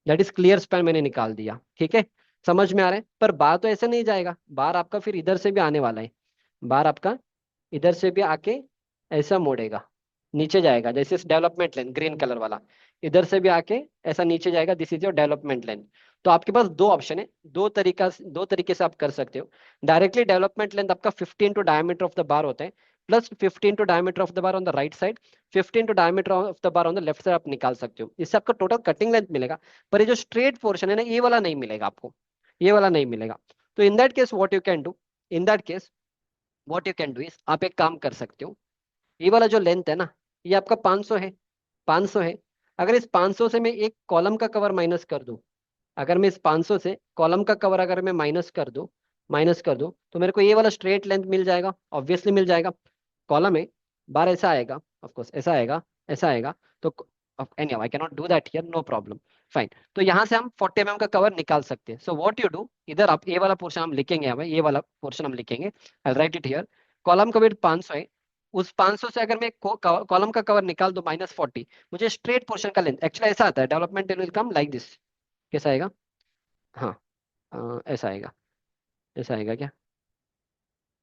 दैट इज क्लियर स्पैन मैंने निकाल दिया। ठीक है? समझ में आ रहा है? पर बार तो ऐसे नहीं जाएगा, बार आपका फिर इधर से भी आने वाला है। बार आपका इधर से भी आके ऐसा मोड़ेगा, नीचे जाएगा, जैसे डेवलपमेंट लेंथ ग्रीन कलर वाला, इधर से भी आके ऐसा नीचे जाएगा, this is your development length. तो आपके पास दो ऑप्शन है, दो तरीके से आप कर सकते हो। डायरेक्टली डेवलपमेंट लेंथ आपका 15 to diameter of the bar होता है, plus 15 to diameter of the bar on the right side, 15 to diameter of the bar on the left side आप निकाल सकते हो। इससे आपका टोटल कटिंग लेंथ मिलेगा। पर ये जो स्ट्रेट पोर्शन है ना, ये वाला नहीं मिलेगा आपको, ये वाला नहीं मिलेगा। तो in that case what you can do, in that case what you can do is, आप एक काम कर सकते हो, ये वाला जो लेंथ है ना, ये आपका 500 है, 500 है। अगर इस 500 से मैं एक कॉलम का कवर माइनस कर दूं, अगर मैं इस 500 से कॉलम का कवर अगर मैं माइनस कर दूं तो मेरे को ये वाला स्ट्रेट लेंथ मिल जाएगा, ऑब्वियसली मिल जाएगा। कॉलम है, बार ऐसा आएगा, ऑफ कोर्स ऐसा आएगा, ऐसा आएगा। तो any I can not do that here, no problem. Fine. तो यहाँ से हम 40 mm का कवर निकाल सकते हैं। सो व्हाट यू डू, इधर आप ये वाला पोर्शन हम लिखेंगे, हमें ये वाला पोर्शन हम लिखेंगे, आई राइट इट हियर। कॉलम का वेट 500 है, उस 500 से अगर मैं कॉलम का कवर निकाल दो -40, मुझे स्ट्रेट पोर्शन का लेंथ एक्चुअली ऐसा आता है, development will come like this. कैसा आएगा? हाँ, ऐसा आएगा, ऐसा आएगा क्या?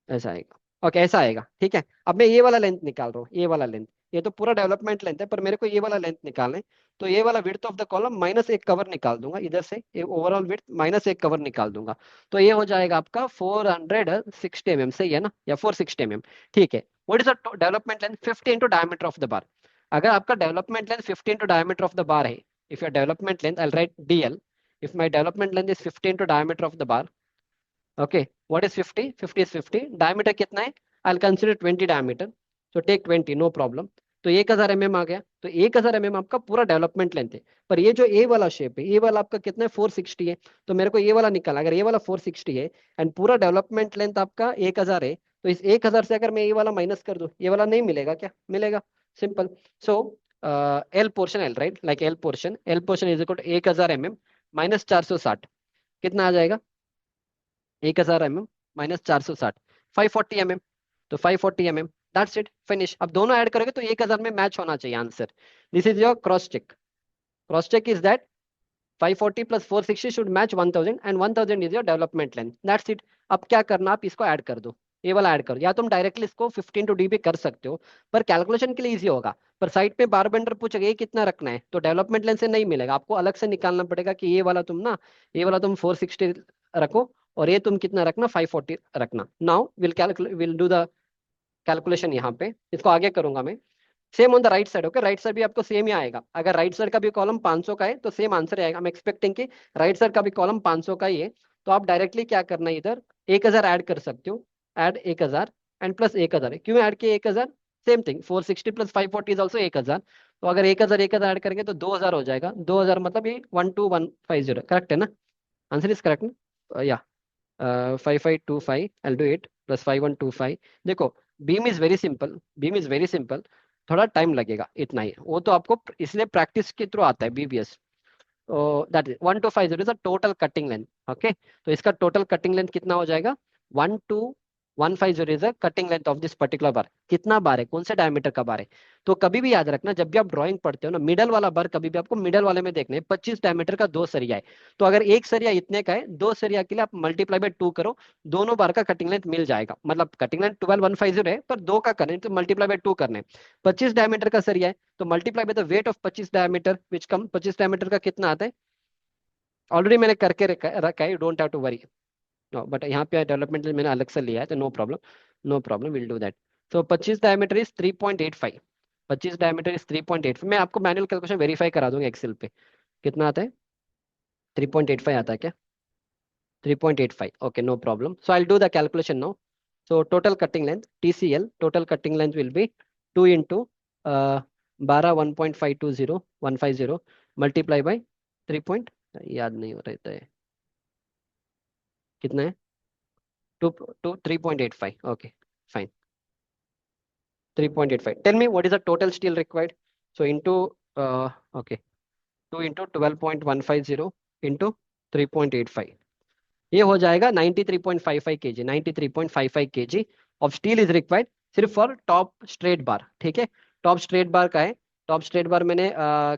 ऐसा आएगा। ओके, ऐसा आएगा। ठीक है? अब मैं ये वाला लेंथ निकाल रहा हूँ, ये वाला लेंथ, ये तो पूरा डेवलपमेंट लेंथ है, पर मेरे को ये वाला लेंथ निकालना है। तो ये वाला width of the column -1 cover निकाल दूंगा, इधर से ये ओवरऑल विड्थ -1 कवर निकाल दूंगा। तो ये हो जाएगा आपका 460 mm, सही है ना, या 460 mm। ठीक है? What is the development length? 50 into diameter of the bar. अगर आपका development length 50 into diameter of the bar है, if your development length, I write DL, if my development length is 50 into diameter of the bar, okay, what is 50? 50 is 50, diameter कितना है? I consider 20 diameter, so take 20, no problem. तो 1000 आ गया, तो 1000 आपका पूरा development length है। पर ये जो ए वाला शेप है, ए वाला आपका कितना है, 460 है। तो मेरे को ये वाला निकालना, अगर ये वाला 460 है एंड पूरा डेवलपमेंट लेंथ आपका 1000 है, तो इस 1000 से अगर मैं ये वाला माइनस कर दूं, ये वाला नहीं मिलेगा क्या, मिलेगा। Simple. So L portion L, right, like L portion is equal to 1000 minus 460, कितना आ जाएगा, 1000 माइनस 460, 540 तो 540 दैट्स इट, फिनिश। अब दोनों ऐड करोगे तो 1000 में मैच होना चाहिए answer. This is your cross check. Cross check is that 540 plus 460 should match 1000 and 1000 is your development length, that's it. अब क्या करना, आप इसको ऐड कर दो, ये वाला ऐड करो, या तुम डायरेक्टली इसको 15 टू डी भी कर सकते हो, पर कैलकुलेशन के लिए इजी होगा। पर साइड पे बार बेंडर पूछेगा ये कितना रखना है, तो डेवलपमेंट लेंथ से नहीं मिलेगा, आपको अलग से निकालना पड़ेगा कि ये वाला तुम 460 रखो, और ये तुम कितना रखना, 540 रखना। Now will do the calculation यहाँ पे, इसको आगे करूंगा मैं। Same on the right side, okay, right side भी आपको सेम ही आएगा। अगर राइट साइड का भी कॉलम 500 का है तो सेम आंसर आएगा। मैं एक्सपेक्टिंग कि राइट साइड का भी कॉलम 500 का ही है, तो आप डायरेक्टली क्या करना है, इधर 1000 ऐड कर सकते हो, ऐड 1000 एंड प्लस 1000 है, क्यों ऐड किया 1000, same thing, 460 plus 540 is also 1000। तो अगर 1000 ऐड करेंगे तो 2000 हो जाएगा, 2000 मतलब ये 12150, करेक्ट है ना, आंसर इज करेक्ट ना, या 5525, आई डू इट, प्लस 5125। देखो, बीम इज वेरी सिंपल, थोड़ा टाइम लगेगा, इतना ही है। वो तो आपको इसलिए प्रैक्टिस के थ्रू आता है BBS. That is 1250 is a total cutting length, okay. तो इसका टोटल कटिंग लेंथ कितना हो जाएगा, 12150 is a cutting length of this particular bar. कितना बार है, कौन से डायमीटर का बार है। तो कभी भी याद रखना, जब भी आप ड्राइंग पढ़ते हो ना, मिडल वाला बार कभी भी आपको मिडल वाले में देखना है। 25 डायमीटर का दो सरिया है, तो अगर एक सरिया इतने का है, दो सरिया के लिए आप मल्टीप्लाई बाय 2 करो, दोनों बार का कटिंग लेंथ मिल जाएगा। मतलब कटिंग लेंथ 12150 है, पर दो का करें तो मल्टीप्लाई बाय 2 करने। 25 डायमीटर का सरिया है, तो multiply by the weight of 25 diameter, which come 25 diameter का कितना आता है, ऑलरेडी मैंने करके रखा है, you don't have to worry. But यहाँ पे डेवलपमेंट मैंने अलग से लिया है, तो no problem, no problem, will do that. तो 25 डायमीटर इज 3.85, 25 डायमीटर इज 3.85। मैं आपको मैनुअल कैलकुलेशन वेरीफाई करा दूंगा एक्सेल पे, कितना आता है, 3.85 आता है क्या, 3.85, okay, no problem. So I do the calculation now. So total cutting length TCL, total cutting length will be 2 into 12, 1.520 multiply by 3 point, याद नहीं हो रहता है, कितना है, 3.85, okay, fine, 3.85. Tell me what is the total steel required. So into okay, 2 into 12.150 into 3.85, ये हो जाएगा 93.55 kg, 93.55 kg of steel is required, सिर्फ फॉर टॉप स्ट्रेट बार, ठीक है। टॉप स्ट्रेट बार का है, टॉप स्ट्रेट बार मैंने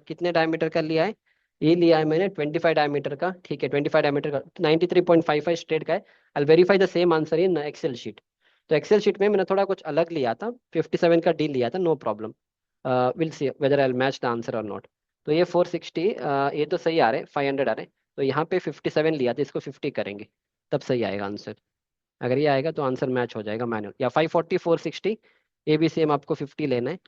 कितने डायमीटर का लिया है, ये लिया है मैंने 25 डायमीटर का, ठीक है, 25 डायमीटर का, 93.55 स्ट्रेट का है। I verify the same answer in Excel sheet. तो एक्सेल शीट में मैंने थोड़ा कुछ अलग लिया था, 57 का डील लिया था, no problem, will see whether I match the answer और नॉट। तो ये 460, ये तो सही आ रहे, 500 आ रहे, तो यहाँ पे 57 लिया था, इसको 50 करेंगे, तब सही आएगा आंसर। अगर ये आएगा तो आंसर मैच हो जाएगा मैनुअल, या 540 460, ए बी सेम आपको 50 लेना है।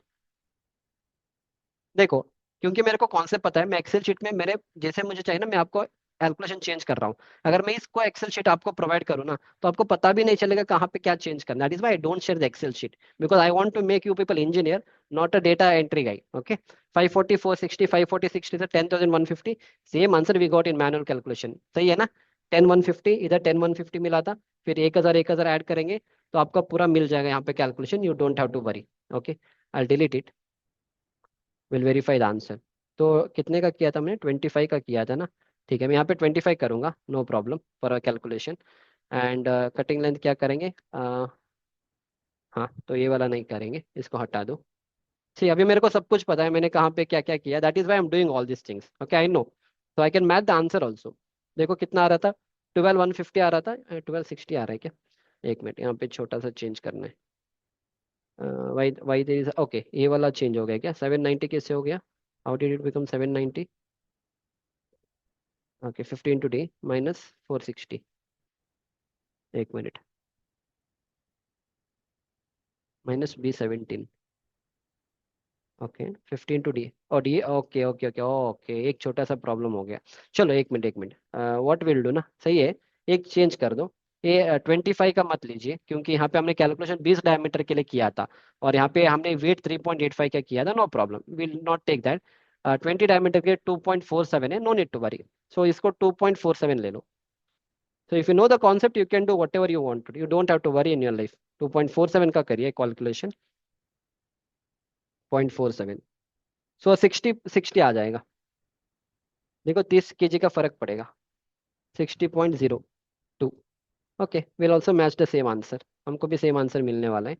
देखो, क्योंकि मेरे को कॉन्सेप्ट पता है, मैं एक्सेल शीट में मेरे जैसे मुझे चाहिए ना, मैं आपको कैलकुलेशन चेंज कर रहा हूँ। अगर मैं इसको एक्सेल शीट आपको प्रोवाइड करूँ ना, तो आपको पता भी नहीं चलेगा कहाँ पे क्या चेंज करना। That is why I don't share the Excel sheet, because I want to make you people engineer, not a data entry guy, okay. 540 460, 540 60 से 10,150, same answer we got in manual calculation, सही है ना। 10,150 इधर, 10,150 मिला था, फिर 1000 add करेंगे, तो आपका पूरा मिल जाएगा यहाँ पे calculation, you don't have to worry, okay. I delete it, will verify the answer. तो कितने का किया था मैंने, 25 का किया था ना, ठीक है, मैं यहाँ पे 25 करूंगा, no problem for calculation. And cutting length क्या करेंगे, हाँ, तो ये वाला नहीं करेंगे, इसको हटा दो। सी, अभी मेरे को सब कुछ पता है, मैंने कहाँ पे क्या क्या किया, that is why I am doing all this things, okay, I know, so I can match the answer also. देखो कितना आ रहा था, 12,150 आ रहा था, 1260 आ रहा है क्या, एक मिनट, यहाँ पे छोटा सा चेंज करना है, why why there is, okay, ये वाला चेंज हो गया क्या, 790 कैसे हो गया, how did it become 790, okay, 15 two D minus 460, एक मिनट, minus B17, okay, 15 two D, और D, okay okay okay okay, एक छोटा सा प्रॉब्लम हो गया। चलो एक मिनट, एक मिनट, व्हाट विल डू ना, सही है, एक चेंज कर दो, ये 25 का मत लीजिए, क्योंकि यहाँ पे हमने कैलकुलेशन 20 डायमीटर के लिए किया था, और यहाँ पे हमने वेट 3.85 का किया था। No problem, will not take that. 20 diameter के 2.47 है, no need to worry. So इसको 2.47 ले लो। So if you know the concept, you can do whatever you want to. You don't have to worry in your life. 2.47 का करिए calculation, 0.47। सो 60 आ जाएगा। देखो 30 kg का फर्क पड़ेगा। 60.02। Okay, will also match the same answer, हमको भी सेम आंसर मिलने वाला है।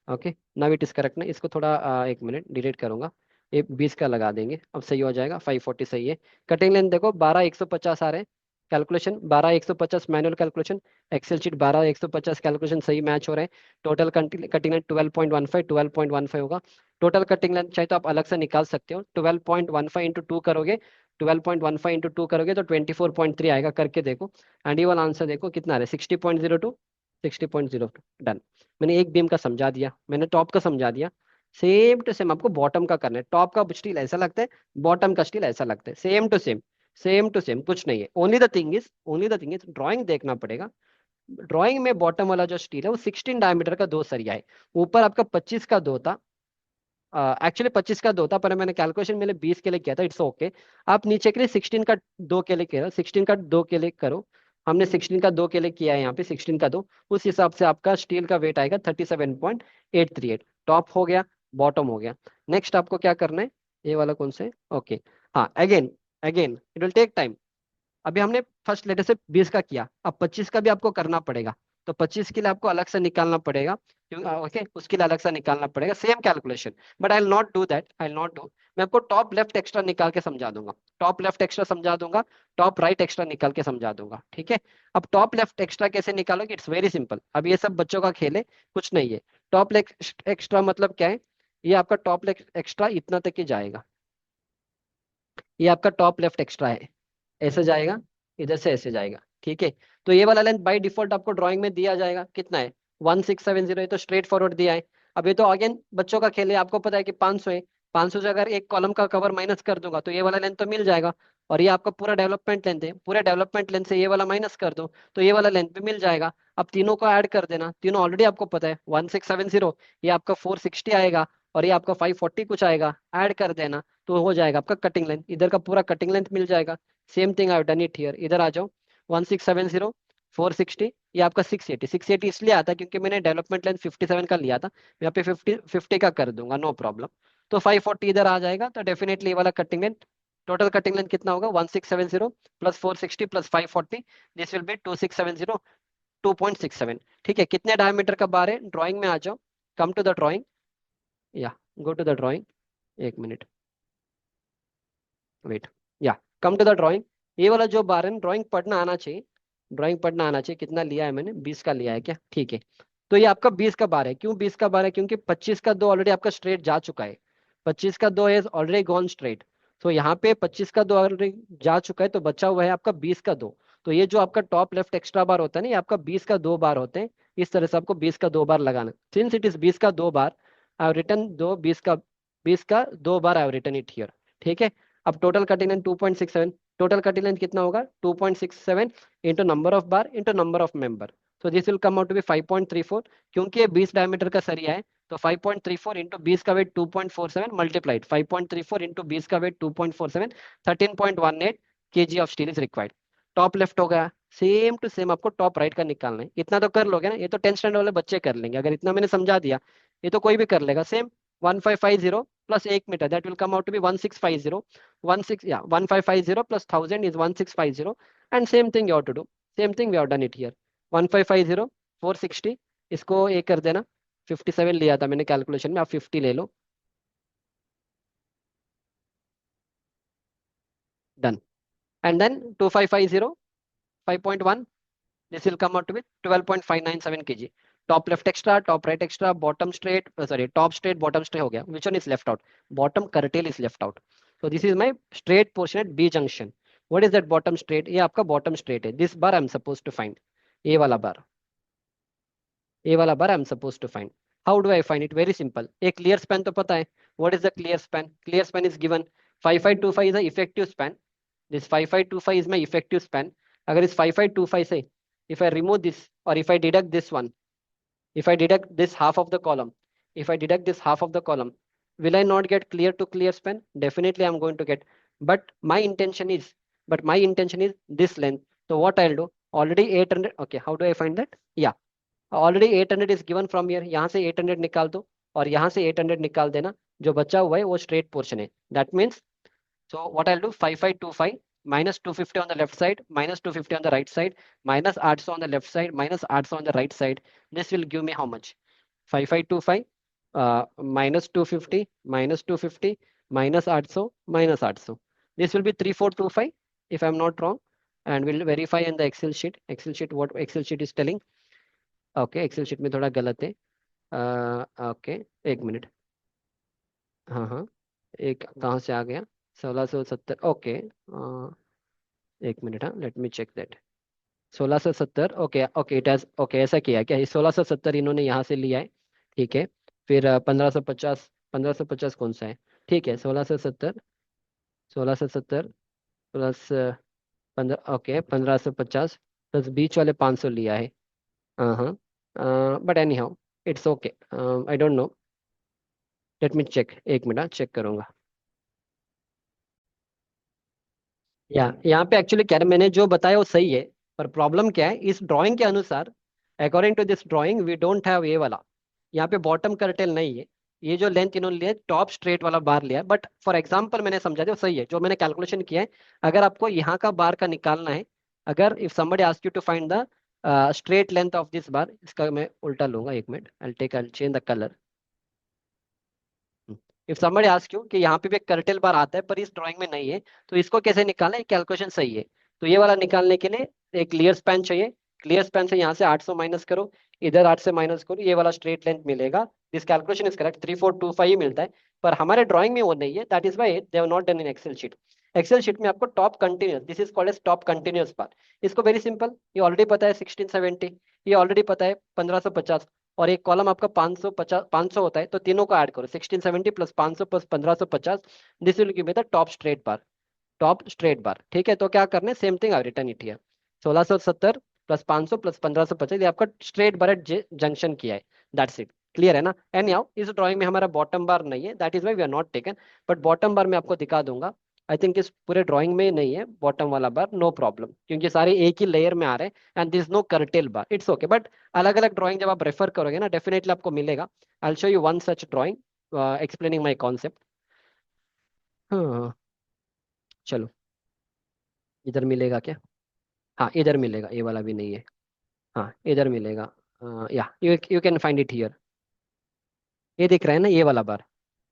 Okay, now it is correct ना। इसको थोड़ा एक मिनट डिलीट करूंगा। ये 20 का लगा देंगे, अब सही हो जाएगा। 540 सही है। कटिंग लेंथ देखो 12,150 आ रहे हैं। Calculation 12,150 manual calculation, Excel sheet 12,150 calculation सही मैच हो रहे हैं। टोटल कटिंग लेंथ 12.15 होगा। टोटल कटिंग लेंथ चाहे तो आप अलग से निकाल सकते हो। 12.15 इंटू टू करोगे, 12.15 इंटू टू करोगे तो 24.3 आएगा, करके देखो। एंड ये वाला आंसर देखो कितना आ रहा है, 60.02। 60.02 डन। मैंने एक बीम का समझा दिया, मैंने टॉप का समझा दिया। सेम टू सेम आपको बॉटम का करना है। टॉप का स्टील ऐसा लगता है, बॉटम का स्टील ऐसा लगता है, same to same. Same to same, कुछ नहीं है। Only the thing is drawing देखना पड़ेगा। ड्राइंग में बॉटम वाला जो स्टील है वो 16 डायमीटर का दो सरिया है। ऊपर आपका 25 का दो था। एक्चुअली 25 का दो था, पर मैंने कैलकुलेशन मेरे 20 के लिए किया था। It's okay. आप नीचे के लिए 16 का दो के लिए करो, 16 का दो के लिए करो। हमने 16 का दो के लिए किया है यहाँ पे, 16 का दो। उस हिसाब से आपका स्टील का वेट आएगा 37.838। टॉप हो गया, बॉटम हो गया। नेक्स्ट आपको क्या करना है, ये वाला कौन से, ओके। हाँ, again again it will take time. अभी हमने फर्स्ट लेटर से 20 का किया, अब 25 का भी आपको करना पड़ेगा। तो 25 के लिए आपको अलग से निकालना पड़ेगा, ओके, उसके लिए अलग से निकालना पड़ेगा, same calculation. But I will not do that, I will not do. मैं आपको टॉप लेफ्ट एक्स्ट्रा निकाल के समझा दूंगा। टॉप लेफ्ट एक्स्ट्रा समझा दूंगा, टॉप राइट एक्स्ट्रा निकाल के समझा दूंगा, ठीक है। अब टॉप लेफ्ट एक्स्ट्रा कैसे निकालोगे, इट्स वेरी सिंपल। अब ये सब बच्चों का खेल है, कुछ नहीं है। टॉप लेफ्ट एक्स्ट्रा मतलब क्या है, ये आपका टॉप लेफ्ट एक्स्ट्रा इतना तक ही जाएगा। ये आपका टॉप लेफ्ट एक्स्ट्रा है, ऐसे जाएगा, इधर से ऐसे जाएगा, ठीक है। तो ये वाला लेंथ बाय डिफॉल्ट आपको ड्राइंग में दिया जाएगा, कितना है, 1670। ये तो स्ट्रेट फॉरवर्ड दिया है। अब ये तो अगेन बच्चों का खेल है, आपको पता है कि 500 है। 500 से अगर एक कॉलम का कवर माइनस कर दूंगा तो ये वाला लेंथ तो मिल जाएगा। और ये आपका पूरा डेवलपमेंट लेंथ है, पूरे डेवलपमेंट लेंथ से ये वाला माइनस कर दो तो ये वाला लेंथ भी मिल जाएगा। अब तीनों को ऐड कर देना, तीनों ऑलरेडी आपको पता है, 1670, ये आपका 460 आएगा, और ये आपका 540 कुछ आएगा, ऐड कर देना तो हो जाएगा आपका कटिंग लेंथ। इधर का पूरा कटिंग लेंथ मिल जाएगा। Same thing I have done it here. इधर आ जाओ, 1670, 460, ये आपका 680। 680 इसलिए आता है क्योंकि मैंने डेवलपमेंट लेंथ 57 का लिया था, यहाँ पे 50 का कर दूंगा, नो प्रॉब्लम। तो 540 इधर आ जाएगा, तो डेफिनेटली ये वाला cutting length, total cutting length कितना होगा, 1670 plus 460 plus 540, this will B 2670, 2.67। ठीक है, कितने डायमीटर का बार है, ड्राइंग में आ जाओ, कम टू द ड्राइंग, या गो टू द ड्राइंग। एक मिनट, वेट, या कम टू द ड्राइंग। ये वाला जो बार है, ड्राइंग पढ़ना आना चाहिए, ड्राइंग पढ़ना आना चाहिए। कितना लिया है मैंने, 20 का लिया है क्या, ठीक है। तो ये आपका 20 का बार है। क्यों 20 का बार है, क्योंकि 25 का दो ऑलरेडी आपका स्ट्रेट जा चुका है। 25 का दो इज ऑलरेडी गॉन स्ट्रेट। तो यहाँ पे 25 का दो ऑलरेडी जा चुका है, तो बचा हुआ है आपका 20 का दो। तो ये जो आपका टॉप लेफ्ट एक्स्ट्रा बार होता है ना, ये आपका 20 का दो बार होते हैं। इस तरह से आपको 20 का दो बार लगाना। सिंस इट इज 20 का दो बार, आई रिटर्न दो 20 का दो बार आई रिटर्न इट हियर, ठीक है। अब total cutting length 2.67। Total cutting length कितना होगा, 2.67 into number of bar into number of member. So this will come out to be 5.34। क्योंकि ये 20 डायमीटर का सरिया है, तो 5.34 इंटू 20 का वेट 2.47 मल्टीप्लाइड 5.34 इंटू 20 का weight 2.47, 13.18 kg of steel is required. Top left हो गया। सेम टू सेम आपको टॉप राइट का निकालना है। इतना तो कर लोगे ना, ये तो 10th स्टैंडर्ड वाले बच्चे कर लेंगे, अगर इतना मैंने समझा दिया ये तो कोई भी कर लेगा। Same 1550 plus 1 meter, that will come out to be 1650। 1550 plus 1000 is 1650, and same thing you have to do, same thing we have done it here। 1550, 460, इसको एक कर देना। 57 लिया था मैंने कैलकुलेशन में, आप 50 ले लो, done. And then 2550, 5.1, this will come out to be 12.597 kg। Top left extra, top right extra, bottom straight, sorry top straight bottom straight हो गया, which one is left out, bottom curtail is left out. So this is my straight portion at B junction. What is that bottom straight, ये आपका bottom straight है। This bar I am suppose to find, ये वाला bar, ये वाला bar I am suppose to find. How do I find it, very simple. एक clear span तो पता है, what is the clear span, clear span is given 5525 is the effective span. This 5525 is my effective span. अगर इस 5525 से if I remove this और if I deduct this one, if I deduct this half of the column, if I deduct this half of the column, will I not get clear to clear span? Definitely I'm going to get. But my intention is, this length. So what I'll do? Already 800. Okay, how do I find that? Yeah, already 800 is given from here. यहाँ से 800 निकाल दो और यहाँ से 800 निकाल देना. जो बचा हुआ है वो straight portion है. That means, so what I'll do, 5525 minus 250 on the left side, minus 250 on the right side, minus 800 on the left side, minus 800 on the right side. This will give me how much? 5525 minus 250 minus 250 minus 800 minus 800. This will be 3425 if I'm not wrong. And we'll verify in the Excel sheet. Excel sheet, what Excel sheet is telling. Okay, Excel sheet में थोड़ा गलत है. Okay, एक minute. हाँ हाँ, एक कहाँ से आ गया? 1670. ओके, एक मिनट. हाँ, let me check that. 1670. Okay okay, it has. Okay, ऐसा किया क्या? 1670 इन्होंने यहाँ से लिया है. ठीक है. फिर 1550. 1550 कौन सा है? ठीक है, 1670. 1670 प्लस 15. ओके, 1550 प्लस बीच वाले 500 लिया है. हाँ हाँ, but anyhow it's okay. I don't know. Let me check. एक मिनट, चेक करूंगा. यहाँ पे एक्चुअली क्या है, मैंने जो बताया वो सही है. पर प्रॉब्लम क्या है, इस ड्राइंग के अनुसार, according to this drawing we don't have ये वाला. यहाँ पे बॉटम कर्टेल नहीं है. ये जो लेंथ इन्होंने लिया, टॉप स्ट्रेट वाला बार लिया है. बट फॉर एग्जाम्पल मैंने समझा दिया, वो सही है जो मैंने कैलकुलेशन किया है. अगर आपको यहाँ का बार का निकालना है, अगर if somebody ask you to find the straight length of this bar, इसका मैं उल्टा लूंगा. एक मिनट, I change the colour. If somebody ask you कि यहाँ पे भी एक कर्टेल बार आता है पर इस ड्राइंग में नहीं है, तो इसको कैसे निकालना है, कैलकुलेशन सही है. तो ये वाला निकालने के लिए एक क्लियर स्पैन चाहिए. क्लियर स्पैन से यहाँ से 800 माइनस करो, इधर 8 से माइनस करो, ये वाला स्ट्रेट लेंथ मिलेगा. This calculation is correct. 3425 ही मिलता है. पर हमारे ड्राइंग में वो नहीं है. That is why they have not done in Excel sheet. Excel sheet में आपको top continuous, this is called as top continuous bar. इसको वेरी सिंपल, ये ऑलरेडी पता है 1670, ये ऑलरेडी पता है 1550, और एक कॉलम आपका 550, 500 होता है. तो तीनों को ऐड करो, 1670 plus 500 plus 1550. This will give me the top straight bar. Top straight बार. ठीक है, तो क्या करना है, same thing I return it here. 1670 plus 500 plus 1550, ये आपका स्ट्रेट बार जंक्शन किया है. That's it. क्लियर है ना? एनी हाउ, इस ड्राइंग में हमारा बॉटम बार नहीं है, that is why we are not taken. But bottom bar मैं आपको दिखा दूंगा. आई थिंक इस पूरे ड्राइंग में नहीं है बॉटम वाला बार, नो प्रॉब्लम, क्योंकि सारे एक ही लेयर में आ रहे हैं and this no curtail bar. It's okay. But अलग अलग ड्राइंग जब आप रेफर करोगे ना, डेफिनेटली आपको मिलेगा. आई will show you one such drawing explaining my concept. हाँ, चलो, इधर मिलेगा क्या? हाँ, इधर मिलेगा. ये वाला भी नहीं है. हाँ, इधर मिलेगा. या you can find it here. ये दिख रहा है ना, ये वाला बार.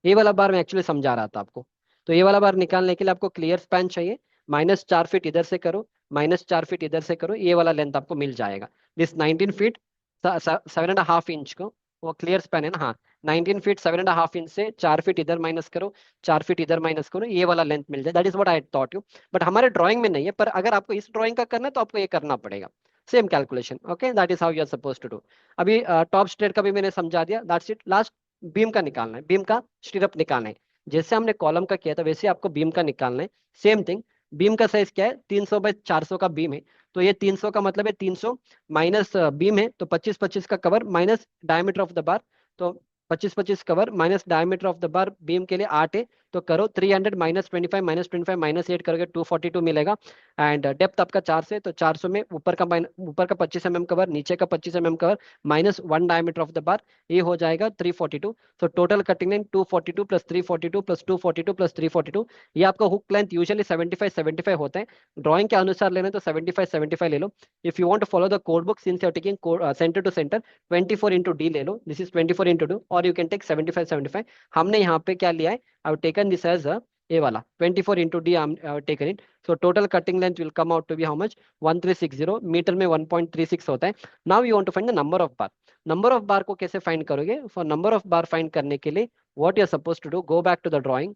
ये वाला बार मैं एक्चुअली समझा रहा था आपको. तो ये वाला बार निकालने के लिए आपको क्लियर स्पैन चाहिए. -4 फीट इधर से करो, -4 फीट इधर से करो, ये वाला लेंथ आपको मिल जाएगा. दिस 19 फीट 7.5 इंच को, वो क्लियर स्पैन है ना. हाँ, 19 फीट 7.5 इंच से 4 फीट इधर माइनस करो, 4 फीट इधर माइनस करो, ये वाला लेंथ मिल जाए. That is what I thought you. But हमारे ड्राइंग में नहीं है. पर अगर आपको इस ड्राइंग का करना है तो आपको ये करना पड़ेगा. Same calculation. Okay, that is how you are suppose to do. अभी टॉप स्ट्रेट का भी मैंने समझा दिया. That's it. लास्ट बीम का निकालना है, बीम का स्टीरअप निकालना है. जैसे हमने कॉलम का किया था वैसे आपको बीम का निकालना है. Same thing. बीम का साइज क्या है? 300 बाई 400 का बीम है. तो ये 300 का मतलब है 300 माइनस बीम है, तो 25-25 का cover minus diameter of the बार. तो 25-25 cover minus diameter of the bar beam के लिए 8 है. तो करो 300 -25 माइनस 8 करोगे 242 मिलेगा. एंड डेप्थ आपका 4 से, तो 400 में ऊपर का 25 mm कवर, नीचे का 25 mm cover, -1 diameter of the bar, ये हो जाएगा 342. तो total cutting length 242 plus 342 plus 242 plus 342. ये आपका हुक लेंथ यूजुअली 75-75 होता है. ड्राइंग के अनुसार लेना तो 75-75 ले लो. If you want to follow the code book, since you are taking centre to centre, 24x d ले लो. दिस इज 24x2, और यू कैन टेक 75-75. हमने यहाँ पे क्या लिया है, I have taken this as ये वाला 24x d. I taken it. So total cutting length will come out to be how much? 1360. Meter में 1.36 होता है. Now you want to find the number of bar. Number of bar को कैसे find करोगे? For number of bar find करने के लिए what you are suppose to do, go back to the drawing.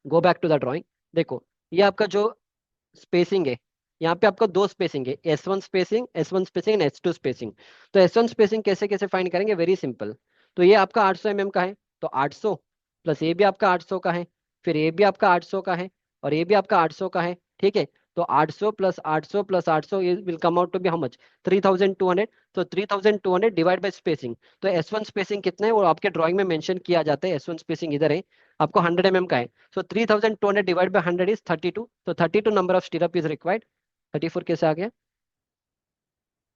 Go back to the drawing. देखो, ये आपका जो स्पेसिंग है, यहाँ पे आपको दो स्पेसिंग है, S1 spacing and S2 spacing. तो S1 स्पेसिंग कैसे कैसे फाइंड करेंगे? Very simple. तो ये आपका 800 mm का है, तो 800 प्लस ये भी आपका 800 का है, फिर ये भी आपका 800 का है, और ये भी आपका 800 का है. ठीक है. तो 800 plus 800 plus 800 will come out to be how much, 3200। तो 3200 डिवाइड बाय स्पेसिंग, तो S1 स्पेसिंग कितना है वो आपके ड्राइंग में मेंशन किया जाता है। S1 स्पेसिंग इधर है, आपको 100 mm का है। सो 3200 डिवाइड बाय 100 इज 32, तो 32 नंबर ऑफ स्टीरअप इज रिक्वायर्ड। 34 कैसे आ गया?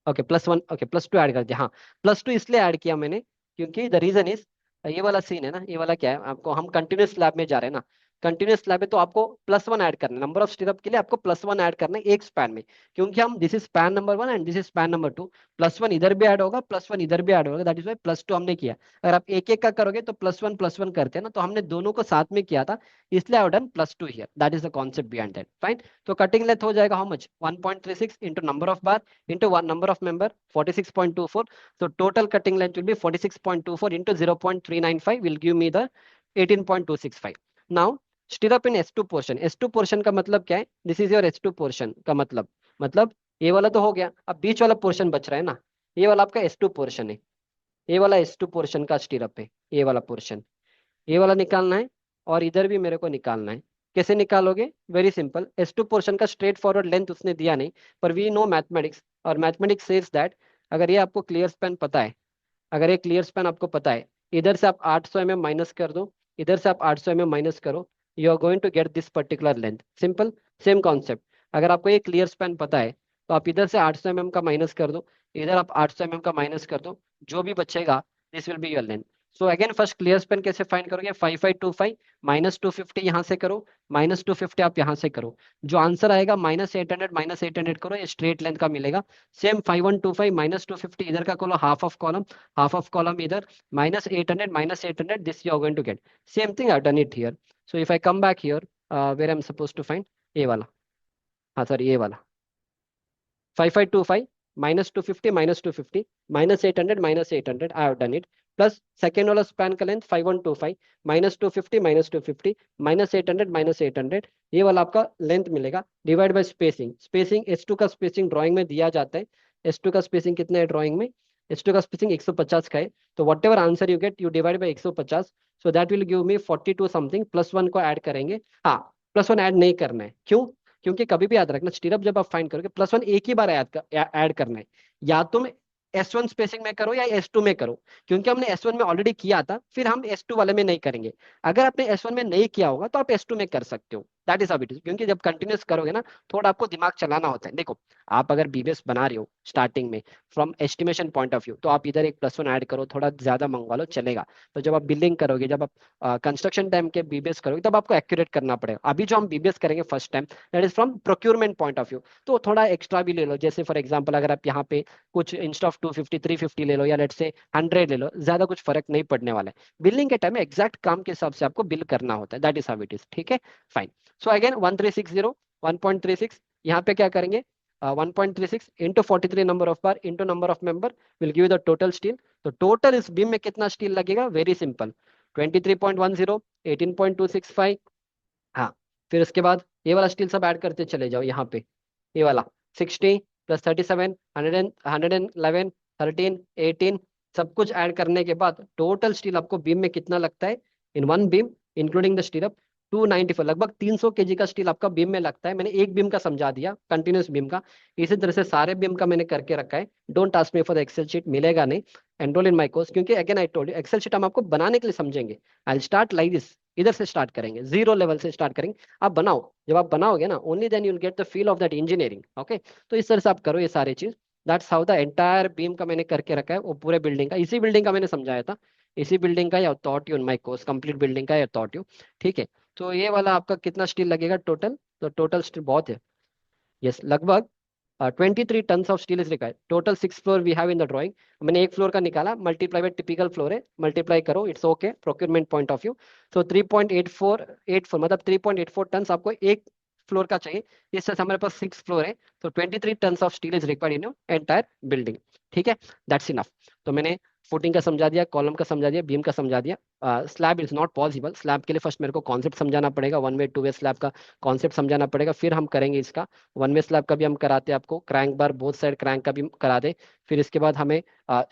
ओके +1, ओके +2 ऐड कर दिया। हाँ, +2 इसलिए ऐड किया मैंने क्योंकि द रीजन इज, ये वाला सीन है ना, ये वाला क्या है, आपको हम कंटिन्यूस स्लैब में जा रहे हैं ना, कंटिन्यूस स्लैब है तो आपको +1 ऐड करना है, नंबर ऑफ स्टिरअप के लिए आपको +1 ऐड करना है एक स्पैन में, क्योंकि हम this is span number 1 and this is span number 2। +1 इधर भी ऐड होगा, +1 इधर भी ऐड होगा, दैट इज वाई +2 हमने किया। अगर आप एक एक का करोगे तो +1 +1 करते हैं ना, तो हमने दोनों को साथ में किया था, इसलिए I done +2 here, that is the concept behind that. Fine. तो कटिंग लेंथ हो जाएगा how much, 1.36 into number of bar into one number of member, 46.24. So total cutting length will be 46.24 into 0.395 will give me the 18.265. Now stirrup in S2 portion, S2 portion का मतलब क्या है, this is your S2 portion का मतलब ये वाला तो हो गया, अब बीच वाला पोर्शन बच रहा है ना, ये वाला आपका S2 पोर्शन है, ये वाला S2 पोर्शन का स्टीरअप है, ये वाला पोर्शन, ये वाला निकालना है, और इधर भी मेरे को निकालना है। कैसे निकालोगे? वेरी सिंपल, S2 पोर्शन का स्ट्रेट फॉरवर्ड लेंथ उसने दिया नहीं, पर वी नो मैथमेटिक्स, और मैथमेटिक्स सेज दैट अगर ये आपको क्लियर स्पैन पता है, अगर ये क्लियर स्पैन आपको पता है, इधर से आप 800 mm माइनस कर दो, इधर से आप 800 mm माइनस करो, you are going to get this particular length. Simple, same concept. अगर आपको ये क्लियर स्पैन पता है तो आप इधर से 800 mm का माइनस कर दो, इधर आप 800 mm का माइनस कर दो, जो भी बचेगा this will be your length. So again first clear span कैसे फाइंड करोगे, 5525 -250 यहाँ से करो, -250 आप यहाँ से करो, जो आंसर आएगा -800 करो, ये स्ट्रेट लेंथ का मिलेगा। सेम 5125 -250 इधर का करो, half of column, half of column either, -800 this you are going to get. Same thing I've done it here. So if I come back here, where I'm supposed to find, ये वाला, हाँ sorry ये वाला 5525 -250 -250 -800 I have done it, plus second वाला span का length 5125 -250 -800 ये वाला आपका लेंथ मिलेगा, divide by spacing. Spacing S2 का स्पेसिंग ड्राइंग में दिया जाता है, S2 का स्पेसिंग कितना है ड्राइंग में, S2 का स्पेसिंग 150 का है, तो what ever answer you get you divide by 150, so that will give me 42 something, +1 को ऐड करेंगे। हाँ, +1 ऐड नहीं करना है, क्यों? क्योंकि कभी भी याद रखना, स्टीरअप जब आप फाइंड करोगे +1 एक ही बार ऐड करना है, या तुम S1 स्पेसिंग में करो या S2 में करो, क्योंकि हमने S1 में ऑलरेडी किया था, फिर हम S2 वाले में नहीं करेंगे। अगर आपने S1 में नहीं किया होगा तो आप S2 में कर सकते हो, that is how it is. क्योंकि जब कंटिन्यूस करोगे ना, थोड़ा आपको दिमाग चलाना होता है। देखो, आप अगर बीबीएस बना रहे हो स्टार्टिंग में from estimation point of view, तो आप इधर एक +1 ऐड करो, थोड़ा ज्यादा मंगवा लो, चलेगा। तो जब आप बिल्डिंग करोगे, जब आप कंस्ट्रक्शन टाइम के बीबीएस करोगे, तब आपको एक्यूरेट करना पड़ेगा। अभी जो हम बीबीएस करेंगे first time, that is from procurement point of view, तो थोड़ा एक्स्ट्रा भी ले लो। जैसे फॉर एग्जाम्पल, अगर आप यहाँ पे कुछ इंस्टेड ऑफ 250 350 ले लो, या लेट से 100 ले लो, ज्यादा कुछ फर्क नहीं पड़ने वाला है। बिल्डिंग के टाइम में एग्जैक्ट काम के हिसाब से आपको बिल करना होता है, that is how it is. ठीक है, फाइन। सो अगेन 1360 1.36, यहाँ पे क्या करेंगे, 1.36 into 43 number of bar into number of member will give the total steel. तो टोटल इस बीम में कितना स्टील लगेगा, वेरी सिंपल, 23.10 18.265। हाँ, फिर उसके बाद ये वाला स्टील सब ऐड करते चले जाओ यहाँ पे, ये वाला 60 + 37 111 13 18, सब कुछ ऐड करने के बाद टोटल स्टील आपको बीम में कितना लगता है, in one beam including the steel, 294, लगभग 300 kg का स्टील आपका बीम में लगता है। मैंने एक बीम का समझा दिया, कंटिन्यूस बीम का, इसी तरह से सारे बीम का मैंने करके रखा है। Don't ask me for the Excel sheet, मिलेगा नहीं, एनरोल इन माय कोर्स, क्योंकि again I told you Excel sheet हम आपको बनाने के लिए समझेंगे। आई स्टार्ट लाइक दिस, इधर से स्टार्ट करेंगे, जीरो लेवल से स्टार्ट करेंगे। आप बनाओ, जब आप बनाओगे ना, only then you will get the feel of that engineering. Okay, तो इस तरह से आप करो ये सारी चीज। That's how the entire beam का मैंने करके रखा है, वो पूरे बिल्डिंग का, इसी बिल्डिंग का मैंने समझाया था, इसी बिल्डिंग का, या thought you in my course, complete building का या थॉट यू। ठीक है, तो ये वाला आपका कितना स्टील लगेगा टोटल, तो टोटल स्टील बहुत है, यस, लगभग 23 tons of steel is required. Total 6 floor we have in the drawing, मैंने एक फ्लोर का निकाला, मल्टीप्लाई बाय टिपिकल फ्लोर है, मल्टीप्लाई करो, it's okay procurement point of view. So 3.84 मतलब 3.84 टन आपको एक फ्लोर का चाहिए, इससे हमारे पास 6 फ्लोर है, तो 23 tons of steel is required in entire building. ठीक है, दैट्स इनफ। तो मैंने फुटिंग का समझा दिया, कॉलम का समझा दिया, बीम का समझा दिया। Slab is not possible, slab के लिए फर्स्ट मेरे को कॉन्सेप्ट समझाना पड़ेगा, 1 वे 2 वे स्लैब का कॉन्सेप्ट समझाना पड़ेगा, फिर हम करेंगे इसका 1 वे स्लैब का भी हम कराते हैं आपको, क्रैंक बार बोथ साइड क्रैंक का भी करा दे। फिर इसके बाद हमें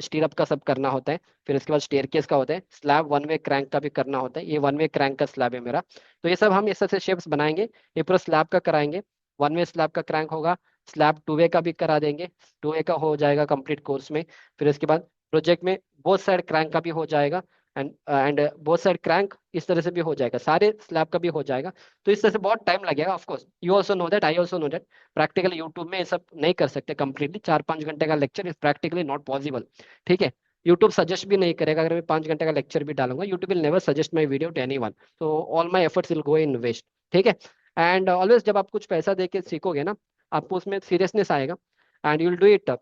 स्टीरअप का सब करना होता है, फिर इसके बाद स्टेयरकेस का होता है, स्लैब 1 वे क्रैंक का भी करना होता है, ये 1 वे क्रैंक का स्लैब है मेरा। तो ये सब हम इस तरह से शेप्स बनाएंगे, ये पूरा स्लैब का कराएंगे। वन वे स्लैब का क्रैंक होगा, स्लैब टू वे का भी करा देंगे, टू वे का हो जाएगा कंप्लीट कोर्स में। फिर उसके बाद प्रोजेक्ट में बोथ साइड क्रैंक का भी हो जाएगा, एंड बोथ साइड क्रैंक इस तरह से भी हो जाएगा, सारे स्लैब का भी हो जाएगा। तो इस तरह से बहुत टाइम लगेगा। Of course you also know that, I also know that, practical YouTube में ये सब नहीं कर सकते कंप्लीटली। 4-5 घंटे का lecture is practically not possible. ठीक है, यूट्यूब सजेस्ट भी नहीं करेगा अगर मैं 5 घंटे का लेक्चर भी डालूंगा। YouTube will never suggest my video to anyone, तो all my efforts will go in waste. ठीक है, एंड ऑलवेज जब आप कुछ पैसा दे के सीखोगे ना, आपको उसमें सीरियसनेस आएगा, and you will do it.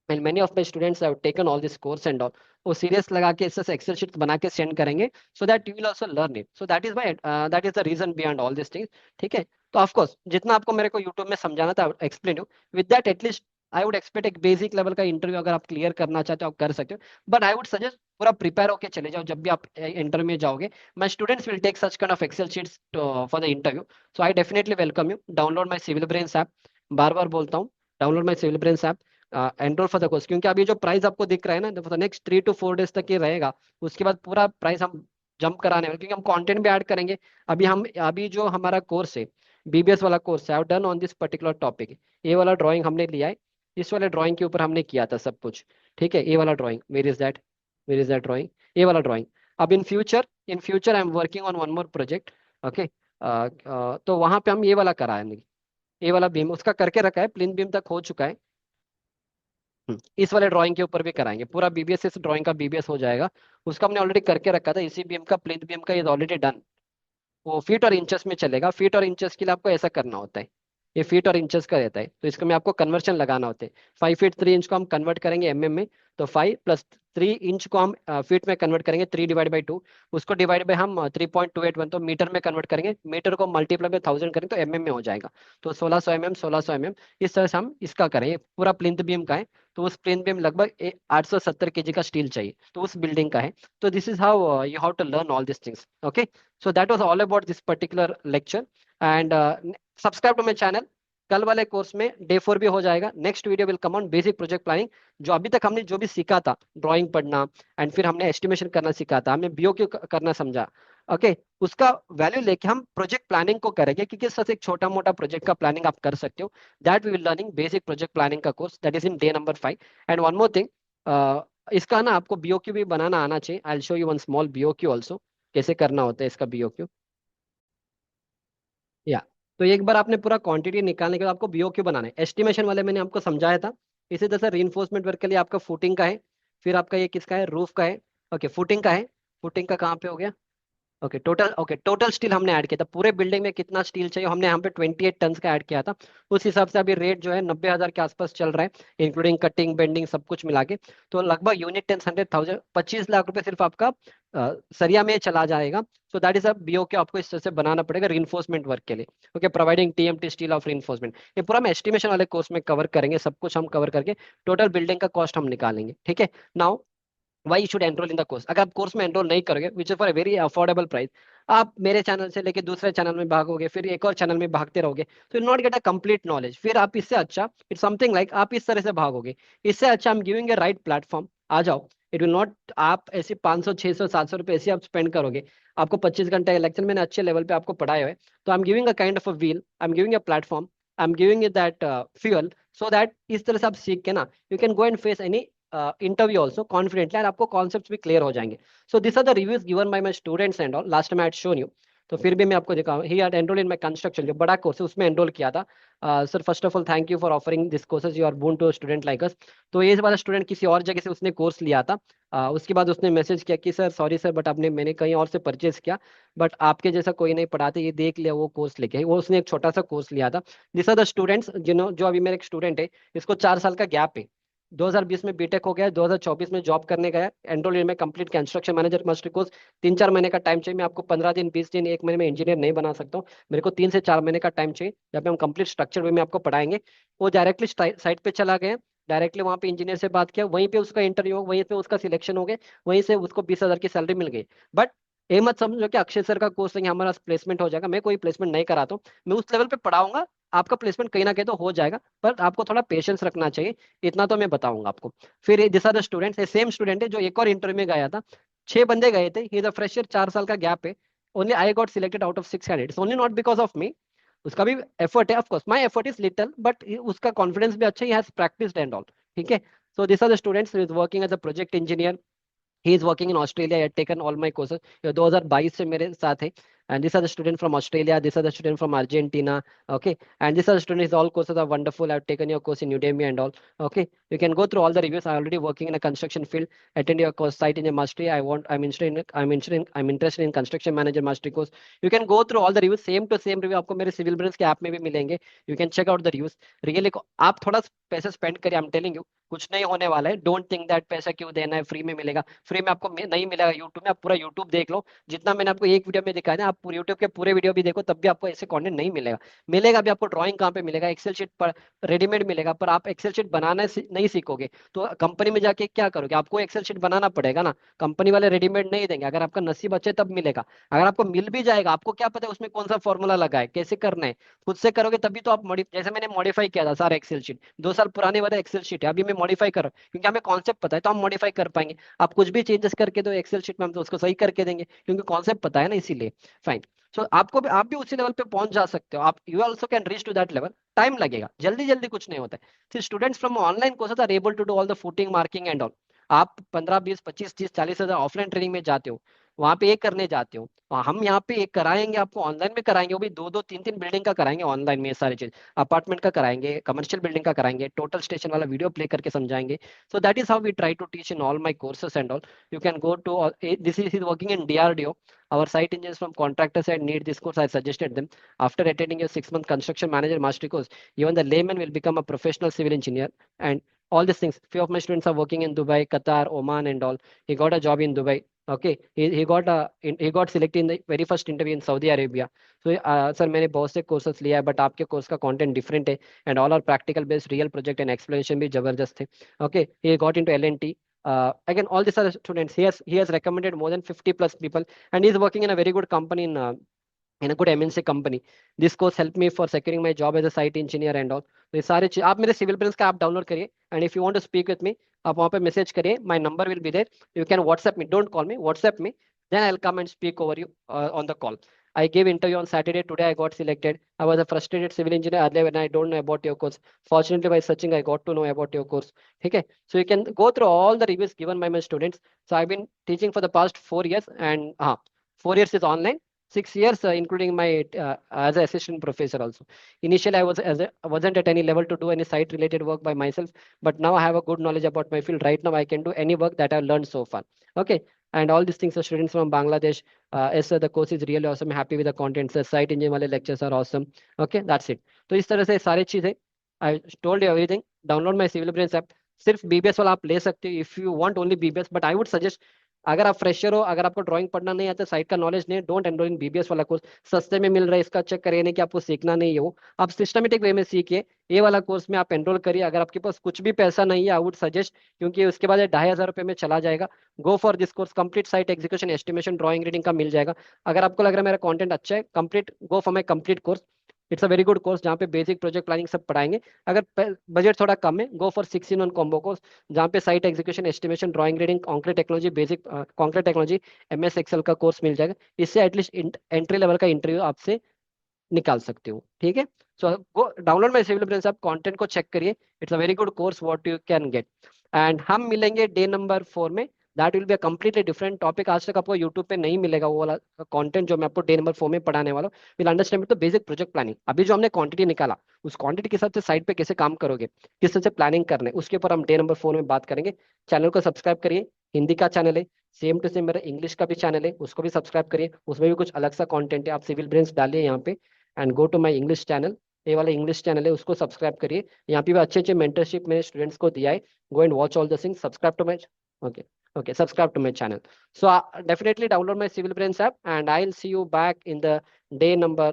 And many of my students have taken all this course and all, वो सीरियस लगा के इससे एक्सेल शीट बना के सेंड करेंगे, so that you will also learn it. So that is my, that is the reason behind all this things. ठीक है, तो ऑफ कोर्स जितना आपको मेरे को यूट्यूब में समझाना था, explain you with that, at least I would expect एक बेसिक लेवल का इंटरव्यू अगर आप क्लियर करना चाहते हो आप कर सकते हो। बट आई वुड सजेस्ट पूरा प्रिपेयर होकर चले जाओ जब भी आप इंटरव्यू में जाओगे। My students will take such kind of excel sheets for the interview. So I definitely welcome you, download my civil brains app. बार बार बोलता हूँ, download my civil brains app, enrol for the course. क्योंकि अभी जो price आपको दिख रहा है ना, for the next 3 to 4 days तक ये रहेगा। उसके बाद पूरा प्राइस हम जंप कराने वाले, क्योंकि हम कंटेंट भी ऐड करेंगे। अभी जो हमारा कोर्स है, बीबीएस वाला कोर्स है, I done on this particular topic. ये वाला ड्राइंग हमने लिया है, इस वाले ड्राइंग के ऊपर हमने किया था सब कुछ। ठीक है, ये वाला drawing, where is that, where is that drawing, ये वाला ड्राइंग। अब in future I am working on one more project. Okay, तो वहां पे हम ये वाला कराएंगे, ये वाला बीम उसका करके रखा है, प्लिंथ बीम तक हो चुका है। इस वाले ड्राइंग के ऊपर भी कराएंगे, पूरा बीबीएस इस ड्राइंग का बीबीएस हो जाएगा। उसका हमने ऑलरेडी करके रखा था, इसी बीम का, प्लिंथ बीम का, ये ऑलरेडी डन। वो फीट और इंचेस में चलेगा। फीट और इंचेस के लिए आपको ऐसा करना होता है, ये फीट और इंचेस का रहता है, तो इसको में आपको कन्वर्शन लगाना होता है। 5 फीट 3 इंच को हम कन्वर्ट करेंगे एमएम में, तो 5 + 3 इंच को हम फीट में कन्वर्ट करेंगे, 3/2। उसको डिवाइड बाई हम 3.281, तो मीटर में कन्वर्ट करेंगे, मीटर को मल्टीप्लाई बाई 1000 करेंगे तो एमएम में हो जाएगा। तो 1600 mm, 1600 mm, इस तरह से हम इसका करें। ये पूरा प्लिंथ बीम का है, तो उस प्लिंथ बीम लगभग 870 kg का स्टील चाहिए, तो उस बिल्डिंग का है। तो this is how you have to learn all this things. Okay, so that was all about this particular lecture, and subscribe to my channel। कल वाले कोर्स में डे 4 भी हो जाएगा। Next video will come on basic project planning. जो अभी तक हमने जो भी सीखा था, ड्राइंग पढ़ना, एंड फिर हमने एस्टिमेशन करना सीखा था, हमने बीओक्यू करना समझा। ओके, उसका वैल्यू लेके हम प्रोजेक्ट प्लानिंग को करेंगे कि किस तरह से एक छोटा मोटा प्रोजेक्ट का प्लानिंग आप कर सकते हो। That we will learning basic project planning का कोर्स, that is in day number 5। And one more thing, इसका ना आपको बीओक्यू भी बनाना आना चाहिए। I will show you one small BOQ also, कैसे करना होता है इसका बीओक्यू। या, तो एक बार आपने पूरा क्वांटिटी निकालने के बाद आपको बीओक्यू बनाना है। एस्टिमेशन वाले मैंने आपको समझाया था। इसी तरह से रीइंफोर्समेंट वर्क के लिए आपका फुटिंग का है, फिर आपका ये किसका है, रूफ का है। ओके, फुटिंग का है। फुटिंग का कहाँ पे हो गया? ओके टोटल स्टील हमने ऐड किया था, पूरे बिल्डिंग में कितना स्टील चाहिए हमने यहाँ पे 28 टन का ऐड किया था। उस हिसाब से अभी रेट जो है 90,000 के आसपास चल रहा है, इंक्लूडिंग कटिंग बेंडिंग सब कुछ मिला के। तो लगभग यूनिट 10 100,000, 25 लाख रुपए सिर्फ आपका सरिया में चला जाएगा। सो दैट इज अ बीओके आपको इस तरह से बनाना पड़ेगा रीइंफोर्समेंट वर्क के लिए। Okay, providing TMT steel of reinforcement, ये पूरा हम एस्टिमेशन वाले कोर्स में कवर करेंगे, सब कुछ हम कवर करके टोटल बिल्डिंग का कॉस्ट हम निकालेंगे। ठीक है, now why you should enrol in the course. अगर आप कोर्स में एनरोल नहीं करोगे, which is for a very affordable price, आप मेरे चैनल से लेके दूसरे चैनल में भागोगे, फिर एक और चैनल में भागते रहोगे, तो not get a complete knowledge. फिर आप इससे अच्छा, इट्स समथिंग लाइक आप इस तरह से भागोगे, इससे अच्छा I am giving a right platform, आ जाओ। इट विल नॉट, आप ऐसे 500 600 700 रुपए ऐसे आप स्पेंड करोगे, आपको 25 घंटे का लेक्चर मैंने अच्छे लेवल पे आपको पढ़ाए हुए, तो I am giving a kind of a wheel, I am giving a platform, I am giving that fuel, so that इस तरह से आप सीख के ना you can go and face any interview also confidently, और आपको कॉन्सेप्ट भी क्लियर हो जाएंगे। So this are the reviews given by my students and all. Last में आई शोन यू, तो फिर भी मैं आपको दिखाऊं, he had enroll in my construction, जो बड़ा कोर्स है उसमें एनरोल किया था। Sir first of all thank you for offering this courses, you are boon to student like us. तो ये वाला स्टूडेंट किसी और जगह से उसने कोर्स लिया था। उसके बाद उसने मैसेज किया कि सर सॉरी सर, बट आपने, मैंने कहीं और से परचेज किया, बट आपके जैसा कोई नहीं पढ़ाते, ये देख लिया वो कोर्स लेके, वो उसने एक छोटा सा कोर्स लिया था। दिस आर द स्टूडेंट्स जो अभी मेरे एक स्टूडेंट है, इसको 4 साल का गैप है। 2020 में बीटेक हो गया, 2024 में जॉब करने गया, एनरोल में complete construction manager master course. 3-4 महीने का टाइम चाहिए, मैं आपको 15 दिन 20 दिन 1 महीने में इंजीनियर नहीं बना सकता हूँ। मेरे को 3 से 4 महीने का टाइम चाहिए, जब पे हम कंप्लीट स्ट्रक्चर वे में आपको पढ़ाएंगे। वो डायरेक्टली साइट पे चला गया, डायरेक्टली वहाँ पे इंजीनियर से बात किया, वहीं पे उसका इंटरव्यू, वहीं पे उसका सिलेक्शन हो गया, वहीं से उसको 20,000 की सैलरी मिल गई। बट ये मत समझो कि अक्षय सर का कोर्स है हमारा प्लेसमेंट हो जाएगा, मैं कोई प्लेसमेंट नहीं कराता हूँ, मैं उस लेवल पे पढ़ाऊंगा, आपका प्लेसमेंट कहीं ना कहीं तो हो जाएगा, पर आपको थोड़ा पेशेंस रखना चाहिए, इतना तो मैं बताऊंगा आपको। फिर दिस आर द स्टूडेंट्स, ये सेम स्टूडेंट है जो एक और इंटरव्यू में गया था, 6 बंदे गए थे, ही इज अ फ्रेशर, 4 साल का गैप है, only I got selected out of 6 candidates, only not because of me, उसका भी एफर्ट है, of course my effort is little, but उसका कॉन्फिडेंस भी अच्छा, he has practised and all. ठीक है। So this are the students is working as a project engineer. He is working in Australia, had taken all my courses, ये 2022 से मेरे साथ है। And these are the students from Australia, these are the students from Argentina, okay, and these are the students, all courses are wonderful. I've taken your course in Udemy and all, okay. You can go through all the reviews. I already working in a construction field. Attend your course site in a mastery. I'm interested in construction manager mastery course. You can go through all the reviews, same to same review आपको मेरे civil branch के app में भी मिलेंगे। You can check out the reviews, really. आप थोड़ा पैसे spend करिए, आई एम टेलिंग यू, कुछ नहीं होने वाला है। डोंट थिंक दैट पैसा क्यों देना है, फ्री में मिलेगा। फ्री में आपको नहीं मिलेगा यूट्यूब में। आप पूरा यूट्यूब देख लो, जितना मैंने आपको एक वीडियो में दिखाया ना, आप पूरे यूट्यूब के पूरे वीडियो भी देखो, तब भी आपको ऐसे कंटेंट नहीं मिलेगा। मिलेगा भी आपको ड्राइंग कहाँ पे मिलेगा, एक्सेल शीट पर रेडीमेड मिलेगा, पर आप एक्सेल शीट बनाना नहीं सीखोगे तो कंपनी में जाके क्या करोगे? आपको एक्सेल शीट बनाना पड़ेगा ना। कंपनी वाले रेडीमेड नहीं देंगे, अगर आपका नसीब अच्छे तब मिलेगा। अगर आपको मिल भी जाएगा, आपको क्या पता है उसमें कौन सा फॉर्मूला लगा है, कैसे करना है। खुद से करोगे तभी तो आप जैसे मैंने मॉडिफाई किया था सारा एक्सेल शीट, 2 साल पुराने वाला एक्सेल शीट है, अभी मैं मॉडिफाई कर रहा हूं, क्योंकि हमें कॉन्सेप्ट पता है तो हम मॉडिफाई कर पाएंगे। आप कुछ भी चेंजेस करके दो एक्सेल शीट में, हम तो उसको सही करके देंगे, क्योंकि कॉन्सेप्ट पता है ना, इसीलिए। फाइन। सो आपको भी, आप भी उसी लेवल पे पहुंच जा सकते हो। आप you also can reach to that level. Time लगेगा, जल्दी जल्दी कुछ नहीं होता है। Students from online courses are able to do all the footing marking and all. आप 15 20 25 30 40 हजार ऑफलाइन ट्रेनिंग में जाते हो, वहां पे एक करने जाते हो, और हम यहाँ पे एक कराएंगे आपको, ऑनलाइन में कराएंगे, वो भी 2 2 3 3 बिल्डिंग का कराएंगे ऑनलाइन में, ये सारी चीज। अपार्टमेंट का कराएंगे, कमर्शियल बिल्डिंग का कराएंगे, टोटल स्टेशन वाला वीडियो प्ले करके समझाएंगे। So that is how we try to teach in all my courses and all. You can go to this is working in DRDO. Our site engineers from contractors and need this course. I suggested them. After attending your 6 month construction manager mastery course, even the layman will become a professional civil engineer. And all these things. Few of my students are working in Dubai, Qatar, Oman, and all. He got a job in Dubai. Okay, he got selected in the very first interview in Saudi Arabia. So sir, मैंने बहुत से courses लिया है, but आपके course का content different है, and all are practical based, real project and explanation भी जबरदस्त है। Okay, he got into L&T. Again, all these are students. He has recommended more than 50 plus people, and he's working in a very good company in a good MNC company. This course helped me for securing my job as a site engineer and all. तो ये सारे चीज आप मेरे civil branch का आप download करिए, and if you want to speak with me, आप वहाँ पे मैसेज करिए, my number will be there. You can WhatsApp me, don't call me, WhatsApp me, then I will come and speak over you on the call. I gave interview on Saturday. Today I got selected. I was a frustrated civil engineer earlier when I don't know about your course. Fortunately, by searching, I got to know about your course. Okay, so you can go through all the reviews given by my students. So I've been teaching for the past 4 years, and 4 years is online. 6 years, including my as an assistant professor also. Initially, wasn't at any level to do any site-related work by myself, but now I have a good knowledge about my field. Right now, I can do any work that I've learned so far. Okay, and all these things are students from Bangladesh. Yes, sir, the course is really awesome. Happy with the content. The site engine वाले lectures are awesome. Okay, that's it. तो इस तरह से सारी चीजें I told you everything. Download my Civil Brains app. सिर्फ BBS वाला आप ले सकते हो if you want only BBS, but I would suggest, अगर आप फ्रेशर हो, अगर आपको ड्राइंग पढ़ना नहीं आता, साइट का नॉलेज नहीं है, डोंट एनरोल इन बीबीएस वाला कोर्स। सस्ते में मिल रहा है, इसका चक्कर ये नहीं कि आपको सीखना नहीं है, वो आप सिस्टमेटिक वे में सीखिए। ये वाला कोर्स में आप एनरोल करिए। अगर आपके पास कुछ भी पैसा नहीं है, आई वुड सजेस्ट, क्योंकि उसके बाद 2,500 रुपये में चला जाएगा। Go for this course, complete site execution, estimation, drawing, reading का मिल जाएगा। अगर आपको लग रहा है मेरा कंटेंट अच्छा है, complete go for my complete course. It's a very good course, जहाँ पे बेसिक प्रोजेक्ट प्लानिंग सब पढ़ाएंगे। अगर बजट थोड़ा कम है, go for 6 in 1 combo course, जहाँ पे site execution, estimation, drawing, reading, concrete technology, basic concrete technology, MS Excel का कोर्स मिल जाएगा। इससे एटलीस्ट एंट्री लेवल का इंटरव्यू आपसे निकाल सकते हो। ठीक है। So go download my civil Brains, आप कंटेंट को चेक करिए। It's a very good course what you can get. And हम मिलेंगे डे नंबर 4 में। That will be a completely different topic. आज तक आपको यूट्यूब पे नहीं मिलेगा वो वाला कंटेंट जो मैं आपको डे नंबर 4 में पढ़ाने वाला हूँ। विल अंडरस्टैंड तो बेसिक प्रोजेक्ट प्लानिंग। अभी जो हमने क्वांटिटी निकाला, उस क्वांटिटी के हिसाब से साइड पे कैसे काम करोगे, किस तरह से प्लानिंग करना है, उसके ऊपर हम डे नंबर 4 में बात करेंगे। चैनल को सब्सक्राइब करिए। हिंदी का चैनल है, सेम टू सेम मेरा इंग्लिश का भी चैनल है, उसको भी सब्सक्राइब करिए। उसमें भी कुछ अलग सा कंटेंट है। आप सिविल ब्रेन्स डालिए यहाँ पे, and go to my English channel. ये वाला इंग्लिश चैनल है, उसको सब्सक्राइब करिए। यहाँ पे भी अच्छे अच्छे मेंटरशिप मेरे स्टूडेंट्स को दिया है। Go and watch all the things, subscribe to my, okay, okay, subscribe to my channel. So definitely download my Civil Brains app, and I'll see you back in the day number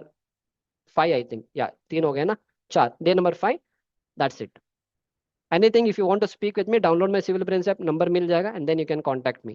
5, I think. Yeah, 3 हो गए ना, 4, day number 5, that's it. Anything if you want to speak with me, download my Civil Brains app, number मिल जाएगा, and then you can contact me.